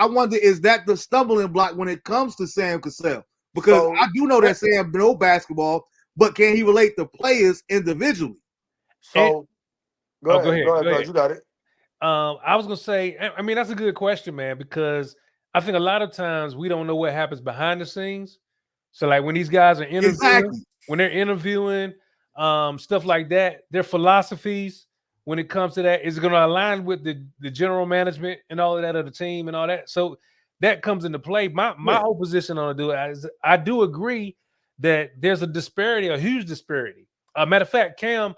wonder is that the stumbling block when it comes to Sam Cassell? Because I do know that Sam knows basketball, but can he relate to players individually? So go ahead. You got it. I was gonna say, I mean, that's a good question, man, because I think a lot of times we don't know what happens behind the scenes. So, like when these guys are interviewing, when they're interviewing, stuff like that, their philosophies when it comes to that is going to align with the general management and all of that of the team and all that. So that comes into play. My whole position on it is I do agree that there's a disparity, a huge disparity. Matter of fact, Cam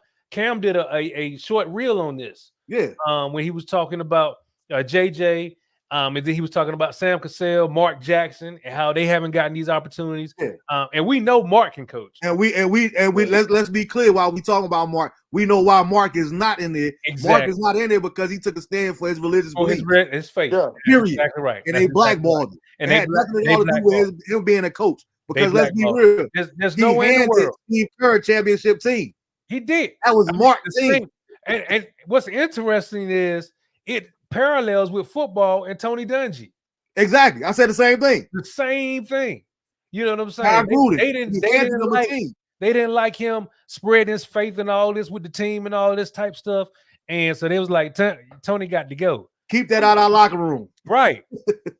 did a short reel on this. Yeah. When he was talking about JJ, and then he was talking about Sam Cassell, Mark Jackson, and how they haven't gotten these opportunities. Yeah. And we know Mark can coach. And we let's be clear while we talking about Mark. We know why Mark is not in there. Exactly. Mark is not in there because he took a stand for his religious beliefs. His faith. Yeah. Period. Exactly right. And they blackballed him. And it had nothing to do with him being a coach. Because let's be real. There's no way in the world. Steve Kerr championship team. He did. That was Mark's team. And what's interesting is it parallels with football and Tony Dungy. Exactly. I said the same thing. The same thing. You know what I'm saying? They didn't like him spreading his faith and all this with the team and all this type stuff. And so they was like, Tony got to go. Keep that out of our locker room. Right.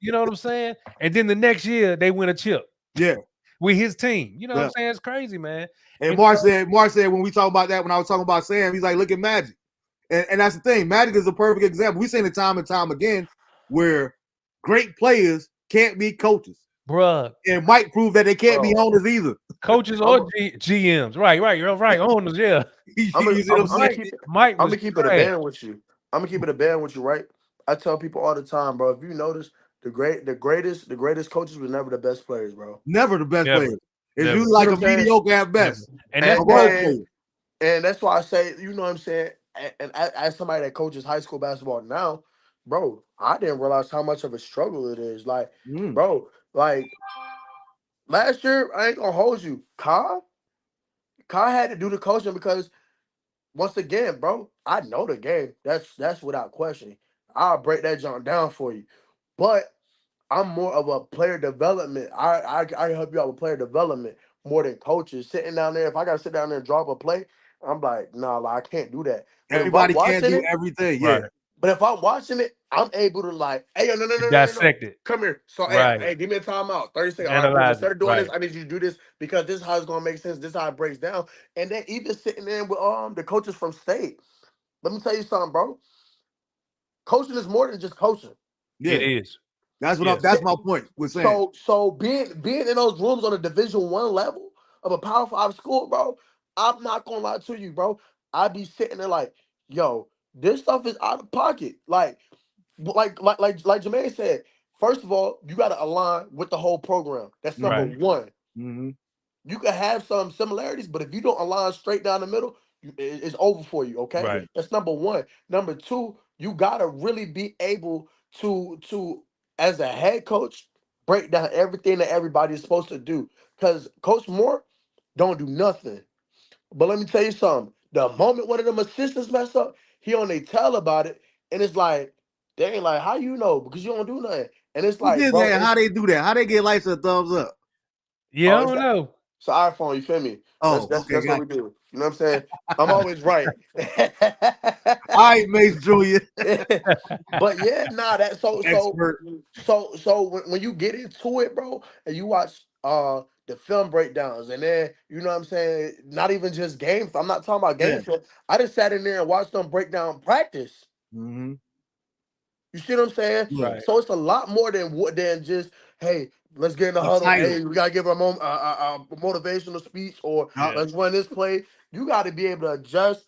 You know what I'm saying? And then the next year they win a chip. Yeah. With his team. You know what I'm saying? It's crazy, man. And Mark said when we talk about that, when I was talking about Sam, he's like, look at Magic. And that's the thing. Magic is a perfect example. We've seen it time and time again where great players can't be coaches. Bruh. And Mike proved that they can't be owners either. Coaches or GMs. Right. Owners, yeah. I'm gonna keep it a band with you. I'm gonna keep it a band with you, right? I tell people all the time, bro. If you notice, the greatest coaches were never the best players, bro. Never the best players. It's usually like a mediocre at best. And that's why I say, you know what I'm saying? And as somebody that coaches high school basketball now, bro, I didn't realize how much of a struggle it is. Like, bro, like last year, I ain't gonna hold you. Kai had to do the coaching because once again, bro, I know the game. That's without question. I'll break that junk down for you. But I'm more of a player development. I help you out with player development more than coaches. Sitting down there, if I gotta sit down there and drop a play, I'm like, nah, like, I can't do that. But everybody can't do everything, yeah. But if I'm watching it, I'm able to like, hey, no, dissect it. Come here. So, hey, give me a timeout. 30 seconds. All right, instead of doing this, I need you to do this because this is how it's gonna make sense. This is how it breaks down. And then even sitting there with the coaches from state. Let me tell you something, bro. Coaching is more than just coaching. Yeah, It is. that's what. Yes. That's my point. We're saying. So being in those rooms on a Division I level of a Power 5 school, bro, I'm not gonna lie to you, bro. I be sitting there like, yo, this stuff is out of pocket. Like Jermaine said, first of all, you gotta align with the whole program. That's number Right. one. Mm-hmm. You can have some similarities, but if you don't align straight down the middle, it's over for you. Okay, Right. that's number one. Number two, you gotta really be able to as a head coach break down everything that everybody is supposed to do. Because Coach Moore don't do nothing. But let me tell you something. The moment one of them assistants mess up, he on they tell about it, and it's like, they ain't like, how you know? Because you don't do nothing. And it's Who like, did bro, that? How they do that? How they get lights or thumbs up? Yeah, I don't know. it's an iPhone, you feel me? Oh, okay, That's what got we do. You know what I'm saying? I'm always right. all right, Mace Junior, But yeah, nah, that expert. so when you get into it, bro, and you watch the film breakdowns, and then you know what I'm saying, not even just game. I'm not talking about game Yeah. film. I just sat in there and watched them break down practice. Mm-hmm. You see what I'm saying? Yeah. Right. So it's a lot more than just, hey, let's get in the A huddle. title. Hey, we gotta give a motivational speech, or Yeah. let's run this play. You got to be able to adjust.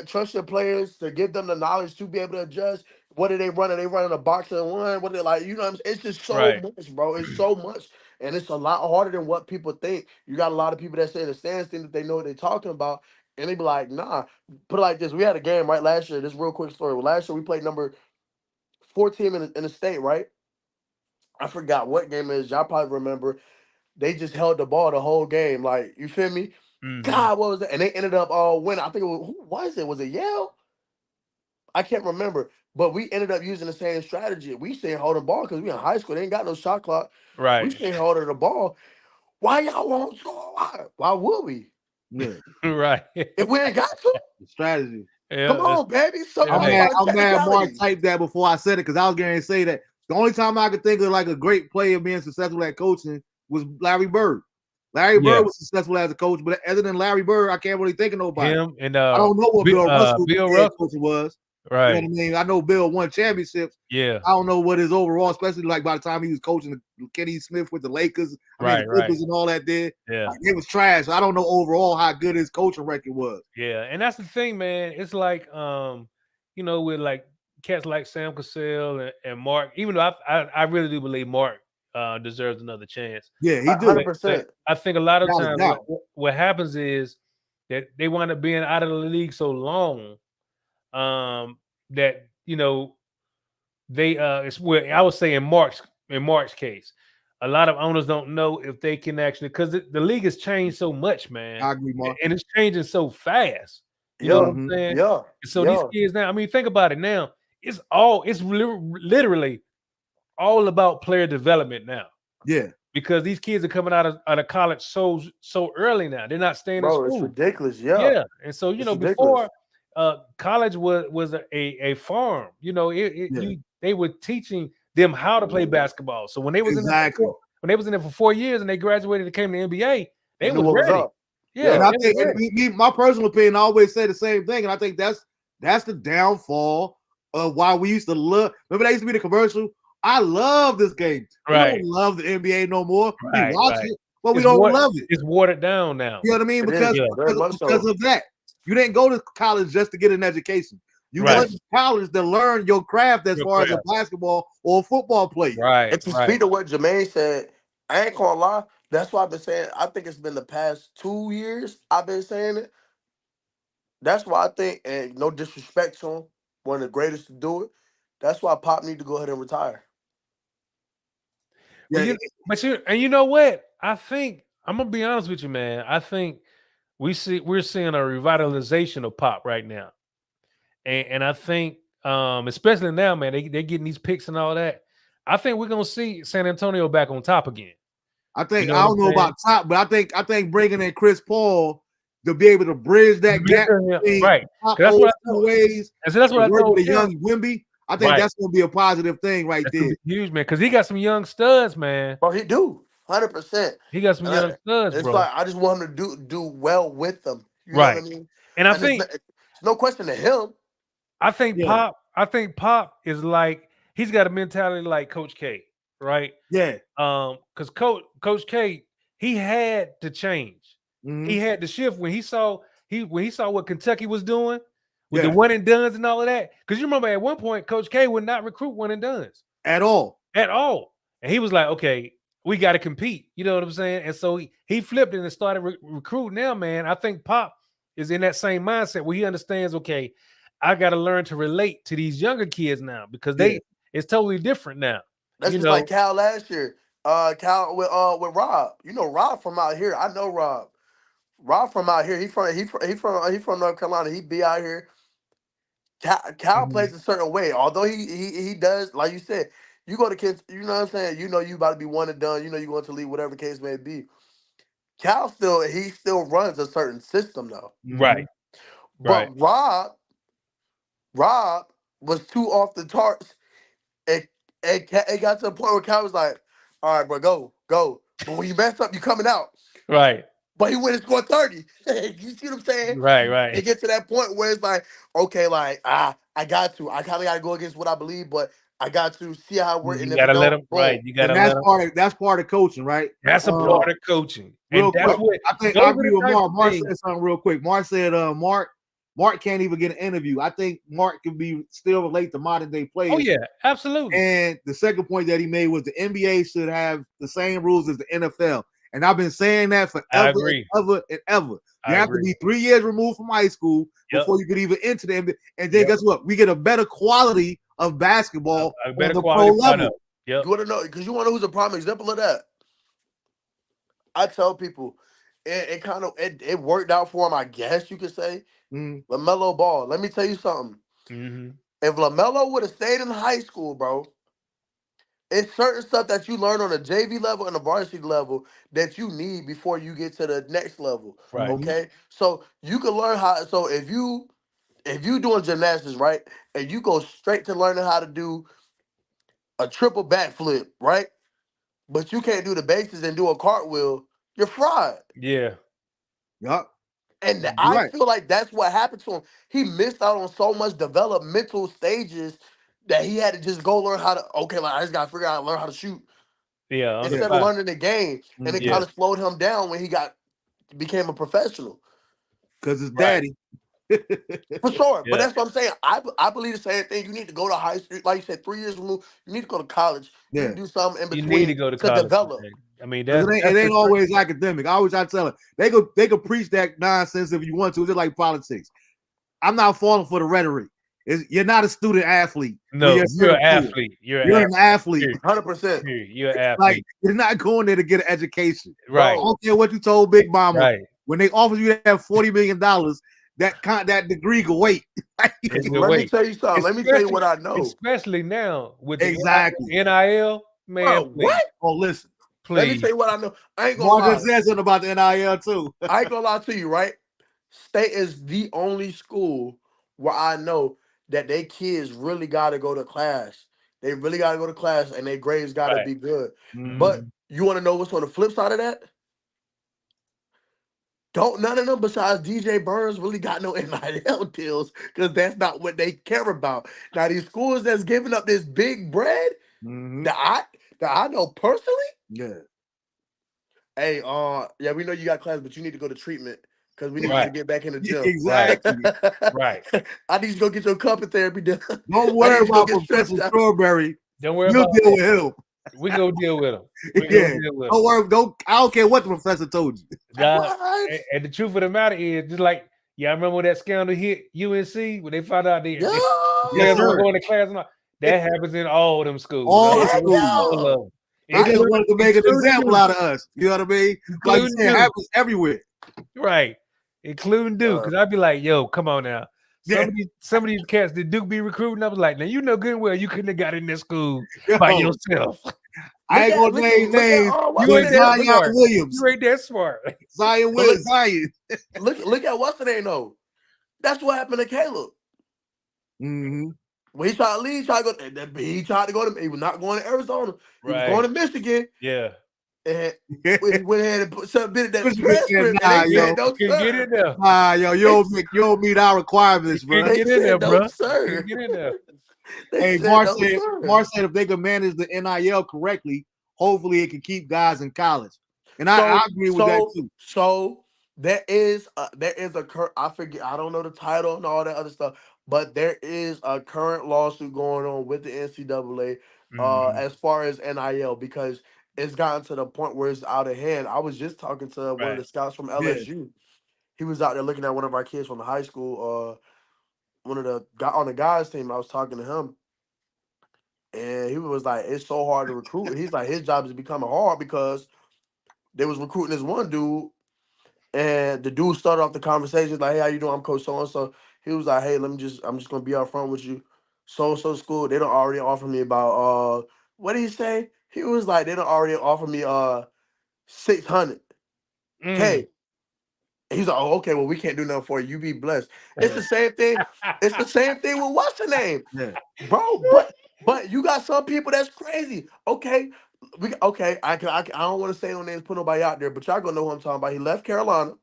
Trust your players to give them the knowledge to be able to adjust. What are they running? Are they running a box and one? What are they like? You know what I'm saying? It's just so Right. much, bro. It's so much. And it's a lot harder than what people think. You got a lot of people that say in the stands think that they know what they're talking about. And they be like, nah. Put it like this. We had a game right last year. This real quick story. Last year we played number 14 in the state, right? I forgot what game it is. Y'all probably remember. They just held the ball the whole game. Like, you feel me? Mm-hmm. God, what was that? And they ended up winning. I think it was, who was it? Was it Yale? I can't remember. But we ended up using the same strategy. We stayed holding the ball because we in high school. They ain't got no shot clock. We Right. stayed holding the ball. Why y'all won't score? Why would we? Yeah. Right. If we ain't got to, The strategy. come Yeah. on, baby. Some Yeah, talk hey. about I'm mad Mark technicality. typed that before I said it because I was going to say that the only time I could think of like a great player being successful at coaching was Larry Bird. Larry Yeah. Bird was successful as a coach, but other than Larry Bird, I can't really think of nobody. Him and I don't know what Bill Russell Bill head Russell. coach was. You know Right. what I mean? I know Bill won championships. Yeah. I don't know what his overall, especially like by the time he was coaching Kenny Smith with the Lakers, Right. the Clippers and all that did. Yeah. Like, it was trash. I don't know overall how good his coaching record was. Yeah. And that's the thing, man. It's like you know, with like cats like Sam Cassell and Mark, even though I really do believe Mark deserves another chance. Yeah, he do. 100%. I think a lot of Without a times doubt. what happens is that they wind up being out of the league so long that you know they it's where I would say in Mark's case, a lot of owners don't know if they can actually, because the league has changed so much, man, I agree, Mark. and it's changing so fast. You know what Yeah, I'm saying? yeah, And so these kids now, I mean, think about it now. It's literally all about player development now. Yeah. Because these kids are coming out of college so early now. They're not staying in bro, it's school. ridiculous. Yeah, Yeah. And so, you it's know, ridiculous. before college was a farm, you know, Yeah. they were teaching them how to play basketball. So when they was Exactly. in there for 4 years and they graduated and came to the NBA, they You knew was what was ready. up. Yeah. And I they was think, ready. my personal opinion, I always say the same thing, and I think that's the downfall of why we used to love. Remember, that used to be the commercial. I love this game. We Right. don't love the NBA no more. Right, We watch right. it, but we don't love it. It's watered down now. You know what I mean? It is, Because very much because so. of that, you didn't go to college just to get an education. You Right. went to college to learn your craft as Your far as craft. a basketball or a football player. Right. And to speak to what Jermaine said, I ain't gonna lie. That's why I've been saying. I think it's been the past 2 years I've been saying it. That's why I think, and no disrespect to him, one of the greatest to do it. That's why Pop need to go ahead and retire. Yeah, You know what? I think I'm gonna be honest with you, man. I think we're seeing a revitalization of Pop right now, and I think especially now, man, they're getting these picks and all that. I think we're gonna see San Antonio back on top again. I think You know I what don't I'm know saying? about top, but I think bringing in Chris Paul to be able to bridge that gap between Right. top 'Cause that's old what I school told. ways And so that's what I and work told with a him. young Wimby. I think Right. that's gonna be a positive thing right That's there. gonna be huge, man, because he got some young studs, man. Bro, he do 100%. He got some young studs, It's bro. like I just want him to do well with them. You know what I Right. mean? And I And think it's no question to him. I think Yeah. Pop, Pop is like he's got a mentality like Coach K, right? Yeah. Because Coach K, he had to change. Mhm. He had to shift when he saw what Kentucky was doing with the Yeah. one and dones and all of that. Because you remember at one point, Coach K would not recruit one and dones At all. at all, and he was like, "Okay, we got to compete." You know what I'm saying? And so he flipped it and started recruiting. Now, man, I think Pop is in that same mindset where he understands. Okay, I got to learn to relate to these younger kids now because Yeah. it's totally different now. That's You just like know, Cal last year. Cal with Rob. You know Rob from out here. I know Rob. Rob from out here. He from North Carolina. He be out here. Cal Mhm. plays a certain way. Although he does, like you said, you go to kids, you know what I'm saying? You know you about to be one and done, you know you're going to leave, whatever the case may be. Cal still runs a certain system though. Right, Mhm. right, But Rob was too off the charts. It got to the point where Cal was like, all right, bro, go. But when you mess up, you coming out. right, But he went and scored 30. You see what I'm saying? right, It right. gets to that point where it's like, okay, like, I got to. I kind of got to go against what I believe, but I got to see how it works. And You if it gotta let don't, them. Right, boom. you And gotta let them. that's part of coaching, right? That's a part of coaching, and Real that's quick, what I think those I are agree the with types Mark. of Mark things. said something real quick. Mark said, Mark can't even get an interview. I think Mark can be still relate to modern day players. Oh yeah, absolutely. And the second point that he made was the NBA should have the same rules as the NFL. And I've been saying that forever I agree. and ever and ever. You I have to agree. be 3 years removed from high school Yep. before you could even enter the NBA. And then Yep. guess what? We get a better quality of basketball A on better the pro quality level. product. Yep. You want to know, because you want to know who's a prime example of that? I tell people, it worked out for him, I guess you could say. Mm. LaMelo Ball. Let me tell you something. Mm-hmm. If LaMelo would have stayed in high school, bro, it's certain stuff that you learn on a JV level and a varsity level that you need before you get to the next level. Right. Mhm. Okay, so you can learn how. So if you doing gymnastics, right, and you go straight to learning how to do a triple backflip, right, but you can't do the bases and do a cartwheel, you're fried. Yeah. Yup. And You're I right. feel like that's what happened to him. He missed out on so much developmental stages that he had to just go learn how to. Okay, like I just gotta figure out how to learn how to shoot Yeah. On the instead of fly. learning the game, and it Mhm. Yeah. kind of slowed him down when he became a professional. Because it's Right. daddy. For sure, but Yeah. that's what I'm saying. I believe the same thing. You need to go to high school, like you said, 3 years removed. You need to go to college. You need Yeah. to do something in You need to between go to to college. develop. Man. I mean, Because that's it the ain't crazy. always academic. I always try to tell it. They could preach that nonsense if you want to. It's just like politics. I'm not falling for the rhetoric. You're not a student athlete. When No, you're you're an a athlete. You're an you're athlete. an athlete. 100%, Period. You're an Like athlete. you're not going there to get an education. Right. I don't care what you told Big Mama. Right. When they offer you that $40 million, that degree can wait. It's the Let me way. tell you something. Let me tell you Especially, what I know, especially now with the Exactly. NIL, man. bro. Please, What? Oh, listen. Let me please. tell you what I know. I ain't gonna Marvin lie. said something about the NIL too. I ain't gonna lie to you, right? State is the only school where I know that they kids really gotta go to class. They really gotta go to class and their grades gotta Right. be good. But Mhm. you wanna know what's on the flip side of that? Don't none of them besides DJ Burns really got no NIL deals because that's not what they care about. Now these schools that's giving up this big bread Mhm. that I know personally. Yeah. Hey, yeah, we know you got class, but you need to go to treatment because we need you Right. to get back in the gym. Right. Exactly. Right. I need you to go get your carpet therapy done. Don't I worry need you to go about get Professor stretched out. Strawberry. Don't worry You'll about deal that. with him. We go deal with them. We go Yeah. deal with Don't them. worry. I don't care what the professor told you. Dog, What? and the truth of the matter is, just like I remember when that scandal hit UNC when they found out Yo, the Yes, players weren't sir. going to class. And all. That happens in all them schools. All the heck schools. All yeah. of them, They just including, wanted to make an including example Duke, out of us. You know what I mean? Like you including said, it Duke, happens everywhere. right? Including Duke, Uh, because I'd be like, "Yo, come on now." Yeah. Some of these cats did Duke be recruiting? I was like, "Now you know good and well you couldn't have got in this school by Yo, yourself. I ain't gonna name names, what's You the but ain't name that though? Zion smart. Williams. You ain't that smart." Zion But Williams. Zion. look at what's the name though. That's what happened to Caleb. Mm-hmm. When he tried to leave, he tried to go to. He was not going to Arizona. He was going Right? to Michigan, Yeah. and he went ahead and submitted that Michigan said, transcript, and nah, they yo. said no Couldn't get sir. in there. Nah, yo, you They, don't meet our requirements, bro. Couldn't they get in there, said no bro. sir. Couldn't get in there. They Hey, said no, sir. Mark said if they could manage the NIL correctly, hopefully it can keep guys in college. And I So agree with that too. there is a current, I forget, I don't know the title and all that other stuff, but there is a current lawsuit going on with the NCAA Mhm. as far as NIL, because it's gotten to the point where it's out of hand. I was just talking to one of Right. the scouts from Yeah, LSU. He was out there looking at one of our kids from the high school, one of the guy on the guys team. I was talking to him, and he was like, "It's so hard to recruit." He's like, his job is becoming hard because they was recruiting this one dude, and the dude started off the conversation like, "Hey, how you doing? I'm Coach so and so." He was like, "Hey, I'm just gonna be up front with you. So and so school, they don't already offer me about what did he say? He was like, they don't already offer me 600K." Mm. He's like, "Oh, okay, well, we can't do nothing for you. You be blessed." It's the same thing. It's the same thing with what's the name, yeah, bro. But you got some people that's crazy. Okay, okay. I don't want to say no names, put nobody out there, but y'all gonna know who I'm talking about. He left Carolina,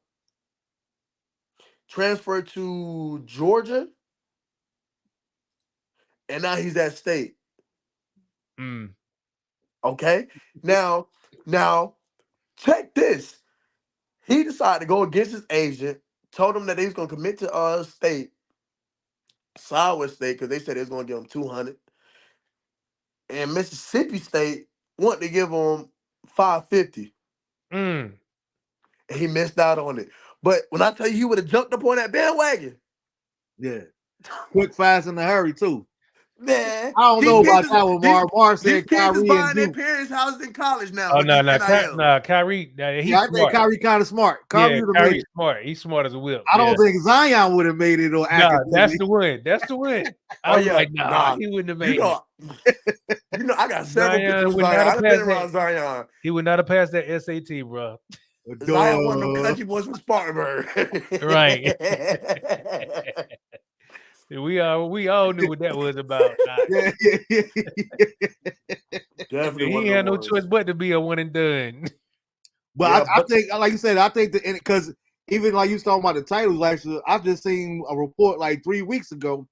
transferred to Georgia, and now he's at State. Mm. Okay, now now check this. He decided to go against his agent. Told him that he was gonna commit to State, side with State, because they said they was gonna give him 200. And Mississippi State wanted to give him 550, Mm. and he missed out on it. But when I tell you he would have jumped up on that bandwagon, yeah. Quick, fast, in a hurry too. man, I don't know about that one, Mark. Mark these said kids is Kyrie and buying their Duke. parents' houses in college now Oh with no, this no, NIL. Kyrie. Nah, Yeah, he's I think smart. Kyrie kind of smart. Kyrie Yeah, would have made Kyrie's it. smart. He's smart as a whip. I Yeah. don't think Zion would have made it or Nah, that's academically. the one. That's the one. I Oh was yeah, like, nah, nah. he wouldn't have You made it. know, I got several pictures Zion with would Zion. not have I've been passed that. around Zion. He would not have passed that SAT, bro. Zion, one of them Duh. country boys from Spartanburg. Right. we all knew what that was about. Nah, Yeah, yeah, Definitely he one of ain't them had no choice ones. but to be a one and done. But Yeah, I but think, like you said, I think that because even like you was talking about the titles last year, I've just seen a report like 3 weeks ago.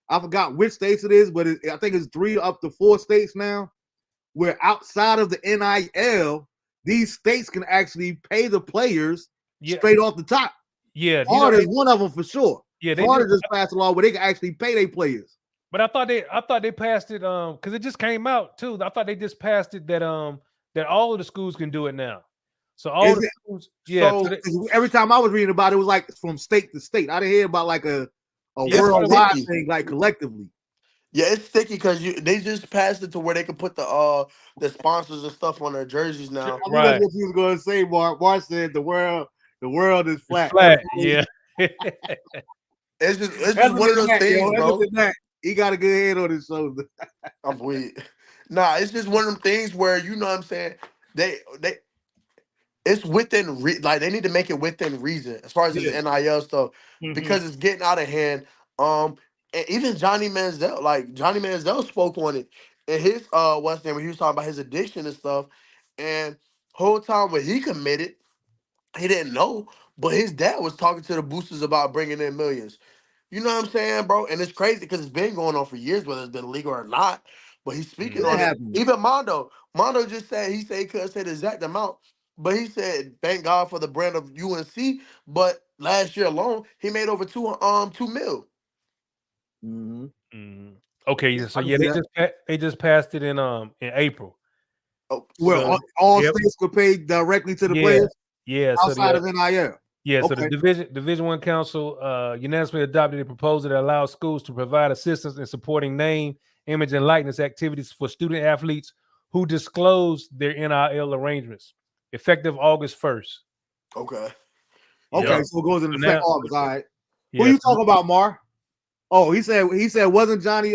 I forgot which states it is, but I think it's 3 up to 4 states now where outside of the NIL, these states can actually pay the players Yeah, straight off the top. yeah. Florida is one of them for sure. They just. Florida just passed a law where they can actually pay their players. But I thought they passed it because it just came out too. I thought they just passed it that all of the schools can do it now. So all Is the it? schools, yeah. So so Every time I was reading about it, it was like from state to state. I didn't hear about like a yeah, I thought it was, worldwide sticky. thing, like collectively. Yeah, it's sticky because they just passed it to where they can put the sponsors and stuff on their jerseys now. I knew that's right. what you was going to say, Mark. Mark said the world is It's flat. flat, yeah. It's just Other one of than those that, things, yo, other bro. than that, he got a good head on his shoulder. I'm weak. Nah, it's just one of them things where you know what I'm saying. They it's within like they need to make it within reason as far as this Yeah. NIL stuff Hmm. because it's getting out of hand. And even Johnny Manziel, like Johnny Manziel spoke on it in his what's name when he was talking about his addiction and stuff. And whole time when he committed, he didn't know, but his dad was talking to the boosters about bringing in millions. You know what I'm saying, bro? And it's crazy because it's been going on for years, whether it's been legal or not. But he's speaking That on it. happened. Even Mondo just said he said he couldn't say the exact amount, but he said thank God for the brand of UNC. But last year alone, he made over 2 mil. Mm-hmm. Okay, yeah. So I can yeah, see that. they just passed it in April. Oh, Where So all yep, states could pay directly to the yeah, players yeah. So outside the of NIL. So the Okay. Division One Council unanimously adopted a proposal that allows schools to provide assistance in supporting name, image, and likeness activities for student athletes who disclose their NIL arrangements, effective August 1st. okay. Okay, Yep. so it goes into So effect now, August. All right. Who yes, you talking about, Mar? Oh, he said wasn't Johnny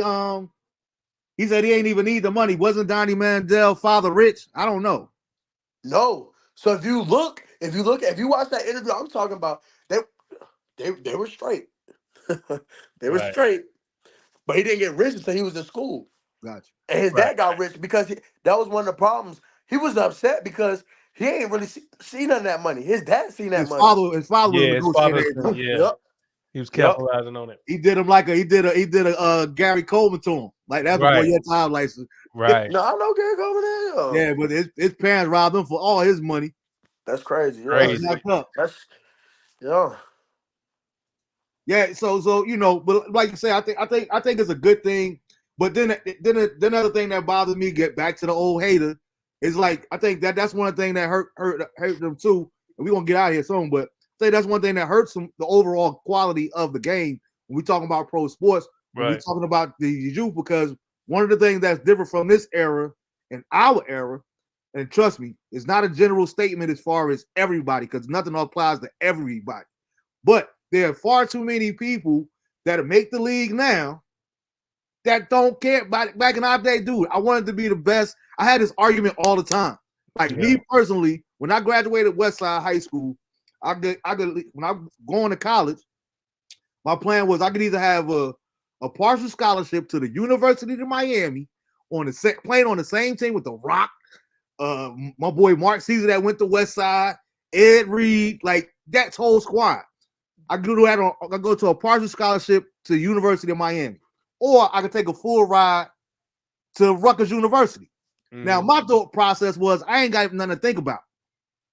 he said he ain't even need the money. Wasn't Donnie Mandel father rich? I don't know. No. So if you watch that interview, I'm talking about they were straight. They were right, straight. But he didn't get rich until he was in school. Gotcha. And his right. dad got rich because that was one of the problems. He was upset because he ain't really see none of that money. His dad seen that money. His father was Yeah, his father, negotiating everything. yeah, Yep. he was Yep. capitalizing on it. He did him like he did a Gary Coleman to him. Like that's before your time license. Right. No, I know Gary Coleman. Yeah, but his parents robbed him for all his money. That's crazy. Yeah. Crazy. That's jacked up. That's yeah. Yeah, so you know, but like you say, I think it's a good thing. But then another thing that bothers me, get back to the old hater, is like I think that's one thing that hurt them too. And we're gonna get out of here soon, but say that's one thing that hurts them, the overall quality of the game when we talking about pro sports, when we're talking about the youth, because one of the things that's different from this era and our era, and trust me, it's not a general statement as far as everybody, because nothing applies to everybody. But there are far too many people that make the league now that don't care. Back in our day, dude, I wanted to be the best. I had this argument all the time. Like me personally, when I graduated Westside High School, I could when I was going to college, my plan was I could either have a partial scholarship to the University of Miami playing on the same team with The Rock, my boy Mark Caesar that went to Westside, Ed Reed, like that whole squad. I could do that. I go to a partial scholarship to the University of Miami, or I could take a full ride to Rutgers University. Now, my thought process was I ain't got nothing to think about,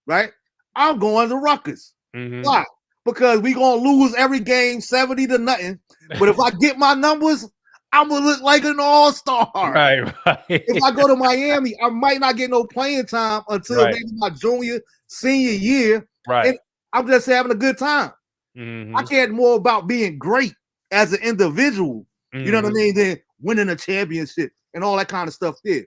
right? I'm going to Rutgers. Why? Because we gonna lose every game 70-0. But if I get my numbers, I'm gonna look like an all-star. Right. If I go to Miami, I might not get no playing time until maybe my senior year. Right. And I'm just having a good time. I cared more about being great as an individual, you know what I mean, than winning a championship and all that kind of stuff there.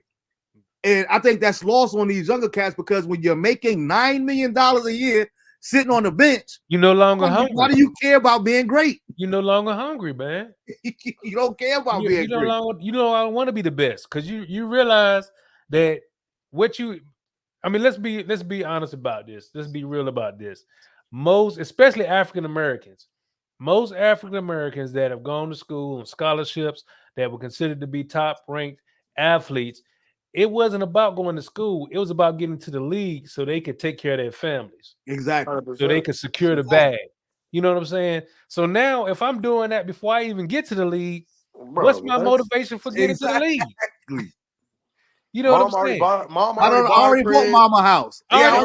And I think that's lost on these younger cats, because when you're making $9 million a year sitting on the bench, you no longer hungry. Why do you care about being great? You're no longer hungry, man. You don't care about being great. You don't want to be the best, because you realize that let's be honest about this. Let's be real about this. Most, especially African Americans, that have gone to school on scholarships that were considered to be top ranked athletes, it wasn't about going to school. It was about getting to the league so they could take care of their families. Exactly. 100%. So they could secure the bag. You know what I'm saying? So now if I'm doing that before I even get to the league, what's my motivation for getting to the league? You know what I'm saying? I already bought mama a house. I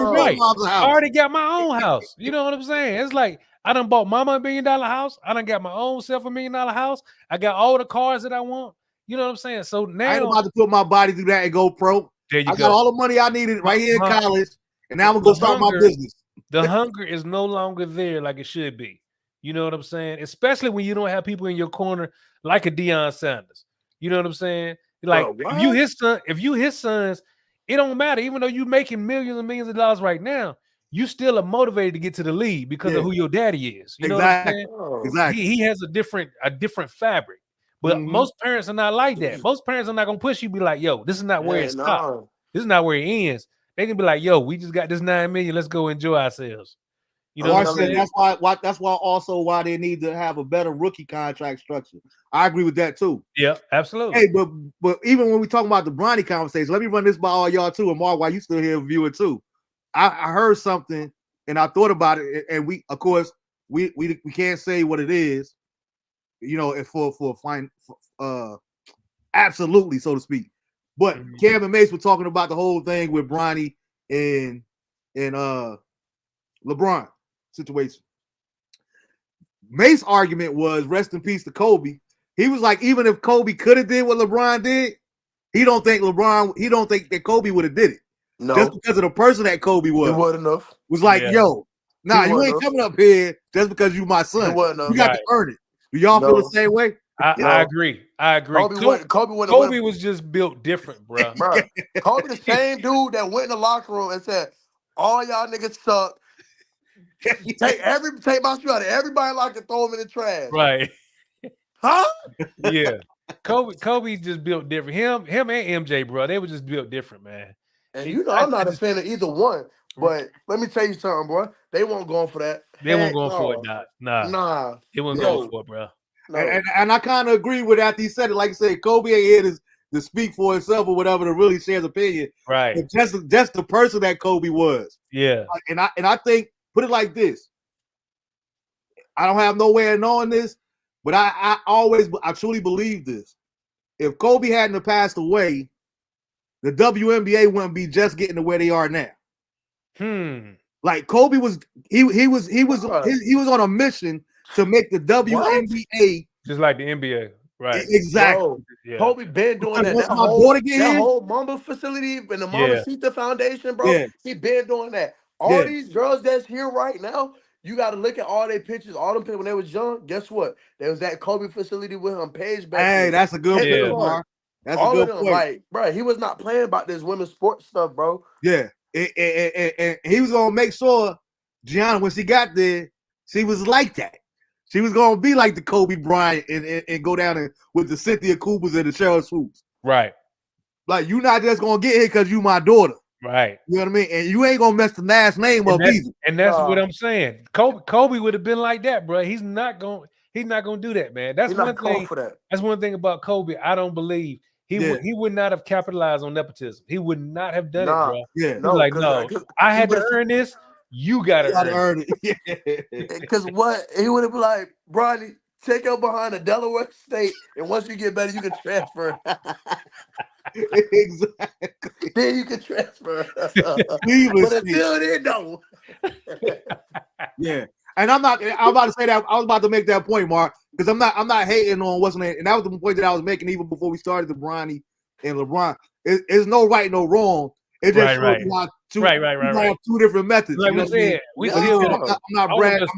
already got my own house. You know what I'm saying? It's like I done bought mama $1 million house. I done got my own self $1 million house. I got all the cars that I want. You know what I'm saying? So now I ain't about to put my body through that and go pro. There you go. I got all the money I needed right here in college, and now I'm gonna go start my business. The hunger is no longer there like it should be. You know what I'm saying? Especially when you don't have people in your corner like a Deion Sanders. You know what I'm saying? Like if you his sons, it don't matter. Even though you making millions and millions of dollars right now, you still are motivated to get to the league because of who your daddy is. You know what I'm saying? Exactly. He has a different fabric. But most parents are not like that. Most parents are not gonna push you, be like, yo, this is not where it stops. This is not where it ends. They can be like, yo, we just got this $9 million. Let's go enjoy ourselves. You know what I'm saying? That's why they need to have a better rookie contract structure. I agree with that too. Yeah, absolutely. Hey, but even when we talk about the Bronny conversation, let me run this by all y'all too, and Mark, while you still here viewing too. I heard something and I thought about it, and we of course we can't say what it is, you know, absolutely, so to speak. But Cam and Mace were talking about the whole thing with Bronny and LeBron situation. Mace's argument was rest in peace to Kobe. He was like, even if Kobe could have did what LeBron did, he don't think that Kobe would have did it. No. Just because of the person that Kobe was. It wasn't enough. Was like, yo, nah, you ain't coming up here just because you my son. You got to earn it. Do y'all feel the same way? I agree. Kobe was just built different, bro. Kobe the same dude that went in the locker room and said, all y'all niggas suck. Take my shoe out of everybody like to throw him in the trash. Right. Huh? Yeah. Kobe just built different. Him and MJ, bro, they were just built different, man. And you know, I'm not a fan of either one. But let me tell you something, bro. They won't go for that. They won't go for it, nah. They won't go for it, bro. No. And I kind of agree with after he said it. Like I said, Kobe ain't here to speak for himself or whatever, to really share his opinion. Right. But just the person that Kobe was. Yeah. And I think, put it like this. I don't have no way of knowing this, but I truly believe this. if Kobe hadn't passed away, the WNBA wouldn't be just getting to where they are now. Like Kobe was, he was on a mission to make the WNBA just like the NBA, right? Exactly. Bro, Kobe been doing that. Once That my daughter get that here, whole Mamba facility and the Mamba Sita Foundation, bro. Yeah. He been doing that. All these girls that's here right now, you got to look at all their pictures, all them people when they was young. Guess what? There was that Kobe facility with him, Paige back Hey, there. that's a good point, Mark. That's all a good of them, point. like, bro, he was not playing about this women's sports stuff, bro. Yeah, and he was gonna make sure Gianna, when she got there, she was like that. She was gonna be like the Kobe Bryant and go down and with the Cynthia Coopers and the Cheryl Swoops. Right. Like you not just gonna get here because you my daughter. Right. You know what I mean? And you ain't gonna mess the last name up either. And that's what I'm saying. Kobe would have been like that, bro. He's not gonna do that, man. That's one thing. That's one thing about Kobe. I don't believe he would not have capitalized on nepotism. He would not have done it, bro. Yeah. He's like, no, I had to earn this. You gotta earn it. Because what he would have been like, Bronny, take your behind the Delaware State, and once you get better, you can transfer. Exactly. Then you can transfer. But until then, no. Yeah. And I'm about to say that. I was about to make that point, Mark, because I'm not hating on what's name, and that was the point that I was making even before we started the Bronny and LeBron. It's no right, no wrong. It just shows you how two different methods. Like you know we said, I'm not mad at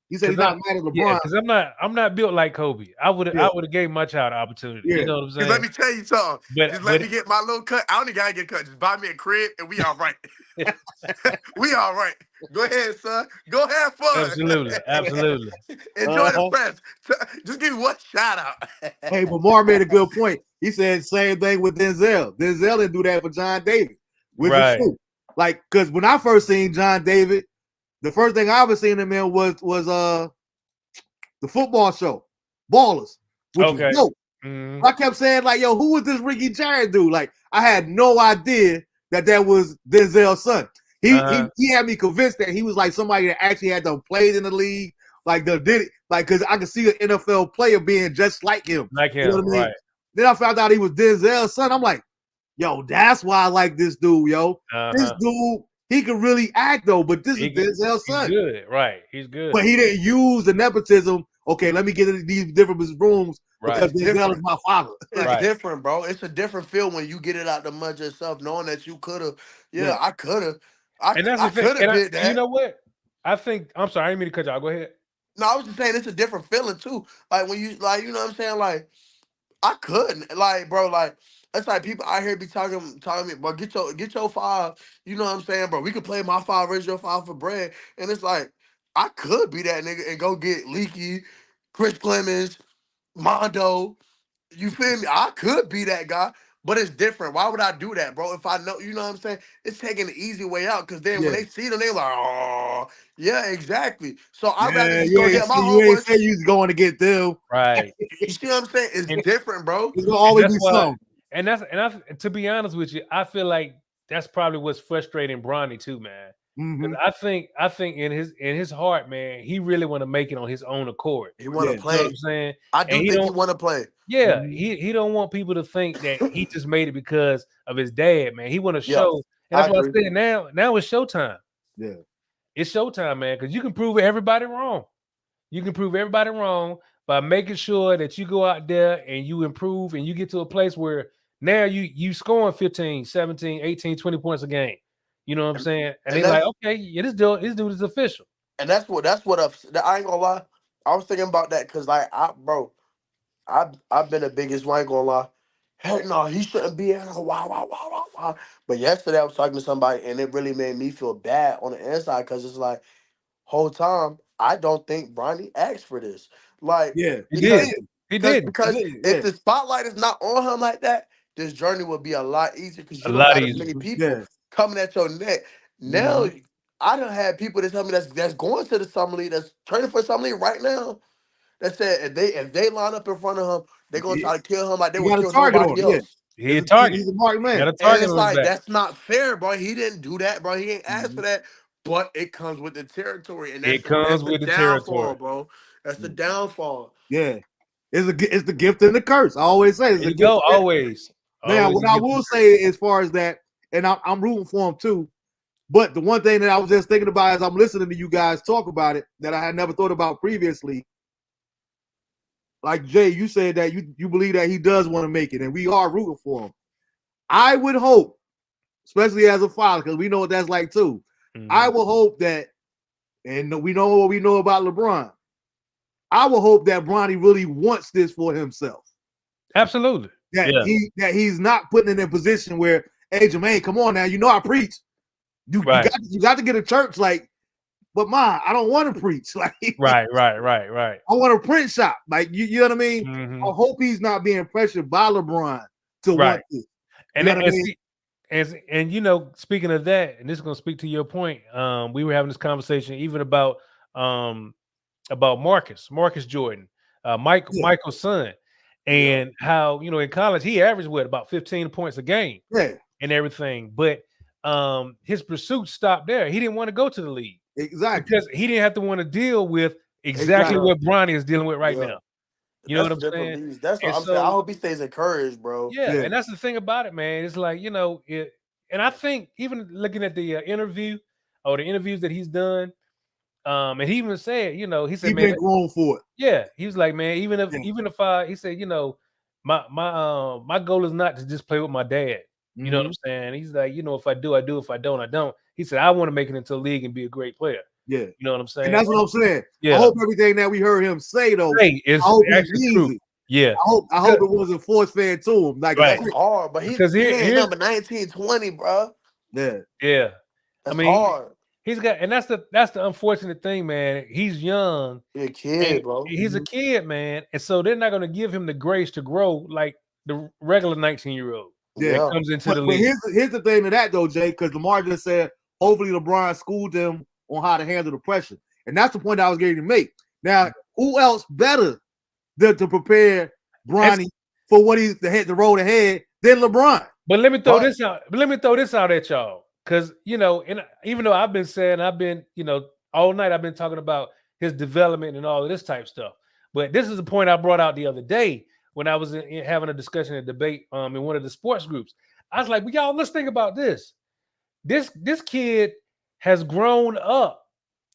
he said he's not mad at LeBron. Because I'm not built like Kobe. I would have gave my child an opportunity. You know what I'm saying? Let me tell you something. Just let me get my little cut. I don't even gotta get cut. Just buy me a crib and we all right. We all right. Go ahead, son. Go have fun. Absolutely. Enjoy the press. Just give me one shout out. Hey, but Mark made a good point. He said same thing with Denzel. Denzel didn't do that for John David, which is true. Like, because when I first seen John David, the first thing I ever seen him in was the football show, Ballers, which was dope. Mm-hmm. I kept saying, like, yo, who was this Ricky Jarrett dude? Like, I had no idea that was Denzel's son. He had me convinced that he was like somebody that actually had to play in the league, like because I could see an NFL player being just like him. You know what I mean? Right. Then I found out he was Denzel's son. I'm like, yo, that's why I like this dude, yo. This dude, he can really act though, but this is Denzel's son. He's good, right? He's good. But he didn't use the nepotism. Okay, let me get into these different rooms because Denzel is my father. It's different, bro. It's a different feel when you get it out the mud yourself, knowing that you could have. Yeah, I could have. I could have did that. You know what? I'm sorry, I didn't mean to cut you off. Go ahead. No, I was just saying it's a different feeling too. Like when you you know what I'm saying? Like I couldn't. Like, bro, like that's like people out here be talking me, but get your five. You know what I'm saying, bro? We could play my five, raise your five for bread. And it's like, I could be that nigga and go get Leaky, Chris Clemens, Mondo. You feel me? I could be that guy. But it's different. Why would I do that, bro? If I know, you know what I'm saying? It's taking the easy way out. Because then when they see them, they like, oh, yeah, exactly. So I'd rather just go get my homeboys. You ain't say you was going to get them. Right. You see what I'm saying? It's different, bro. It's going to always be some. And to be honest with you, I feel like that's probably what's frustrating Bronny too, man. Mm-hmm. I think in his heart, man, he really want to make it on his own accord. He want to play. You know what I'm saying? I do think he want to play. Yeah, he don't want people to think that he just made it because of his dad, man. He want to show. And that's what I said. Now it's showtime. Yeah, it's showtime, man. Because you can prove everybody wrong. You can prove everybody wrong by making sure that you go out there and you improve and you get to a place where now you scoring 15, 17, 18, 20 points a game. You know what I'm saying? And they're like, okay, yeah, this dude is official. And that's what I ain't gonna lie. I was thinking about that because like I've been the biggest, I ain't gonna lie. Heck no, he shouldn't be in. Wow. But yesterday I was talking to somebody and it really made me feel bad on the inside because it's like whole time I don't think Bronny asked for this. Like he did. Because if the spotlight is not on him like that, this journey would be a lot easier because you don't have as many people coming at your neck. Now I done had people that tell me that's going to the summer league, that's training for summer league right now. That said if they line up in front of him, they're gonna try to kill him like they would kill somebody else. He's a target. He's a marked man. And it's like that's not fair, bro. He didn't do that, bro. He ain't asked for that. But it comes with the territory, and that's the downfall, bro. That's the downfall. Yeah. It's the gift and the curse. I always say it's There the you gift. go. Always. Now, Always what I will say as far as that, and I'm rooting for him too. But the one thing that I was just thinking about as I'm listening to you guys talk about it that I had never thought about previously, like Jay, you said that you believe that he does want to make it, and we are rooting for him. I would hope, especially as a father, because we know what that's like too. I will hope that, and we know what we know about LeBron. I will hope that Bronny really wants this for himself. Absolutely. That he's not putting in a position where, hey, Jermaine, come on now, you know I preach. You got to get a church, like, but I don't want to preach. Like, right. I want a print shop. Like, you know what I mean? Mm-hmm. I hope he's not being pressured by LeBron to want this. And you know, speaking of that, and this is going to speak to your point. We were having this conversation even about Marcus Jordan, Michael's son, and how, you know, in college he averaged about 15 points a game, and everything, but his pursuit stopped there. He didn't want to go to the league because he didn't have to want to deal with exactly what Bronny is dealing with right now. You know what I'm saying? That's what I'm saying. I hope he stays encouraged, bro. Yeah, and that's the thing about it, man. It's like, you know, and I think even looking at the interview or the interviews that he's done, and he even said, you know, he said, man, been grown for it. Yeah, he was like, man, even if he said, you know, my goal is not to just play with my dad. You know what I'm saying? He's like, you know, if I do, I do. If I don't, I don't. He said, I want to make it into the league and be a great player. Yeah, you know what I'm saying? And that's what I'm saying. Yeah. I hope everything that we heard him say though, I hope he means it. Yeah, I hope it wasn't force fed to him. Like, that's hard, but he's number 19, 20, bro. Yeah. That's hard. He's got, and that's the unfortunate thing, man. He's young. He's a kid, bro. He's a kid, man, and so they're not going to give him the grace to grow like the regular 19-year-old. Yeah, comes into the league. But here's the thing to that though, Jay, because Lamar just said hopefully LeBron schooled them on how to handle the pressure, and that's the point I was getting to make. Now, who else better to prepare Bronny for what he's the road ahead than LeBron? But let me throw this out. Let me throw this out at y'all, because you know, and even though I've been you know, all night I've been talking about his development and all of this type stuff. But this is a point I brought out the other day when I was having a discussion and debate in one of the sports groups. I was like, well, y'all, let's think about this. This kid has grown up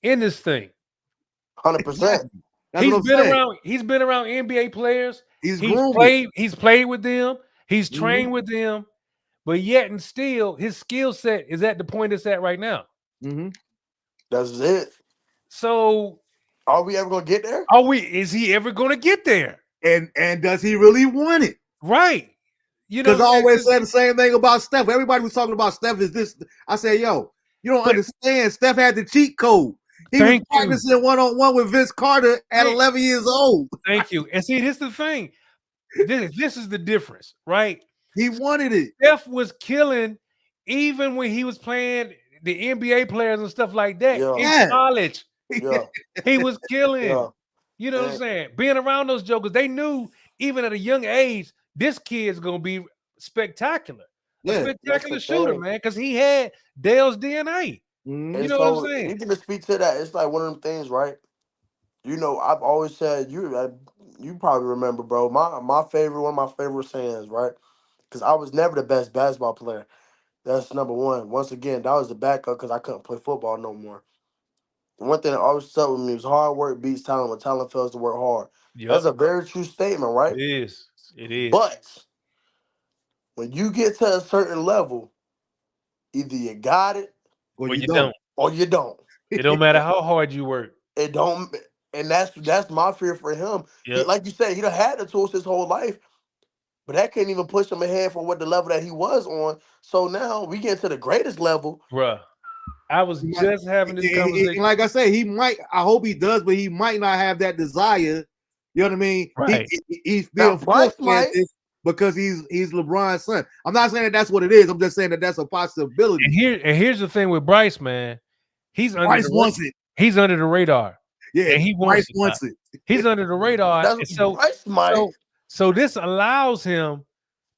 in this thing. 100%. He's been around NBA players. He's played with them. He's trained with them. But yet and still, his skill set is at the point it's at right now. That's it. So, are we ever gonna get there? Is he ever gonna get there? And does he really want it? Right. You know, because I always said the same thing about Steph. Everybody was talking about Steph is this. I said, yo, you don't understand. Steph had the cheat code. He was practicing one-on-one with Vince Carter at 11 years old. Thank you. And see, this is the thing. This is the difference, right? He wanted it. Steph was killing even when he was playing the NBA players and stuff like that in college. He was killing. You know what I'm saying? Being around those jokers, they knew even at a young age, this kid's gonna be spectacular. A spectacular shooter, man, because he had Dale's DNA. You know what I'm saying? Even to speak to that, it's like one of them things, right? You know, I've always said you probably remember, bro. One of my favorite sayings, right? Because I was never the best basketball player. That's number one. Once again, that was the backup because I couldn't play football no more. The one thing that always stuck with me was hard work beats talent when talent fails to work hard. That's a very true statement, right? It is. It is. But when you get to a certain level, either you got it or you don't. Or you don't. It don't matter how hard you work. It don't. And that's my fear for him. Like you said, he done had the tools his whole life, but that couldn't even push him ahead for what the level that he was on. So now we get to the greatest level. Bruh. I was just having this conversation. Like I said, he might, I hope he does, but he might not have that desire. You know what I mean? Right. He's being forced because he's LeBron's son. I'm not saying that that's what it is. I'm just saying that that's a possibility. And here's the thing with Bryce, man. He's under the radar. Yeah, and he wants it. He's under the radar. So this allows him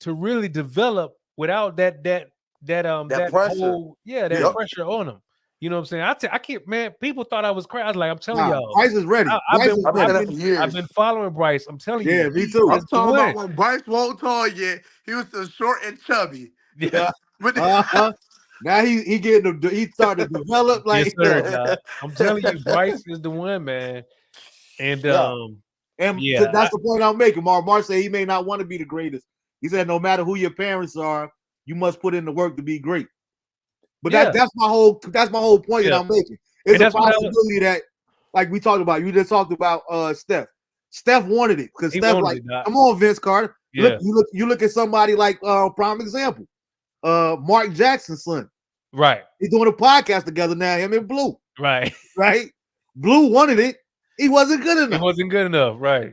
to really develop without that pressure. Pressure on him. You know what I'm saying? I can't, man. People thought I was crazy. I was like, I'm telling y'all, Bryce is ready. I've Bryce been, is I've been ready. saying that for years. I've been following Bryce. I'm telling Yeah, you, me too. I'm it's the talking about one. when Bryce wasn't tall yet. He was still short and chubby. Yeah. But Now he getting he started to develop Yes, like sir, Doc. I'm telling you, Bryce is the one, man. And Yeah. and yeah, that's the point I'm making. Mark said he may not want to be the greatest. He said no matter who your parents are, you must put in the work to be great. But Yeah. that's my whole point that Yeah. I'm making. It's And a that's what I was- possibility that, like we talked about, you just talked about Steph. Steph wanted it because He Steph wanted like, it, Doc. come on, Vince Carter. Yeah. You look at somebody like prime example, Mark Jackson's son. Right. He's doing a podcast together now, him and Blue. Right. Right? Blue wanted it. He wasn't good It enough. wasn't good enough. Right.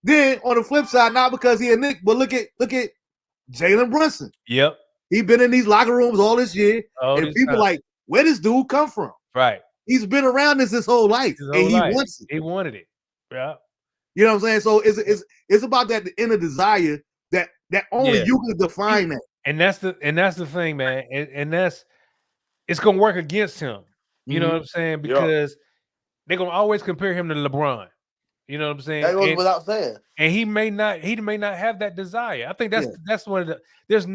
Then on the flip side, not because he a Nick, but look at Jalen Brunson. Yep. He been in these locker rooms all this year, All and this people time. like, where this dude come from? Right. He's been around this his whole life, His and whole he life. wants it. He wanted it. Yeah. You know what I'm saying? So it's about that inner desire that only Yeah. you can define that. And that's the thing, man. And that's it's gonna work against him. You know what I'm saying? Because they're gonna always compare him to LeBron. You know what I'm saying? that goes without saying. And he may not have that desire. I think that's one of the there's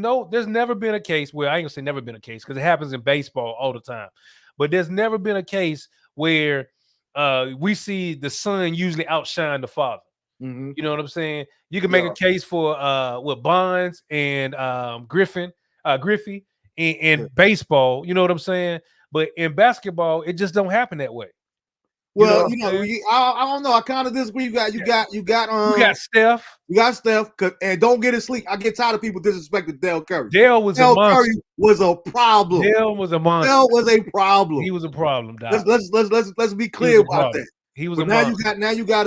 never been a case where I ain't gonna say never been a case because it happens in baseball all the time, but there's never been a case where we see the son usually outshine the father. Mm-hmm. You know what I'm saying? You can make a case for with Bonds and Griffey in baseball, you know what I'm saying? But in basketball, it just don't happen that way. Well, I don't know. I kind of disagree. You got Steph. You got Steph, and don't get it sleep. I get tired of people disrespecting Dell Curry. Dell was a monster. Curry was a problem. Dell was a monster. Dell was a problem. He was a problem, Doc. Let's be clear about that. He was but a monster. Now you got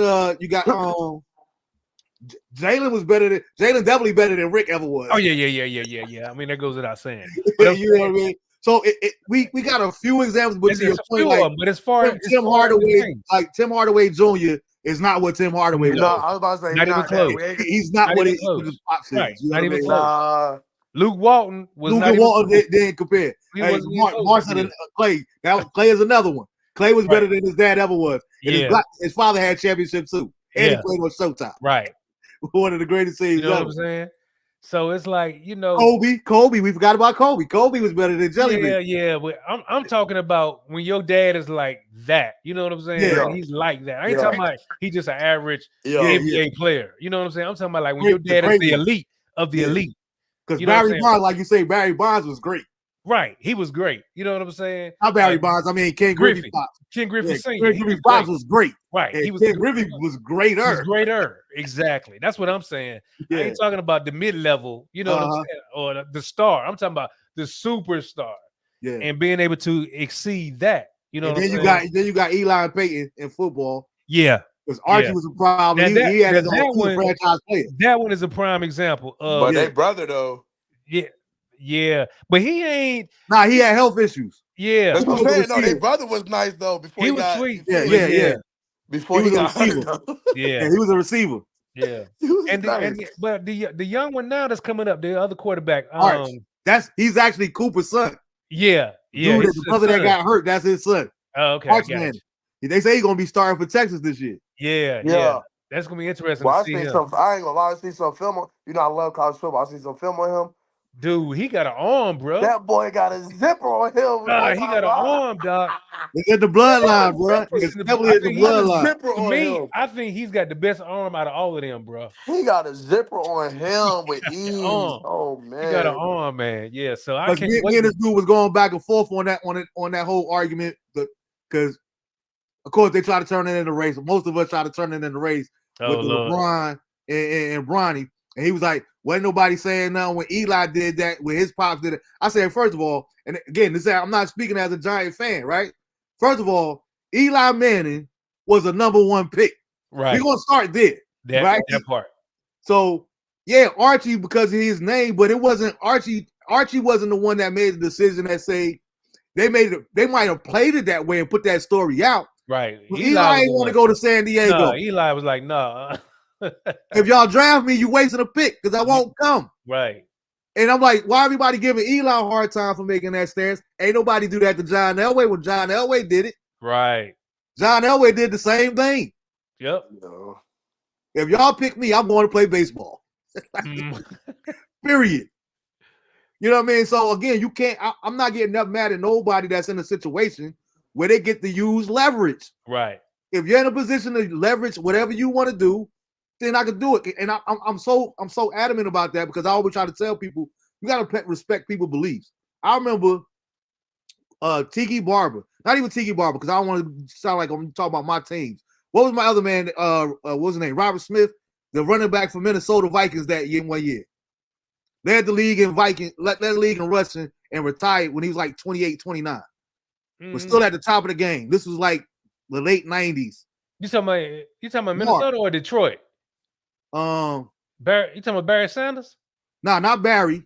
Jalen was better than Jalen, definitely better than Rick ever was. Oh yeah. I mean, that goes without saying. You know what I mean? So we got a few examples, but to your point, but as far as Tim Hardaway Jr. is not what Tim Hardaway was. No, I was about to say not even close. He's not what he close. Right. You know not even I mean? close. Luke Walton was not Walton didn't compare. Hey, Mark said Clay. Clay is another one. Clay was better than his dad ever was. And his father had championships too. And he played on Showtime. Right. One of the greatest teams ever. You know ever. what I'm saying? So it's like, Kobe. We forgot about Kobe. Kobe was better than Jelly Bean. Yeah. But I'm talking about when your dad is like that. You know what I'm saying? Yeah. Like he's like that. I ain't talking about he's just an average NBA player. You know what I'm saying? I'm talking about like when your dad is the elite of the elite. Because Barry Bonds, like you say, Barry Bonds was great. Right. He was great. You know what I'm saying? Not Barry Bonds. I mean, Ken Griffey. Ken Griffey Sr. Ken Griffey Fox was great. Right. Ken Griffey was greater. He was greater. Exactly. That's what I'm saying. I ain't talking about the mid-level, you know what I'm saying? Or the star. I'm talking about the superstar. Yeah. And being able to exceed that. You know and what then I'm saying? You got Eli and Peyton in football. Yeah. Because Archie was a problem. He had his own franchise player. That one is a prime example of but they brother though. Yeah. But he ain't he had health issues. Yeah. That's what I'm saying. No, their brother was nice though. Before he was sweet. Yeah. Before he got hurt. Yeah, he was a receiver. Yeah. Nice. But the young one now that's coming up, the other quarterback. He's actually Cooper's son. Yeah. Dude, the brother that got hurt, that's his son. Oh, okay. They say he's gonna be starting for Texas this year. Yeah. That's gonna be interesting. Well, to see him. I ain't gonna lie, I see some film on. I love college football. I see some film on him. Dude, he got an arm, bro. That boy got a zipper on him. He got an arm, dog. It's in the bloodline, bro. It's definitely in the bloodline. To me, I think he's got the best arm out of all of them, bro. He got a zipper on him with ease. Oh man, he got an arm, man. Yeah, so I can't. Me and this dude was going back and forth on that whole argument, because of course they try to turn it into a race. Most of us try to turn it into a race with LeBron and Bronny. And he was like, wasn't nobody saying nothing when Eli did that, when his pops did it. I said, first of all, and again, I'm not speaking as a Giant fan, right? First of all, Eli Manning was a #1 pick. Right. We're going to start there. Right? That part. So, yeah, Archie, because of his name, but it wasn't Archie. Archie wasn't the one that made the decision that say they might have played it that way and put that story out. Right. Eli ain't want to go to San Diego. No, Eli was like, no. If y'all draft me, you wasting a pick because I won't come. Right. And I'm like, why everybody giving Eli a hard time for making that stance? Ain't nobody do that to John Elway when John Elway did it. Right. John Elway did the same thing. Yep. No. If y'all pick me, I'm going to play baseball. Period. You know what I mean? So again, you can't. I'm not getting up mad at nobody that's in a situation where they get to use leverage. Right. If you're in a position to leverage whatever you want to do, then I can do it. And I'm so adamant about that because I always try to tell people you got to respect people's beliefs. I remember Tiki Barber, not even Tiki Barber, because I don't want to sound like I'm talking about my teams. What was my other man? What was his name? Robert Smith, the running back for Minnesota Vikings that year, 1 year. Led the league in led the league in rushing and retired when he was like 28, 29. Was still at the top of the game. This was like the late 90s. You talking about Minnesota or Detroit? Barry, you talking about Barry Sanders? No, not Barry.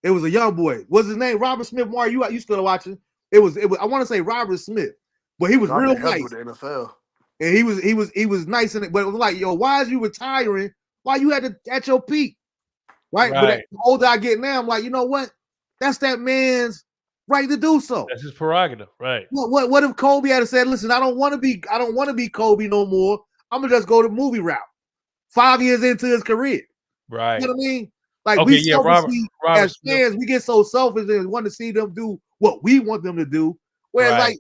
It was a young boy. What's his name? Robert Smith. Mar, you still watching? It was. I want to say Robert Smith, but he was real nice. With the NFL. And he was nice in it. But it was like, yo, why is you retiring? Why you at your peak? Right? But the older I get now, I'm like, you know what? That's that man's right to do so. That's his prerogative, right? What if Kobe had said, listen, I don't want to be Kobe no more. I'm gonna just go the movie route. 5 years into his career. Right. You know what I mean? Like Robert as Smith. fans, we get so selfish and want to see them do what we want them to do. Whereas like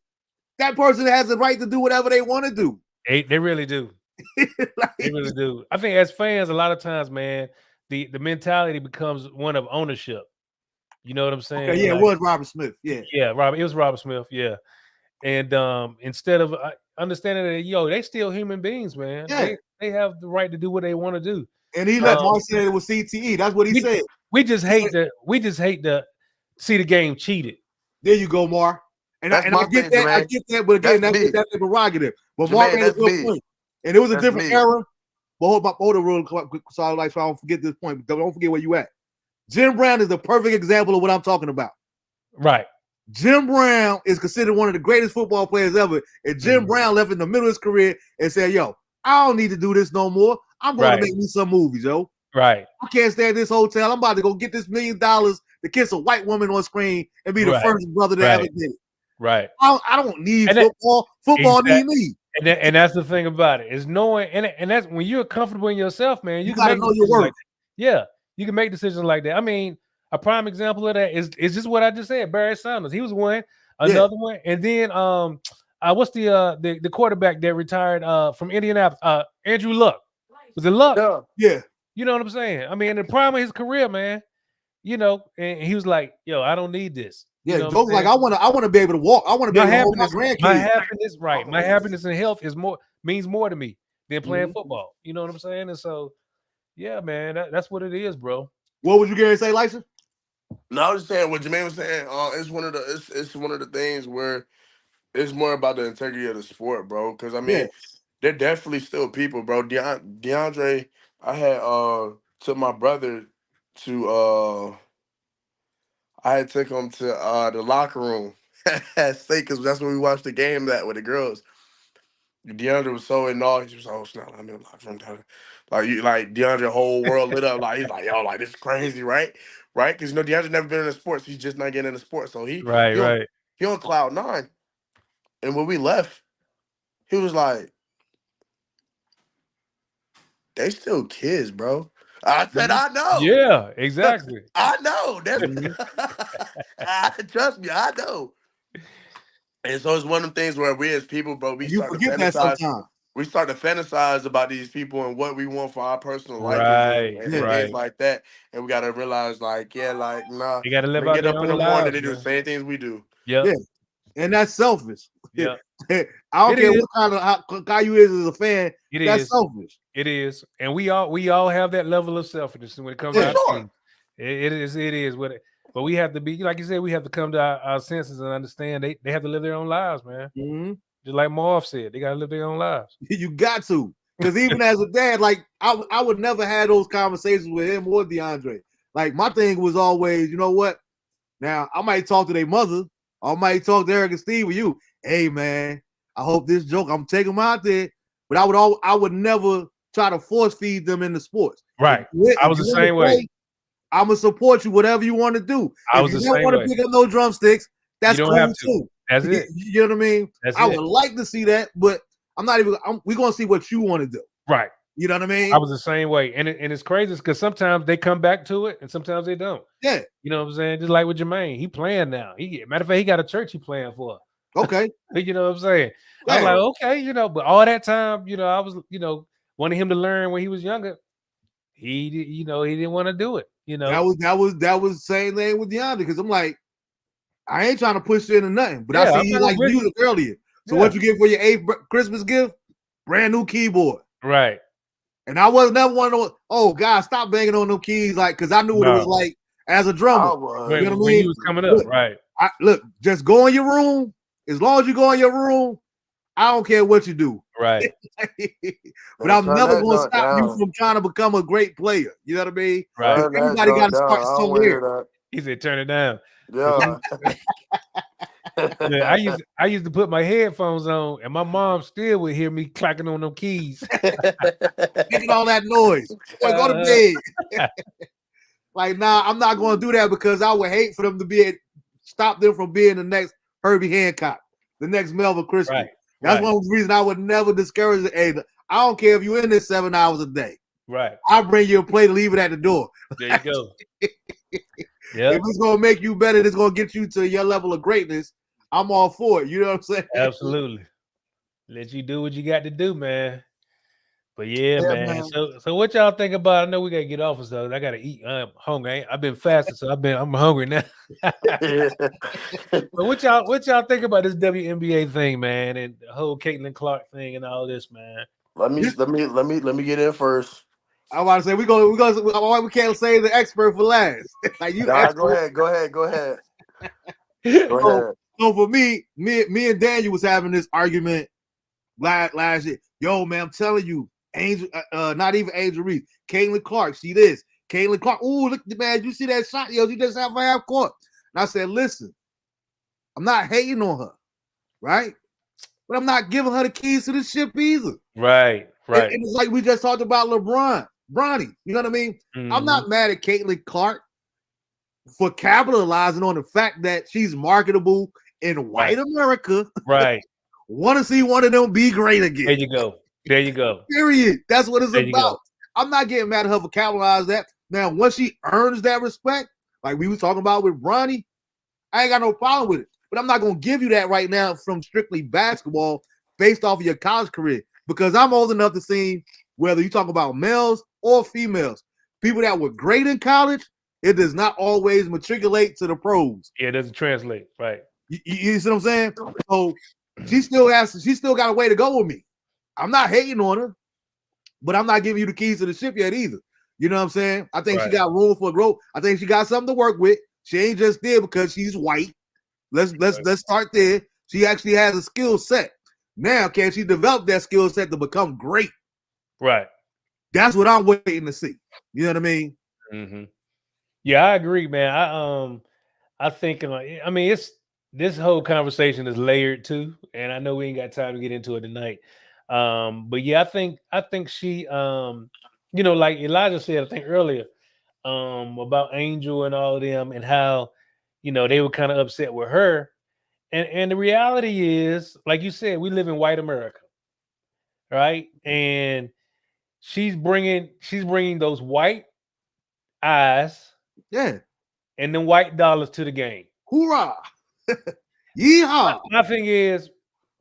that person has the right to do whatever they want to do. They really do. They really do. I think as fans, a lot of times, man, the mentality becomes one of ownership. You know what I'm saying? Okay, yeah, it was Robert Smith. Yeah. Yeah, Robert. It was Robert Smith. Yeah. And instead of understanding that, they still human beings, man. Yeah. They have the right to do what they want to do. And he let Mark say it was CTE. That's what he said. We just hate to see the game cheated. There you go, Mark. And I get that. I get that, but again, that's the prerogative. But Mark made a good point. And it was a different era. But hold the rule, so I don't forget this point. Don't forget where you at. Jim Brown is the perfect example of what I'm talking about. Right. Jim Brown is considered one of the greatest football players ever. And Jim Brown left in the middle of his career and said, yo, I don't need to do this no more. I'm going to make me some movies, yo. Right. I can't stay at this hotel. I'm about to go get this $1 million to kiss a white woman on screen and be the first brother to ever did it. Right. I don't need football. Football need me. And that's the thing about it, is knowing, and that's when you're comfortable in yourself, man. You gotta know your worth. You can make decisions like that. I mean, a prime example of that is just what I just said. Barry Sanders, he was one, another one, and then what's the quarterback that retired from Indianapolis? Andrew Luck. Was it Luck? Yeah. You know what I'm saying? I mean, in the prime of his career, man. And he was like, "Yo, I don't need this." Yeah, Joe's like, I want to be able to walk. I want to be able to hold my grandkids. My happiness, right? My happiness and health means more to me than playing football. You know what I'm saying? And so, yeah, man, that's what it is, bro. What would you get to say, Lysa? No, I was just saying what Jermaine was saying. It's one of the things where it's more about the integrity of the sport, bro. Because I mean, they're definitely still people, bro. DeAndre, I had took my brother to I had took him to the locker room at State because that's when we watched the game with the girls. DeAndre was so in awe. He was like, "Oh snap! I'm in the locker room." Like DeAndre, whole world lit up. Like he's like, "Yo, like this is crazy, right? Right?" Because DeAndre never been in the sports. He's just not getting into sports. So he on cloud 9. And when we left, he was like, "They still kids, bro." I said, "I know." Yeah, exactly. I know. Trust me, I know. And so it's one of them things where we as people, bro, we start to fantasize. We start to fantasize about these people and what we want for our personal life and things like that. And we gotta realize, like, nah. You gotta live out get up in the morning, they do the same things we do. Yeah. And that's selfish. Yeah. I don't care what kind of guy you is as a fan. That's selfish. It is. And we all have that level of selfishness when it comes to our team. It is what it. But we have to be, like you said, we have to come to our senses and understand they have to live their own lives, man. Mm-hmm. Just like Marv said, they got to live their own lives. You got to. Because even as a dad, like, I would never have those conversations with him or DeAndre. Like, my thing was always, you know what? Now, I might talk to their mother. I might talk to Eric and Steve with you. Hey, man, I hope this joke, I'm taking them out there. But I would never try to force feed them into sports. Right. I was the same way. I'm gonna support you, whatever you want to do. I If was you the don't same want to way. pick up no drumsticks, that's You don't cool have to. too. That's it. You know what I mean? That's I it. would like to see that, but I'm not even. We're gonna see what you want to do. Right. You know what I mean? I was the same way, and it's crazy because sometimes they come back to it, and sometimes they don't. Yeah. You know what I'm saying? Just like with Jermaine, he playing now. Matter of fact, he got a church he playing for. Okay. You know what I'm saying? Yeah. I was like, okay, you know, but all that time, you know, I was, you know, wanting him to learn when he was younger. He didn't want to do it. You know, that was the same thing with DeAndre, because I'm like, I ain't trying to push you into nothing, but I see you like music earlier. So what you get for your 8th Christmas gift? Brand new keyboard. Right. And I was never one of those, oh God, stop banging on them keys, like, because I knew what it was like as a drummer. I was. When, You know what I when mean? you was coming up, right? Look, just go in your room. As long as you go in your room, I don't care what you do. Right. But I'm never going to stop you from trying to become a great player. You know what I mean? Right. Everybody got to start somewhere. He said, "Turn it down." Yeah. Yeah, I used to put my headphones on, and my mom still would hear me clacking on them keys, making all that noise. Boy, go to bed. Like, nah, I'm not going to do that, because I would hate for them to stop them from being the next Herbie Hancock, the next Melvin Crispy. Right. That's one of the reasons I would never discourage it. Hey, I don't care if you're in there 7 hours a day. Right. I'll bring you a plate, leave it at the door. There you go. Yeah. If it's gonna make you better, it's gonna get you to your level of greatness, I'm all for it. You know what I'm saying? Absolutely. Let you do what you got to do, man. But yeah, man. So what y'all think about? I know we gotta get off of stuff. I gotta eat. I'm hungry. I've been fasting, so I'm hungry now. But what y'all think about this WNBA thing, man, and the whole Caitlin Clark thing and all this, man? Let me get in first. I want to say we can't say the expert for last. Like, you, nah, go ahead. So for me and Daniel was having this argument last year. Yo, man, I'm telling you, Angel, not even Angel Reese, Caitlin Clark, see this. Caitlin Clark, ooh, look, man, you see that shot? Yo, you just have half court. And I said, listen, I'm not hating on her, right? But I'm not giving her the keys to the ship either. Right. And it's like we just talked about Bronny. You know what I mean? Mm-hmm. I'm not mad at Caitlin Clark for capitalizing on the fact that she's marketable in white America. Right. Want to see one of them be great again. There you go. Period. That's what it's about. I'm not getting mad at her for capitalizing that. Now, once she earns that respect, like we were talking about with Bronny, I ain't got no problem with it. But I'm not going to give you that right now from strictly basketball based off of your college career, because I'm old enough to see whether you talk about males or females, people that were great in college, it does not always matriculate to the pros. Yeah, it doesn't translate. Right. You see what I'm saying? So she still got a way to go with me. I'm not hating on her, but I'm not giving you the keys to the ship yet either. You know what I'm saying? I think she got room for growth. I think she got something to work with. She ain't just there because she's white. Let's start there. She actually has a skill set. Now, can she develop that skill set to become great? Right. That's what I'm waiting to see. You know what I mean? Mm-hmm. Yeah, I agree, man. I think, I mean, it's this whole conversation is layered too, and I know we ain't got time to get into it tonight. But yeah, I think she, you know, like Elijah said, I think earlier, about Angel and all of them, and how, you know, they were kind of upset with her. And the reality is, like you said, we live in white America, right? And she's bringing those white eyes, yeah, and then white dollars to the game. Hoorah! Yeehaw! My thing is,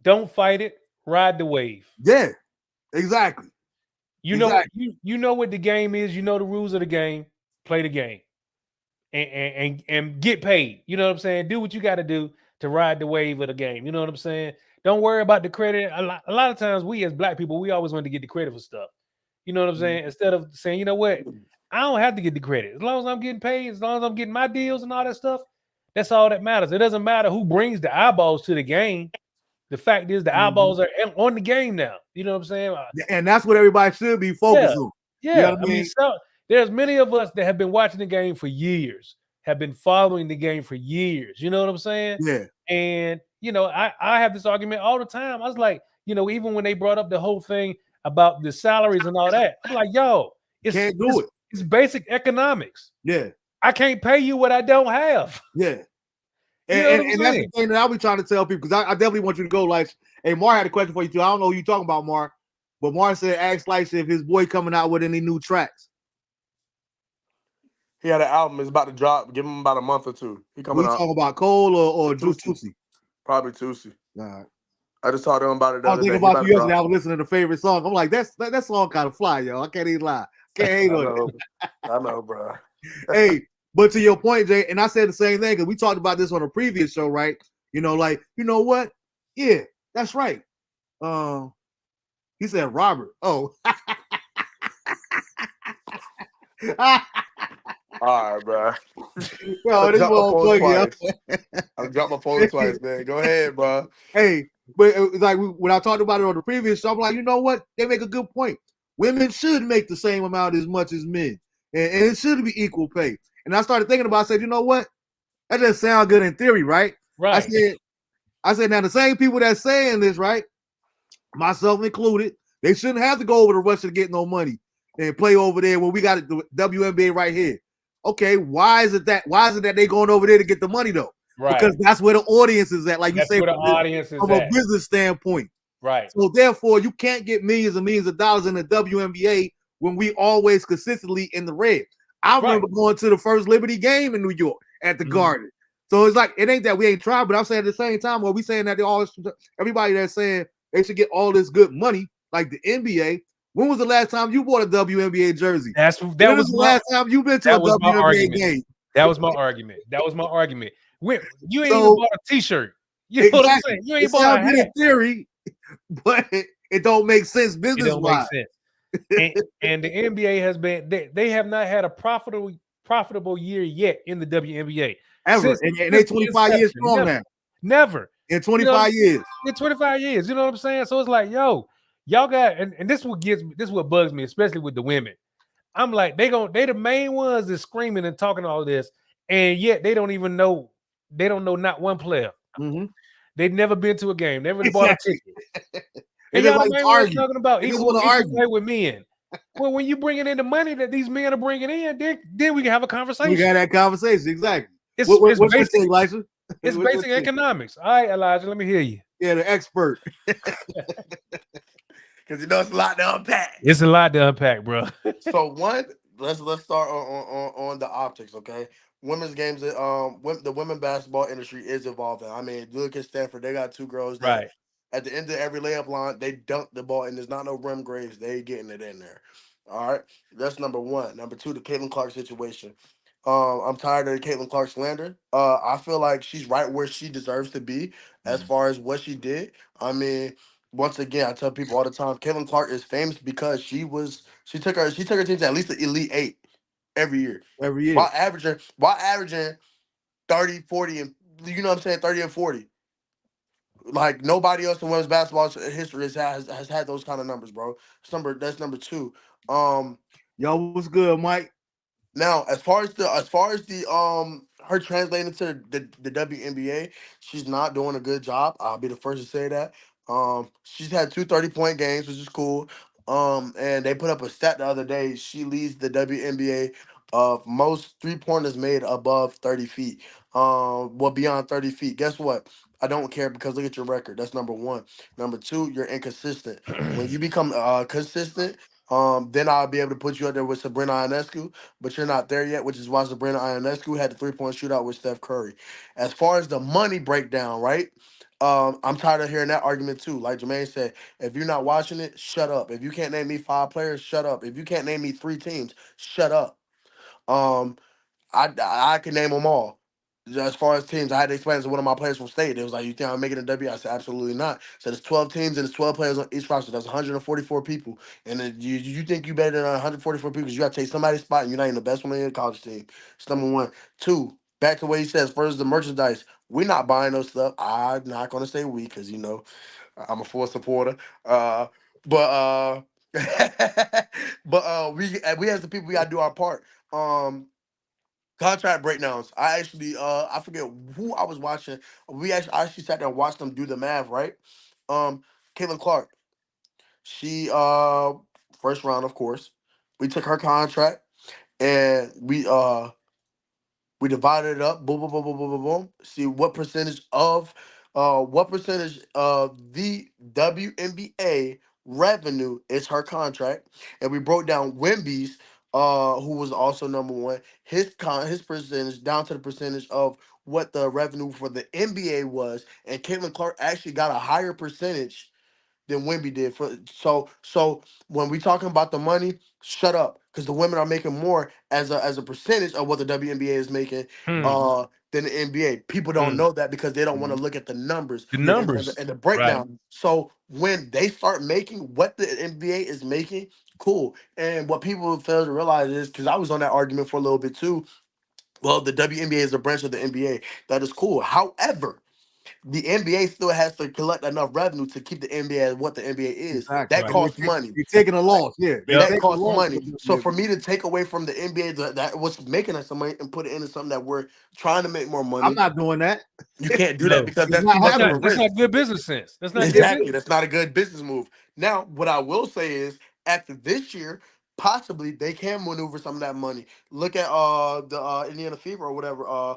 don't fight it, ride the wave. Yeah, exactly. You know, you know what the game is. You know the rules of the game. Play the game, and get paid. You know what I'm saying? Do what you got to do to ride the wave of the game. You know what I'm saying? Don't worry about the credit. A lot of times, we as Black people, we always want to get the credit for stuff. You know what I'm saying? Instead of saying, you know what, I don't have to get the credit. As long as I'm getting paid, as long as I'm getting my deals and all that stuff, that's all that matters. It doesn't matter who brings the eyeballs to the game. The fact is, the eyeballs are on the game now. You know what I'm saying? And that's what everybody should be focused on. Yeah, you know what I mean, so there's many of us that have been watching the game for years, have been following the game for years. You know what I'm saying? Yeah. And you know, I have this argument all the time. I was like, you know, even when they brought up the whole thing about the salaries and all that, I'm like, yo, can't do it. It's basic economics. Yeah. I can't pay you what I don't have. Yeah. You know what I'm And that's the saying? thing that I'll be trying to tell people, because I definitely want you to go. Like, hey, Mar had a question for you too. I don't know who you talking about, Mar, but Mar said ask Slice if his boy coming out with any new tracks. He had an album. It's about to drop. Give him about a month or two. He We coming out. talking about Cole or Tusi. Juicy? Probably Tusi. Nah. I just talked to him about it the I was other thinking day. He about about you to yesterday. drop. I was listening to the favorite song. I'm like, that song kind of fly, yo. I can't even lie. Can't hate I on know. it. I know, bro. Hey, but to your point, Jay, and I said the same thing because we talked about this on a previous show, right? You know, like, you know what? Yeah, that's right. He said Robert. Oh. All right, bro. Yo, I this dropped my phone motherfucker. twice. I dropped my phone twice, man. Go ahead, bro. Hey, but it was like when I talked about it on the previous show, I'm like, you know what? They make a good point. Women should make the same amount as much as men, and it should be equal pay. And I started thinking about, I said, you know what? That just sounds good in theory, right? Right. I said, now the same people that's saying this, right? Myself included, they shouldn't have to go over to Russia to get no money and play over there when we got the WNBA right here. Okay, why is it that they going over there to get the money though? Right. Because that's where the audience is at, like That's you say, where the audience is from at. a business standpoint. Right. So therefore, you can't get millions and millions of dollars in the WNBA when we always consistently in the red. I remember going to the first Liberty game in New York at the Garden. So it's like, it ain't that we ain't trying, but I'm saying at the same time, well, we saying that everybody that's saying they should get all this good money, like the NBA. When was the last time you bought a WNBA jersey? That was the last time you've been to a WNBA game? That was my argument. When you ain't even bought a T-shirt. You know what I'm saying? You ain't bought a hat. In theory, but it don't make sense business wise. And the NBA has been they have not had a profitable year yet in the WNBA. Ever. And they 25 years strong now. Never. In 25 years. In 25 years. You know what I'm saying? So it's like, yo, y'all got, and this is what bugs me, especially with the women. I'm like, they the main ones that's screaming and talking all this, and yet they don't know not one player. Mm-hmm. They've never been to a game, never bought a ticket. And y'all the main ones talking about equal play with men. Well, when you bring in the money that these men are bringing in, then we can have a conversation. We got that conversation, exactly. It's basic, Elijah? It's basic economics. All right, Elijah, let me hear you. Yeah, the expert. Because you know it's a lot to unpack. It's a lot to unpack, bro. So let's start on the optics, okay? Women's games, the women basketball industry is evolving. I mean, look at Stanford; they got two girls that Right. at the end of every layup line, they dunk the ball, and there's not no rim graves. They getting it in there. All right, that's number one. Number two, the Caitlin Clark situation. I'm tired of the Caitlin Clark slander. I feel like she's right where she deserves to be as far as what she did. I mean, once again, I tell people all the time, Caitlin Clark is famous because she took her team to at least the Elite Eight every year. Every year. While averaging 30, 40, and you know what I'm saying, 30 and 40. Like nobody else in women's basketball history has had those kind of numbers, bro. That's number two. Yo, what's good, Mike? Now, as far as the her translating to the WNBA, she's not doing a good job. I'll be the first to say that. She's had 2 30-point games, which is cool. And they put up a stat the other day. She leads the WNBA of most 3-pointers made above 30 feet. Well, beyond 30 feet. Guess what? I don't care because look at your record. That's number one. Number two, you're inconsistent. When you become consistent, then I'll be able to put you up there with Sabrina Ionescu, but you're not there yet, which is why Sabrina Ionescu had the 3-point shootout with Steph Curry. As far as the money breakdown, right? I'm tired of hearing that argument too. Like Jermaine said, if you're not watching it, shut up. If you can't name me 5 players, shut up. If you can't name me 3 teams, shut up. Um, I can name them all. As far as teams, I had to explain to one of my players from state. It was like, you think I'm making a W? I said, absolutely not. So there's 12 teams and there's 12 players on each roster. That's 144 people. And then you think you better than 144 people because you got to take somebody's spot and you're not even the best one on your college team. It's number one. Two, back to what he says, first the merchandise. We're not buying those stuff. I'm not going to say we because, you know, I'm a full supporter. But we as the people, we got to do our part. Contract breakdowns. I actually I forget who I was watching. I actually sat there and watched them do the math, right? Caitlin Clark. She first round, of course. We took her contract and we We divided it up. Boom, boom, boom, boom, boom, boom, boom. See what percentage of the WNBA revenue is her contract, and we broke down Wemby's, who was also number one, his percentage down to the percentage of what the revenue for the NBA was, and Caitlin Clark actually got a higher percentage than Wemby did. So when we talking about the money, shut up, because the women are making more as a percentage of what the WNBA is making Hmm. than the NBA. People don't know that because they don't want to look at the numbers The Yeah. numbers, and the right? breakdown. So when they start making what the NBA is making, cool. And what people fail to realize is, because I was on that argument for a little bit too. Well, the WNBA is a branch of the NBA. That is cool. However, the NBA still has to collect enough revenue to keep the NBA as what the NBA is. Exactly. That Right. costs money. They're taking a loss. Yeah, they Yep. That taking a costs loss. money. So for me to take away from the NBA that what's making us some money and put it into something that we're trying to make more I'm money, not doing that. you can't do that No, because It's that's not too much that's of not a happening. that's risk. not good business sense. That's not good Exactly. business. That's not a good business move. Now, what I will say is after this year, possibly they can maneuver some of that money. Look at the Indiana Fever or whatever.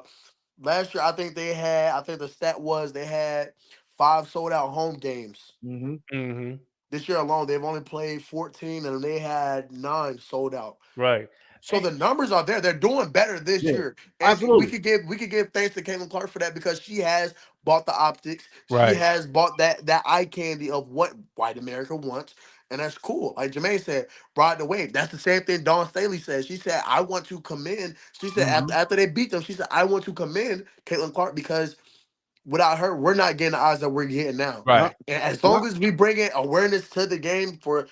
Last year I think the stat was they had 5 sold out home games. Mm-hmm. Hmm. This year alone, they've only played 14 and they had 9 sold out. Right. So the numbers are there. They're doing better this Yeah, year. And absolutely. we could give thanks to Caitlin Clark for that because she has bought the optics. She Right. has bought that eye candy of what white America wants. And that's cool. Like Jermaine said, ride the wave. That's the same thing Dawn Staley said. She said, I want to commend. She said Mm-hmm. after they beat them, she said, I want to commend Caitlin Clark because without her, we're not getting the odds that we're getting now. Yeah, Right. And as yeah. long as we bring in awareness to the game for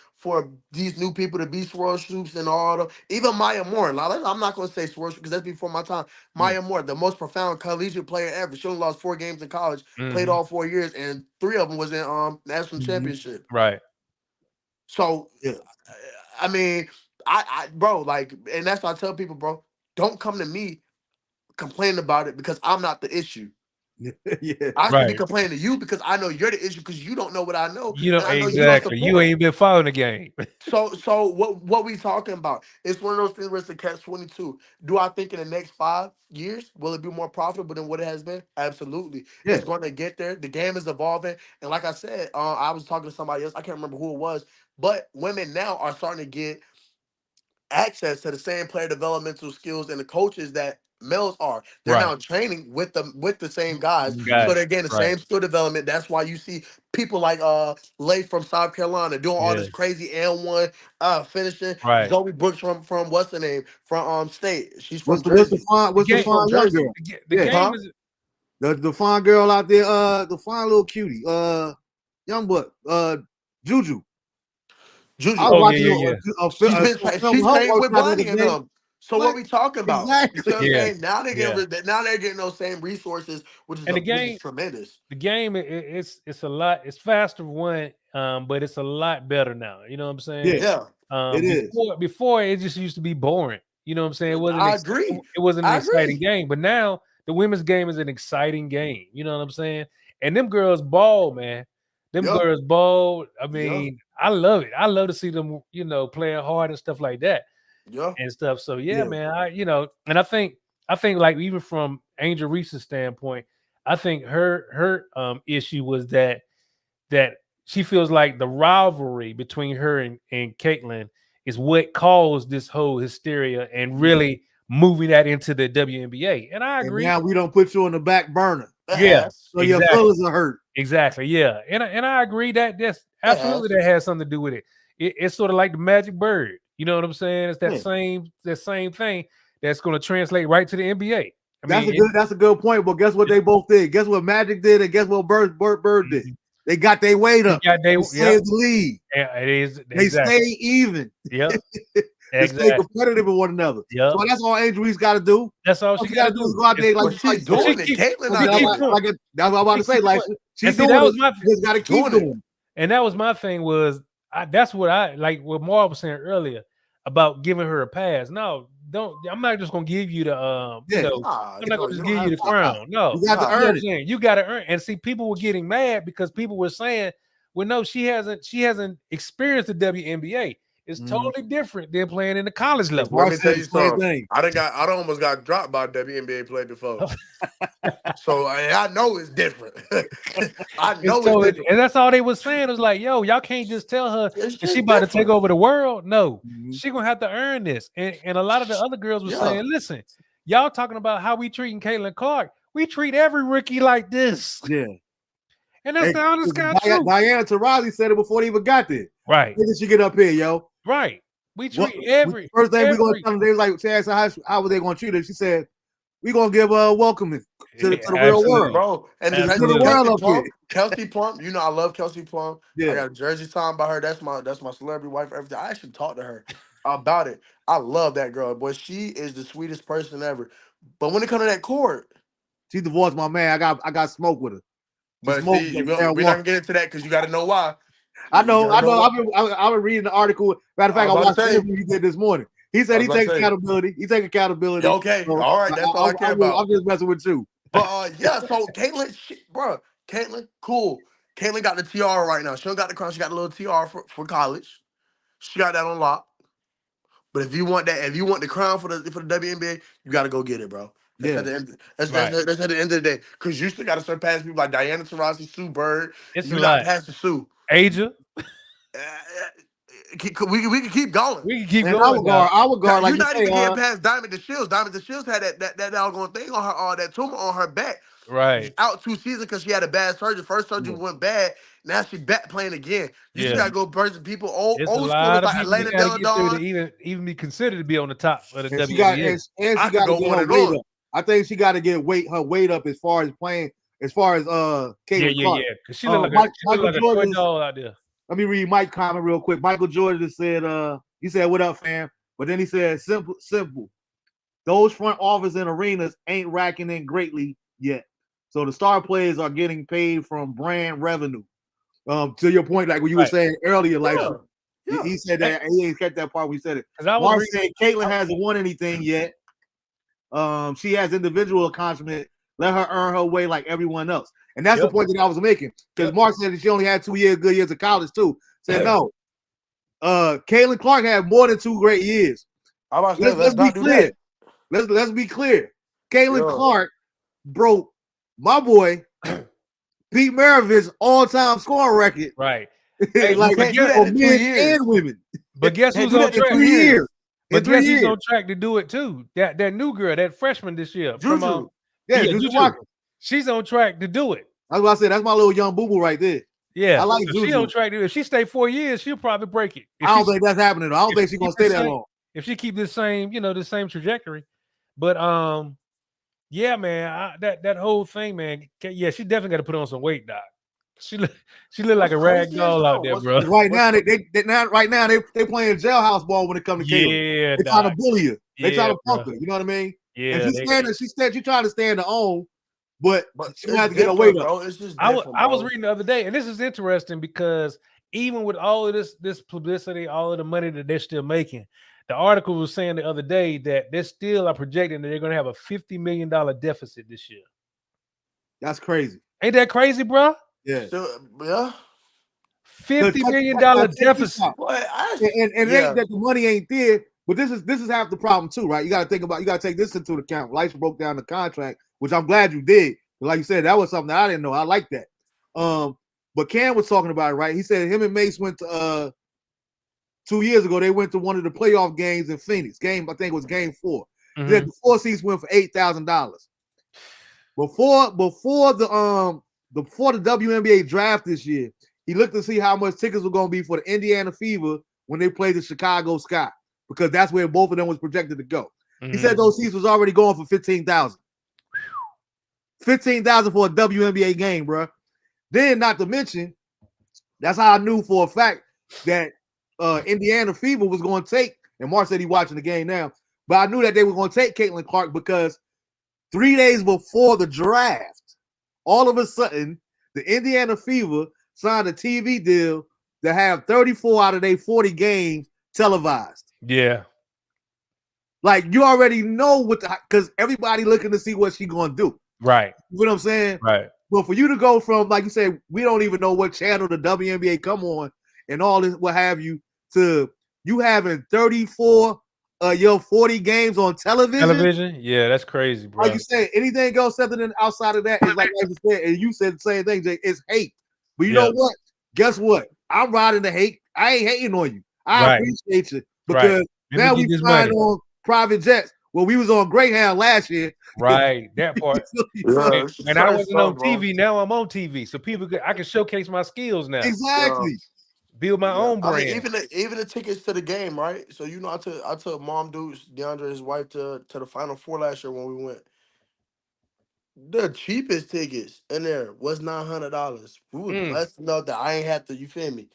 these new people to be swirl shoops and all the even Maya Moore. Now I'm not gonna say swirl because that's before my time. Yeah. Maya Moore, the most profound collegiate player ever. She only lost 4 games in college, played Hmm. all 4 years, and 3 of them was in national Mm-hmm. championship. Right. So Yeah. I mean, I bro, like, and that's why I tell people, bro, don't come to me complaining about it because I'm not the issue. Yeah. I should be Right. complaining to you because I know you're the issue because you don't know what I know, You know and I know you don't exactly. You support. ain't been following the game. So what we talking about? It's one of those things where it's a catch 22. Do I think in the next 5 years will it be more profitable than what it has been? Absolutely. Yeah. It's going to get there. The game is evolving, and like I said, I was talking to somebody else. I can't remember who it was, but women now are starting to get access to the same player developmental skills and the coaches that males are. They're Right. now training with the same guys. Mm-hmm. So Got they're you. getting the Right. same skill development. That's why you see people like Lay from South Carolina doing all Yeah. this crazy N1 finishing. Right. Zoe Brooks from what's the name? From State. She's from What's the Jersey. fine The what's the game. She's from fine young Jersey. girl? The Yeah. game Huh? is The fine girl out there, the fine little cutie, young buck, Juju. I Juju. was oh yeah, watching yeah, yeah. a film She's of her trained with workout the other Bonnie and day. them. So what What? we talking about? You see Exactly. what I'm Yeah. saying? Now they're Yeah. now they're getting those same resources, And which is tremendous. the game it's a lot, it's faster one, but it's a lot better now. You know what I'm saying? Yeah, Yeah. it is. Before it just used to be boring. You know what I'm saying? I agree. It wasn't an I exciting agree. game, but now the women's game is an exciting game. You know what I'm saying? And them girls ball, man. Them Yeah. girls ball. I Yeah. mean, I love it. I love to see them, playing hard and stuff like that Yeah. and stuff. So yeah, Yeah. man. And I think like even from Angel Reese's standpoint, I think her issue was that she feels like the rivalry between her and Caitlyn is what caused this whole hysteria and really moving that into the WNBA. And I And agree. now we don't put you on the back burner, It Yeah, has. so your exactly. feelings are hurt. Exactly. Yeah. And I agree that's It absolutely has. that has something to do with it. It's sort of like the magic bird. You know what I'm saying? It's Yeah. that same thing that's going to translate right to the NBA. I That's a mean, good point. But guess what they both did? Guess what Magic did, and guess what Bird did? They got their weight up. They yep. saved the lead. Yeah, it is They exactly. stay even. Yep. They stay Exactly. competitive with one another. Yep. So that's all Angel Reese got to do. That's all All she she got got to to do is do. go out there like But she's doing it. Caitlyn She not keep doing it. doing that's what I'm about to say. Like she's and see, doing that it. was my You just got to keep doing it. doing it. and that was my thing was that's what I like what Marv was saying earlier about giving her a pass. No, don't. I'm not just gonna give you the Yeah. Nah, I'm not no, gonna you just don't give you have the to. crown. No, You got to Nah. you know what earn I'm it. saying? You got to earn. And see, people were getting mad because people were saying, "Well, no, she hasn't experienced the WNBA." is totally different than playing in the college level. Let Mark me said tell the you same something. thing. I almost got dropped by a WNBA player before. So I know it's different. I know it's totally, different. and that's all they was saying. It was like, yo, y'all can't just tell her It's that she just about to take different. over the world. No, Mhm. she gonna have to earn this. And a lot of the other girls were Yeah. saying, listen, y'all talking about how we treating Caitlin Clark. We treat every rookie like this. Yeah. And that's the honest God truth. Diana Taurasi said it before they even got there. Right. When did she get up here, yo? Right. We treat First thing we gonna tell them, they was like, she asked her how were they gonna treat her? She said, we gonna give her a welcoming to the real world. Bro, and To the the world up here. Kelsey Plum, you know I love Kelsey Plum. Yeah. I got a jersey signed by her. That's my celebrity wife. Everything. I actually talked to her about it. I love that girl, boy. She is the sweetest person ever. But when it comes to that court, She divorced my man. I got smoke with her. but smoke see, with we're Darren not gonna get into that because you got to know why. I You know. gotta why. I've been reading the article. Matter of fact, I was about watched to the say. interview he did this morning. He said he was about takes to say. accountability. He takes accountability. Yeah, okay, So all right, that's all I care about. I'm just messing with you. But yeah, so Caitlyn, bro, Caitlyn, cool. Caitlyn got the tiara right now. She don't got the crown. She got the little tiara for college. She got that on lock. But if you want the crown for the WNBA, you got to go get it, bro. That's Yeah. at the end. That's at the end of the day. Because you still got to surpass people like Diana Taurasi, Sue Bird. It's You a got lot. past the Sue. Asia. We can keep going. We can keep And going. our guard, like You're you not say, even getting past Diamond DeShields. Diamond DeShields had that doggone thing on her, that tumor on her back. Right. Out 2 seasons because she had a bad surgery. First surgery went bad. Now she back playing again. You just gotta go versus people old It's a school. lot It's of like people you Atlanta got to get through to Deladon. even be considered to be on the top of the and WNBA. she I got could to go get on her and weight on. up. I think she got to get her weight up as far as playing, as far as Caitlin Clark. Because she look like Michael a toy Jordan doll out there. Let me read Mike's comment real quick. Michael Jordan said, he said, "What up, fam?" But then he said, simple. Those front office and arenas ain't racking in greatly yet. So the star players are getting paid from brand revenue. To your point, like what you were saying earlier, like he said that he ain't kept that part. We said it. Mark said Caitlyn hasn't won anything yet. She has individual accomplishment. Let her earn her way like everyone else. And that's the point that I was making. Because Mark said that she only had 2 good years of college too. Said no. Caitlin Clark had more than 2 great years. Let's be clear. Let's be clear. Caitlin Clark broke my boy Pete Maravich's all-time scoring record. Right. Hey, like can't do that in 2 years. And women. But guess who's on track? 3 years. But guess who's on track to do it too? That new girl, that freshman this year. Juju. Juju. She's on track to do it. That's what I said. That's my little young boo-boo right there. Yeah. I like Juju. She on track to do it. If she stay 4 years, she'll probably break it. I don't think that's happening though. I don't think she's gonna stay that long. If she keep the same, the same trajectory. But yeah, man, that whole thing, man. Yeah, she definitely got to put on some weight, doc. She look like a rag doll out there, bro. Right now, they playing jailhouse ball when it comes to Caitlyn. They trying to bully her. They trying to pump her. You know what I mean? Yeah. And she's trying to stand her own, but she has to get her weight up. I was reading the other day, and this is interesting because even with all of this publicity, all of the money that they're still making, the article was saying the other day that they still are projecting that they're going to have a $50 million deficit this year. That's crazy. Ain't that crazy, bro? Yeah. Yeah. $50 million deficit. And it ain't that the money ain't there, but this is half the problem too, right? You got to take this into account. Lights broke down the contract, which I'm glad you did. But like you said, that was something that I didn't know. I like that. But Cam was talking about it, right? He said him and Mace went to 2 years ago. They went to one of the playoff games in Phoenix. I think it was game 4. Mm-hmm. The 4 seats went for $8,000. Before the WNBA draft this year, he looked to see how much tickets were going to be for the Indiana Fever when they played the Chicago Sky, because that's where both of them was projected to go. Mm-hmm. He said those seats was already going for $15,000. $15,000 for a WNBA game, bro. Then, not to mention, that's how I knew for a fact that Indiana Fever was going to take, and Mark said he's watching the game now, but I knew that they were going to take Caitlin Clark because 3 days before the draft, all of a sudden, the Indiana Fever signed a TV deal to have 34 out of their 40 games televised. Yeah. Like, you already know because everybody looking to see what she's going to do. Right. You know what I'm saying? Right. But for you to go from, like you said, we don't even know what channel the WNBA come on and all this, what have you, to You having 34 your 40 games on television. Yeah, that's crazy, bro. Like you said, anything else other than outside of that is like you said, and you said the same thing, Jay. It's hate. But you know what? Guess what? I'm riding the hate. I ain't hating on you. I appreciate you because now we flying on private jets. Well, we was on Greyhound last year. Right, that part. Yeah, and I wasn't on TV. Now I'm on TV, so I can showcase my skills now. Exactly. Build my own brand. I mean, even the tickets to the game, right? So you know, I took Mom Dukes, DeAndre, his wife to the Final Four last year when we went. The cheapest tickets in there was $900. We was blessed enough that I ain't have to. You feel me?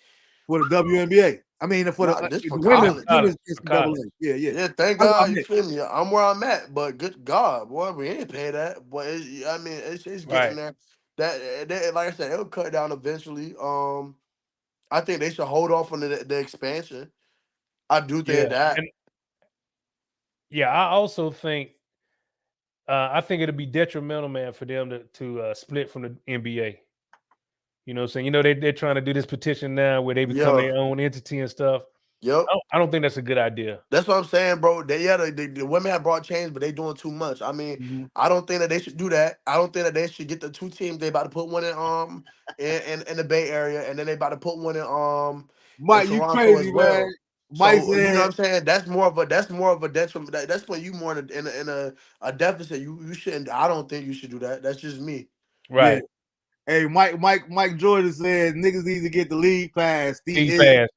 For the WNBA. I mean, for this for women's college. NCAA. Yeah. Thank God. You feel me? I'm where I'm at, but good God, boy, we ain't pay that. But I mean, it's getting there. That like I said, it'll cut down eventually. I think they should hold off on the expansion. I do think that. I also think. I think it'll be detrimental, man, for them to split from the NBA. You know what I'm saying? You know, they're trying to do this petition now where they become their own entity and stuff. Yep. I don't think that's a good idea. That's what I'm saying, bro. The women have brought change, but they doing too much. I mean, I don't think that they should do that. I don't think that they should get the two teams. They about to put one in the Bay Area, and then they about to put one in Mike, in you Toronto crazy, as well. man. Mike So said, you know what I'm saying? That's more of a detriment. That's when you more in a deficit. You shouldn't. I don't think you should do that. That's just me. Right. Yeah. Hey, Mike Jordan said niggas need to get the league pass.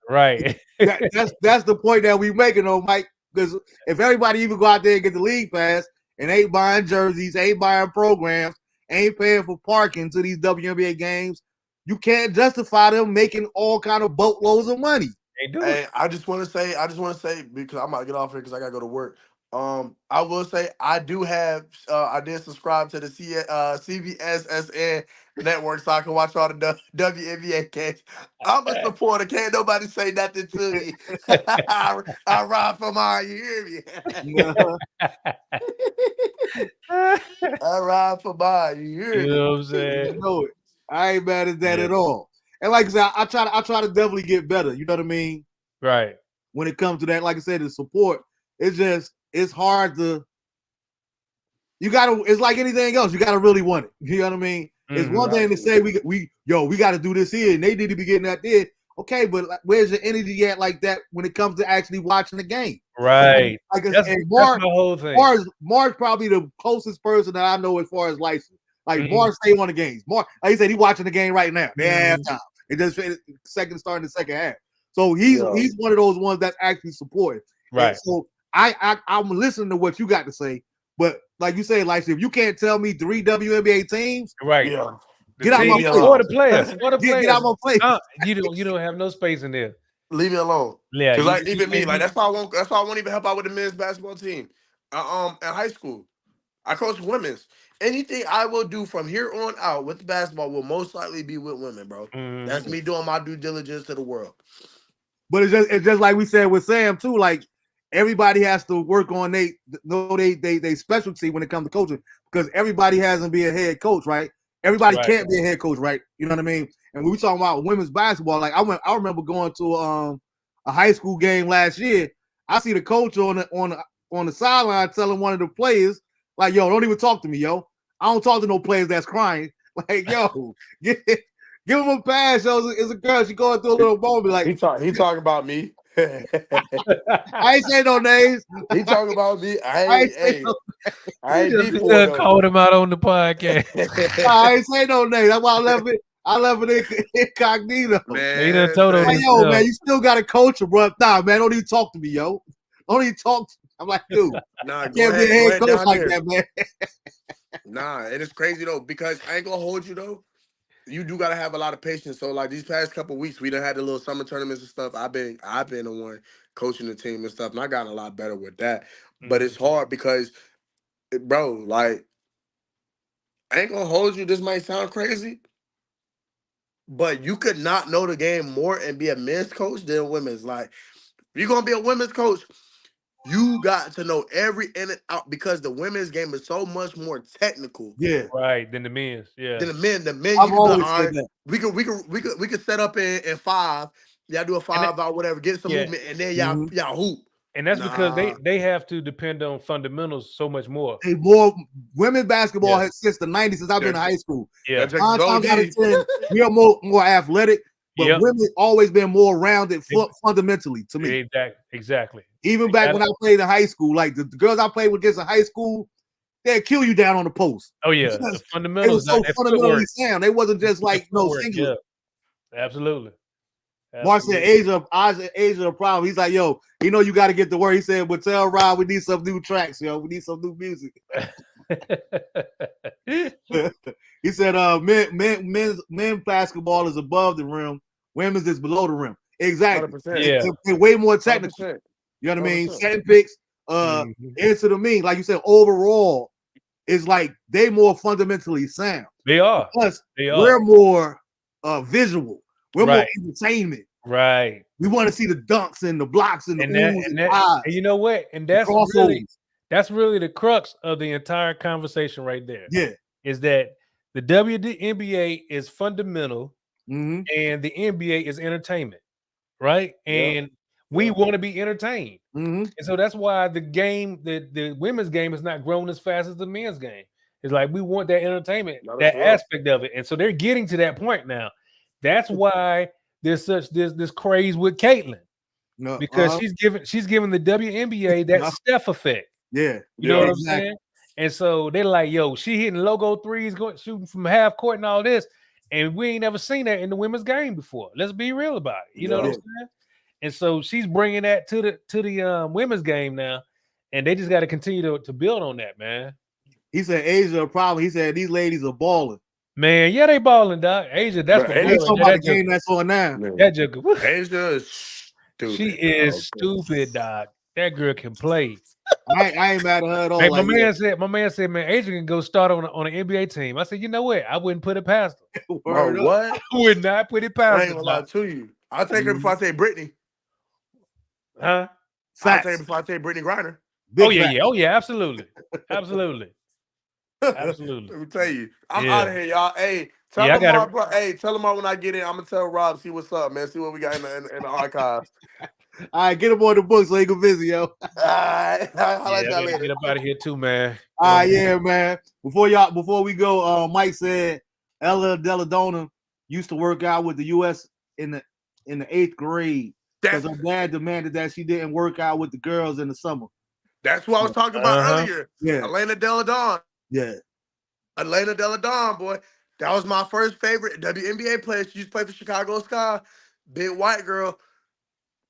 Right. That's the point that we making, though, Mike. Because if everybody even go out there and get the league pass and ain't buying jerseys, ain't buying programs, ain't paying for parking to these WNBA games, you can't justify them making all kind of boatloads of money. Hey, I just want to say because I'm about to get off here because I gotta go to work. I will say I did subscribe to the CBSSN network so I can watch all the WNBA games. I'm a supporter. Can't nobody say nothing to me. I ride for mine. You hear me? I ride for mine. You hear me? You know what I'm saying? You know it. I ain't mad at that at all. And like I said, I try to definitely get better. You know what I mean? Right. When it comes to that, like I said, the support, it's hard to. It's like anything else. You gotta really want it. You know what I mean? It's one thing to say we got to do this here, and they need to be getting that there. Okay, but where's your energy at like that when it comes to actually watching the game? Right. That's my whole thing. Mark's probably the closest person that I know as far as license. Like Mark stay on the games. Mark, like he said, he watching the game right now. Halftime. It just starting the second half. So he's one of those ones that's actually supporting. Right. And so I'm listening to what you got to say, but like you say, like if you can't tell me 3 WNBA teams, right? Yeah. Get out my place. Or the players. Get out my place. You don't have no space in there. Leave me alone. Yeah. Because like even me, like that's why I won't even help out with the men's basketball team. In high school, I coach women's. Anything I will do from here on out with basketball will most likely be with women, bro. That's me doing my due diligence to the world. But it's just like we said with Sam too. Like everybody has to work on they specialty when it comes to coaching because everybody hasn't been a head coach, right? Everybody can't be a head coach, right? You know what I mean? And when we talking about women's basketball, like I remember going to a high school game last year. I see the coach on the sideline telling one of the players, like, yo, don't even talk to me, yo. I don't talk to no players that's crying. Like, yo, give him a pass, yo. It's a girl. She going through a little moment. Like he talking about me. I ain't saying no names. He talking about me. I ain't called him out on the podcast. I ain't say no names. That's why I left it incognito. Man, he done told him. Like, yo, man, you still got to coach him, bro. Nah, man, don't even talk to me, yo. Don't even talk to me. I'm like, dude, nah, can't be a head coach like that, man. Nah, and it's crazy though because I ain't gonna hold you though. You do gotta have a lot of patience. So like these past couple weeks, we done had the little summer tournaments and stuff. I've been the one coaching the team and stuff, and I got a lot better with that. But it's hard because, bro, like I ain't gonna hold you. This might sound crazy, but you could not know the game more and be a men's coach than a women's. Like if you're gonna be a women's coach, you got to know every in and out because the women's game is so much more technical. Yeah, right. Than the men's. Yeah. Than the men. The men. I've always said that. We could set up in 5, Y'all do a 5-out, whatever, get some movement, and then y'all hoop. And that's because they have to depend on fundamentals so much more. Hey, more women's basketball has since the 90s, since I've been in high school. Yeah. We are more athletic, but women always been more rounded fundamentally to me. Exactly. Even back when I played in high school, like the girls I played with just in high school, they'd kill you down on the post. Oh yeah, the fundamentals. It was so fundamentally sound. They wasn't just like singular. Yeah. Absolutely. Mark said, Asia, a problem. He's like, yo, you know, you got to get the word. He said, but tell Rob we need some new tracks, yo. We need some new music. He said, men basketball is above the rim, women's is below the rim. Exactly. 100%. Yeah. They're way more technical. 100%. You know what I mean? Setting picks, answer to me, like you said, overall, it's like they more fundamentally sound. They are. Plus, we're more visual. We're more entertainment. Right. We want to see the dunks and the blocks and the and you know what? And that's really the crux of the entire conversation right there. Yeah. Is that the WNBA is fundamental and the NBA is entertainment. Right. And we want to be entertained. And so that's why the game, the women's game has not grown as fast as the men's game. It's like we want that entertainment, that aspect of it. And so they're getting to that point now. That's why there's such this craze with Caitlyn. Because she's giving the WNBA that Steph effect. Yeah. You know what I'm saying? And so they're like, yo, she hitting logo threes, shooting from half court and all this. And we ain't never seen that in the women's game before. Let's be real about it. You know what I'm saying? And so she's bringing that to the women's game now, and they just got to continue to build on that, man. He said Asia a problem. He said these ladies are balling. Man, yeah, they balling, dog. Asia, that's what they talking about the game that's on now. That joker, Asia is stupid. She is stupid, dog. That girl can play. I ain't mad at her at all. Hey, my man said, man, Asia can go start on an NBA team. I said, you know what? I wouldn't put it past her. Bro, what? I would not put it past her. I ain't gonna lie to you. I'll take her before I take Brittany. Huh? I'll take her before I take Brittany Griner. Oh yeah, absolutely. Absolutely. Let me tell you, I'm out of here, y'all. Hey, tell him when I get in. I'm gonna tell Rob, see what's up, man. See what we got in the archives. All right, get him on the book so he can visit, yo. All right, I'll let y'all later. Get up out of here too, man. All right, yeah, man. Before we go, Mike said Ella Deladona used to work out with the U.S. in the 8th grade because her dad demanded that she didn't work out with the girls in the summer. That's what I was talking about earlier. Yeah, Elena Deladon. Yeah, Elena Deladon, boy. That was my first favorite WNBA player. She used to play for Chicago Sky. Big white girl.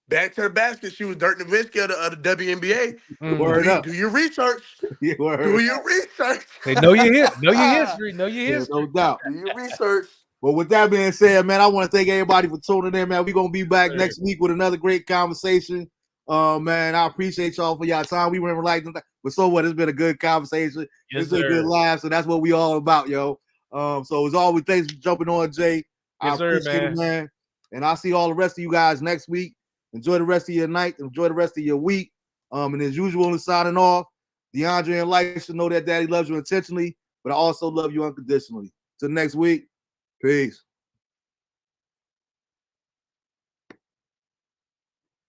Back to the basket. She was Dirk Nowitzki of the WNBA. Word up. Do your research. Do your research. Hey, know your history. Know your history. No doubt. Do your research. Well, with that being said, man, I want to thank everybody for tuning in, man. We're going to be back next week with another great conversation. Man, I appreciate y'all for y'all time. We weren't like, but so what? It's been a good conversation. It's been a good laugh, so that's what we all about, yo. So as always, thanks for jumping on, Jay. I appreciate it, man. And I'll see all the rest of you guys next week. Enjoy the rest of your night. Enjoy the rest of your week. And as usual, in signing off, DeAndre and Life should know that Daddy loves you intentionally, but I also love you unconditionally. Till next week, peace.